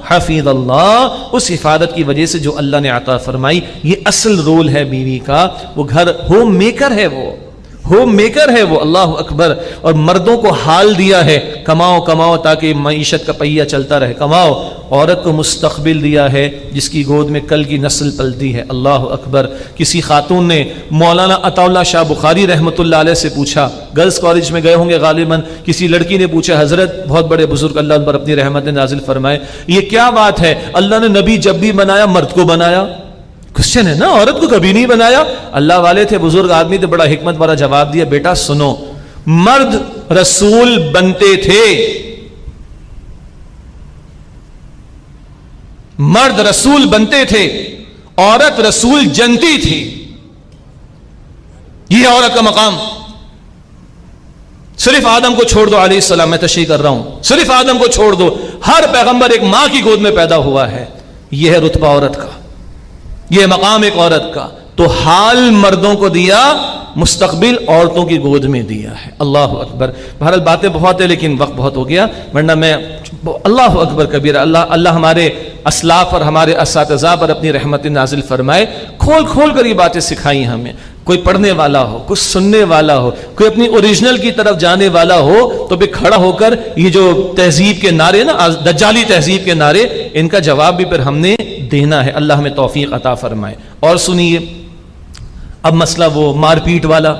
حفظ اللہ، اس حفاظت کی وجہ سے جو اللہ نے عطا فرمائی. یہ اصل رول ہے بیوی کا. وہ گھر ہوم میکر ہے، وہ ہوم میکر ہے وہ. اللہ اکبر. اور مردوں کو حال دیا ہے کماؤ کماؤ تاکہ معیشت کا پہیہ چلتا رہے، کماؤ. عورت کو مستقبل دیا ہے جس کی گود میں کل کی نسل پلتی ہے. اللہ اکبر. کسی خاتون نے مولانا عطا اللہ شاہ بخاری رحمۃ اللہ علیہ سے پوچھا، گرلز کالج میں گئے ہوں گے غالباً، کسی لڑکی نے پوچھا، حضرت بہت بڑے بزرگ اللہ ان پر اپنی رحمت نازل فرمائے، یہ کیا بات ہے اللہ نے نبی جب بھی بنایا مرد کو بنایا؟ کوشچن ہے نا، عورت کو کبھی نہیں بنایا. اللہ والے تھے، بزرگ آدمی تھے، بڑا حکمت والا جواب دیا، بیٹا سنو، مرد رسول بنتے تھے، مرد رسول بنتے تھے، عورت رسول جنتی تھی. یہ عورت کا مقام. صرف آدم کو چھوڑ دو علیہ السلام، میں تشریح کر رہا ہوں، صرف آدم کو چھوڑ دو، ہر پیغمبر ایک ماں کی گود میں پیدا ہوا ہے. یہ ہے رتبہ عورت کا، یہ مقام ایک عورت کا. تو حال مردوں کو دیا، مستقبل عورتوں کی گود میں دیا ہے. اللہ اکبر. بہرحال باتیں بہت ہیں لیکن وقت بہت ہو گیا، ورنہ میں اللہ اکبر کبیرہ. اللہ ہمارے اسلاف اور ہمارے اساتذہ پر اپنی رحمت نازل فرمائے. کھول کھول کر یہ باتیں سکھائی ہمیں. کوئی پڑھنے والا ہو، کچھ سننے والا ہو، کوئی اپنی اوریجنل کی طرف جانے والا ہو تو پھر کھڑا ہو کر یہ جو تہذیب کے نعرے نا، دجالی تہذیب کے نعرے، ان کا جواب بھی پھر ہم نے دینا ہے. اللہ ہمیں توفیق عطا فرمائے. اور سنیے، اب مسئلہ وہ مار پیٹ والا،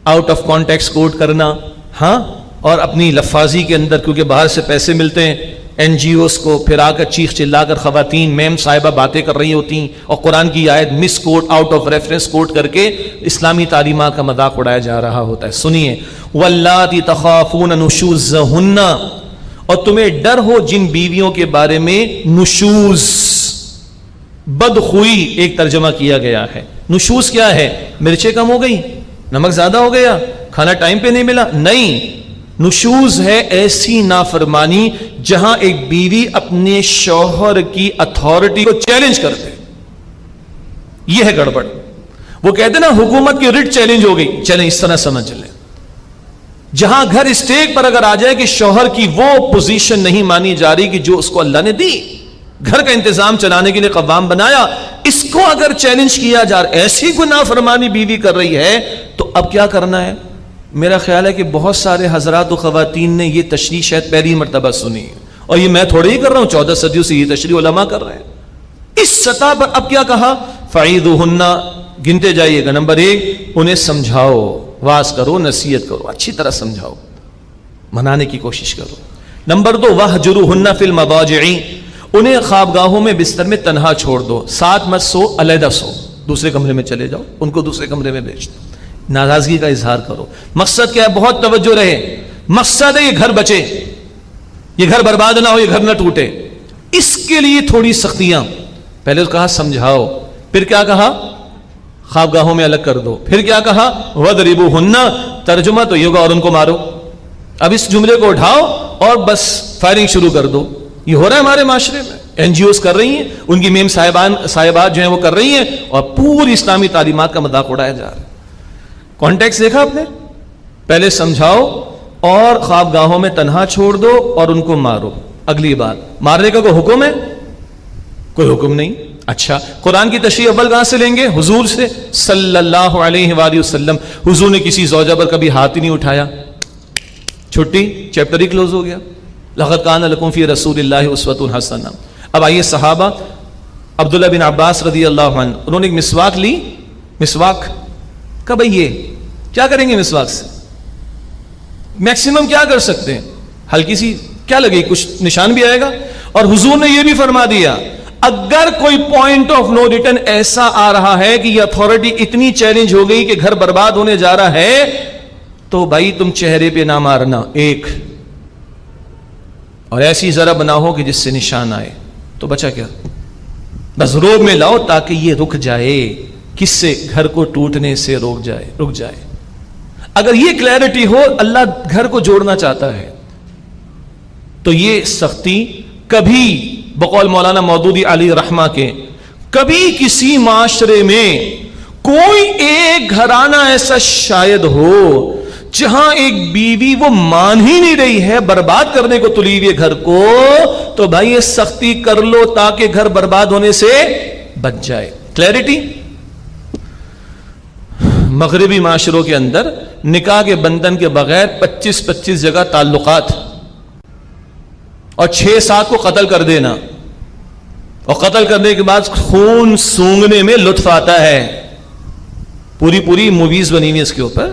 آؤٹ آف کانٹیکسٹ کوٹ کرنا، ہاں، اور اپنی لفاظی کے اندر کیونکہ باہر سے پیسے ملتے ہیں این جی اوز کو، پھر آ کر چیخ چلا کر خواتین میم صاحبہ باتیں کر رہی ہوتی ہیں اور قرآن کی آیت مس کوٹ، آؤٹ آف ریفرنس کوٹ کر کے اسلامی تعلیمات کا مذاق اڑایا جا رہا ہوتا ہے. سنیے، واللاتی تخافون نشوزہن، اور تمہیں ڈر ہو جن بیویوں کے بارے میں نشوز، بدخوئی ایک ترجمہ کیا گیا ہے. نشوز کیا ہے؟ مرچیں کم ہو گئی، نمک زیادہ ہو گیا، کھانا ٹائم پہ نہیں ملا. نہیں، نشوز ہے ایسی نافرمانی جہاں ایک بیوی اپنے شوہر کی اتھارٹی کو چیلنج کرتے. یہ ہے گڑبڑ. وہ کہتے ہیں نا حکومت کی رٹ چیلنج ہو گئی، چلیں اس طرح سمجھ لیں. جہاں گھر اسٹیک پر اگر آ جائے کہ شوہر کی وہ پوزیشن نہیں مانی جا رہی کہ جو اس کو اللہ نے دی، گھر کا انتظام چلانے کے لیے قوام بنایا، اس کو اگر چیلنج کیا جا رہا، ایسی گناہ فرمانی بیوی کر رہی ہے، تو اب کیا کرنا ہے؟ میرا خیال ہے کہ بہت سارے حضرات و خواتین نے یہ تشریح شاید پہلی مرتبہ سنی ہے، اور یہ میں تھوڑے ہی کر رہا ہوں، 14 صدیوں سے یہ تشریح علماء کر رہے ہیں. اس سطح پر اب کیا کہا؟ فَعِيدُهُنَّ، گنتے جائیے گا. نمبر 1، انہیں سمجھاؤ، واز کرو، نصیحت کرو، اچھی طرح سمجھاؤ، منانے کی کوشش کرو. نمبر 2، وَاهْجُرُوهُنَّ فِي الْمَضَاجِعِ، انہیں خوابگاہوں میں بستر میں تنہا چھوڑ دو، ساتھ مت سو، علیحدہ سو، دوسرے کمرے میں چلے جاؤ، ان کو دوسرے کمرے میں بھیج دو. ناراضگی کا اظہار کرو. مقصد کیا ہے؟ بہت توجہ رہے، مقصد ہے یہ گھر بچے، یہ گھر برباد نہ ہو، یہ گھر نہ ٹوٹے. اس کے لیے تھوڑی سختیاں. پہلے کہا سمجھاؤ، پھر کیا کہا؟ خوابگاہوں میں الگ کر دو. پھر کیا کہا؟ وَضْرِبُوهُنَّ، ترجمہ تو یہ ہوگا اور ان کو مارو. اب اس جملے کو اٹھاؤ اور بس فائرنگ شروع کر دو. یہ ہو رہا ہے ہمارے معاشرے میں، این جی اوز کر رہی ہیں، ان کی میم صاحبات جو ہیں وہ کر رہی ہیں، اور پوری اسلامی تعلیمات کا مذاق اڑایا جا رہا ہے. کانٹیکس دیکھا آپ نے؟ پہلے سمجھاؤ اور خوابگاہوں میں تنہا چھوڑ دو اور ان کو مارو. اگلی بات، مارنے کا کوئی حکم ہے؟ کوئی حکم نہیں. اچھا، قرآن کی تشریح اول کہاں سے لیں گے؟ حضور سے صلی اللہ علیہ وآلہ وسلم. حضور نے کسی زوجہ پر کبھی ہاتھ ہی نہیں اٹھایا. چھٹی، چیپٹر ہی کلوز ہو گیا. لقد کان لکم فی رسول اللہ اسوۃ حسنہ. اب آئیے صحابہ، عبداللہ بن عباس رضی اللہ عنہ، انہوں نے ایک مسواک لی. مسواک کا بھائی یہ کیا کریں گے مسواک سے؟ میکسیمم کیا کر سکتے ہیں؟ ہلکی سی کیا لگے، کچھ نشان بھی آئے گا. اور حضور نے یہ بھی فرما دیا اگر کوئی پوائنٹ آف نو ریٹرن ایسا آ رہا ہے کہ یہ اتھارٹی اتنی چیلنج ہو گئی کہ گھر برباد ہونے جا رہا ہے، تو بھائی تم چہرے پہ نہ مارنا ایک، اور ایسی ضرب نہ ہو کہ جس سے نشان آئے. تو بچا کیا؟ بس روب میں لاؤ تاکہ یہ رک جائے. کس سے؟ گھر کو ٹوٹنے سے رک جائے. اگر یہ کلیئرٹی ہو، اللہ گھر کو جوڑنا چاہتا ہے، تو یہ سختی کبھی بقول مولانا مودودی علی رحمہ کے، کبھی کسی معاشرے میں کوئی ایک گھرانہ ایسا شاید ہو جہاں ایک بیوی وہ مان ہی نہیں رہی ہے، برباد کرنے کو تلی ہوئی گھر کو، تو بھائی یہ سختی کر لو تاکہ گھر برباد ہونے سے بچ جائے. کلیئرٹی. مغربی معاشروں کے اندر نکاح کے بندھن کے بغیر 25 جگہ تعلقات، اور 6-7 کو قتل کر دینا، اور قتل کرنے کے بعد خون سونگنے میں لطف آتا ہے. پوری موویز بنی ہوئی اس کے اوپر.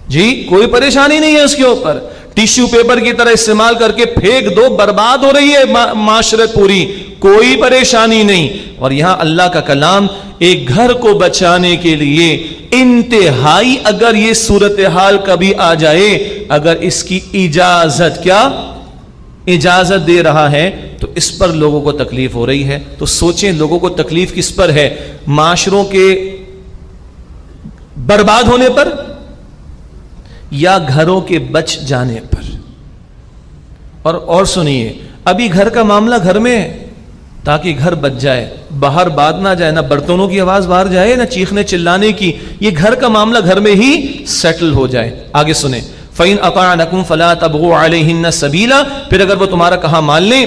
جی کوئی پریشانی نہیں ہے اس کے اوپر. ٹیشو پیپر کی طرح استعمال کر کے پھینک دو، برباد ہو رہی ہے معاشرت پوری، کوئی پریشانی نہیں. اور یہاں اللہ کا کلام ایک گھر کو بچانے کے لیے انتہائی، اگر یہ صورتحال کبھی آ جائے، اگر اس کی اجازت دے رہا ہے، تو اس پر لوگوں کو تکلیف ہو رہی ہے. تو سوچیں لوگوں کو تکلیف کس پر ہے؟ معاشروں کے برباد ہونے پر یا گھروں کے بچ جانے پر. اور سنیے، ابھی گھر کا معاملہ گھر میں ہے تاکہ گھر بچ جائے، باہر بات نہ جائے، نہ برتنوں کی آواز باہر جائے، نہ چیخنے چلانے کی. یہ گھر کا معاملہ گھر میں ہی سیٹل ہو جائے. آگے سنیں، فَإِنْ أَطَعْنَكُمْ فَلَا تَبْغُوا عَلَيْهِنَّ سَبِيلًا. پھر اگر وہ تمہارا کہا مان لیں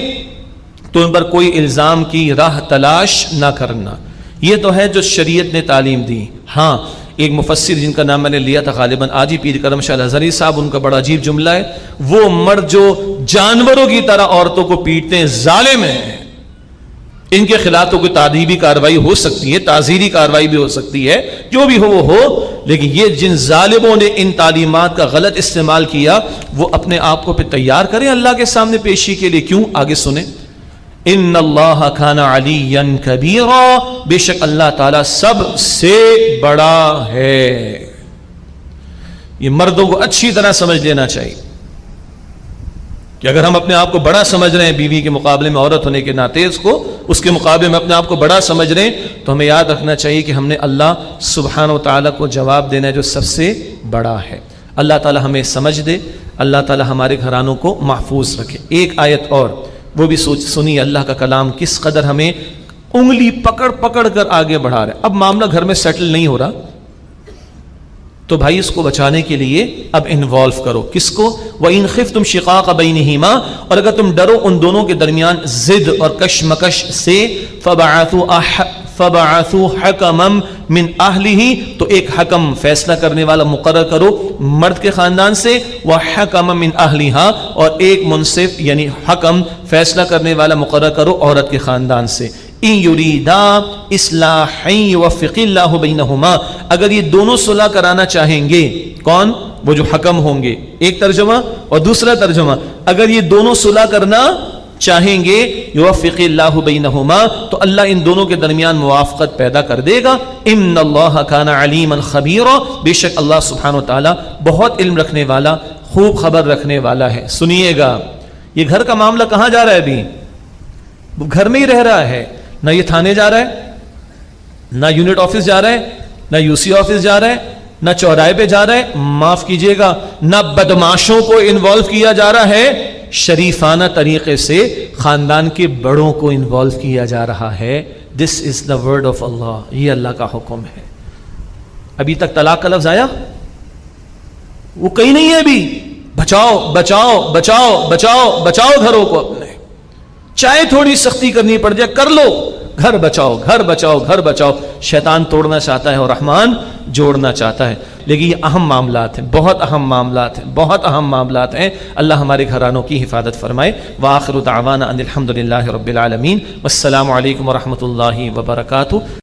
تو ان پر کوئی الزام کی راہ تلاش نہ کرنا. یہ تو ہے جو شریعت نے تعلیم دی. ہاں، ایک مفسر جن کا نام میں نے لیا تھا غالباً آج ہی، پیر کرم شاہ الازہری صاحب، ان کا بڑا عجیب جملہ ہے، وہ مرد جو جانوروں کی طرح عورتوں کو پیٹتے ہیں، ظالم ہیں، ان کے خلاف تو کوئی تعذیبی کارروائی ہو سکتی ہے، تعزیری کارروائی بھی ہو سکتی ہے، جو بھی ہو وہ ہو. لیکن یہ جن ظالموں نے ان تعلیمات کا غلط استعمال کیا، وہ اپنے آپ کو پہ تیار کریں اللہ کے سامنے پیشی کے لیے. کیوں؟ آگے سنیں، ان اللہ کان علیٰ کبیرا، بے شک اللہ تعالیٰ سب سے بڑا ہے. یہ مردوں کو اچھی طرح سمجھ لینا چاہیے کہ اگر ہم اپنے آپ کو بڑا سمجھ رہے ہیں بیوی کے مقابلے میں عورت ہونے کے ناطے، اس کو اس کے مقابلے میں اپنے آپ کو بڑا سمجھ رہے ہیں، تو ہمیں یاد رکھنا چاہیے کہ ہم نے اللہ سبحانہ و تعالیٰ کو جواب دینا ہے جو سب سے بڑا ہے۔ اللہ تعالیٰ ہمیں سمجھ دے، اللہ تعالیٰ ہمارے گھرانوں کو محفوظ رکھے۔ ایک آیت اور وہ بھی سنی، اللہ کا کلام کس قدر ہمیں انگلی پکڑ پکڑ کر آگے بڑھا رہا ہے۔ اب معاملہ گھر میں سیٹل نہیں ہو رہا تو بھائی اس کو بچانے کے لیے اب انوالو کرو، کس کو؟ وَإِنْ خِفْتُمْ شِقَاقَ بَيْنِهِمَا، اور اگر تم ڈرو ان دونوں کے درمیان ضد اور کشمکش سے، فَبَعَثُوا حَكَمًا مِنْ أَهْلِهِ، تو ایک حکم فیصلہ کرنے والا مقرر کرو مرد کے خاندان سے، وَحَكَمًا مِنْ أَهْلِهَا، اور ایک منصف یعنی حکم فیصلہ کرنے والا مقرر کرو عورت کے خاندان سے۔ ان یریدا اصلاحا یوفق اللہ بینہما، اگر یہ دونوں صلح کرانا چاہیں گے، کون؟ وہ جو حکم ہوں گے، ایک ترجمہ، اور دوسرا ترجمہ اگر یہ دونوں صلح کرنا چاہیں گے، یوفق اللہ بینہما، تو اللہ ان دونوں کے درمیان موافقت پیدا کر دے گا۔ ان اللہ کان علیما خبیرا، بے شک اللہ سبحانہ و تعالی بہت علم رکھنے والا، خوب خبر رکھنے والا ہے۔ سنیے گا، یہ گھر کا معاملہ کہاں جا رہا ہے؟ ابھی گھر میں ہی رہ رہا ہے، نہ یہ تھانے جا رہا ہے، نہ یونٹ آفس جا رہا ہے، نہ یو سی آفس جا رہا ہے، نہ چوراہے پہ جا رہا ہے، معاف کیجئے گا، نہ بدماشوں کو انوالو کیا جا رہا ہے، شریفانہ طریقے سے خاندان کے بڑوں کو انوالو کیا جا رہا ہے۔ دس از دا ورڈ آف اللہ، یہ اللہ کا حکم ہے۔ ابھی تک طلاق کا لفظ آیا؟ وہ کہیں نہیں ہے ابھی۔ بچاؤ بچاؤ بچاؤ بچاؤ بچاؤ گھروں کو اپنے، چاہے تھوڑی سختی کرنی پڑ جائے کر لو، گھر بچاؤ گھر بچاؤ گھر بچاؤ۔ شیطان توڑنا چاہتا ہے اور رحمان جوڑنا چاہتا ہے، لیکن یہ اہم معاملات ہیں، بہت اہم معاملات ہیں، بہت اہم معاملات ہیں۔ اللہ ہمارے گھرانوں کی حفاظت فرمائے۔ وآخر دعوانا ان الحمد للہ رب العالمین، والسلام علیکم ورحمۃ اللہ وبرکاتہ۔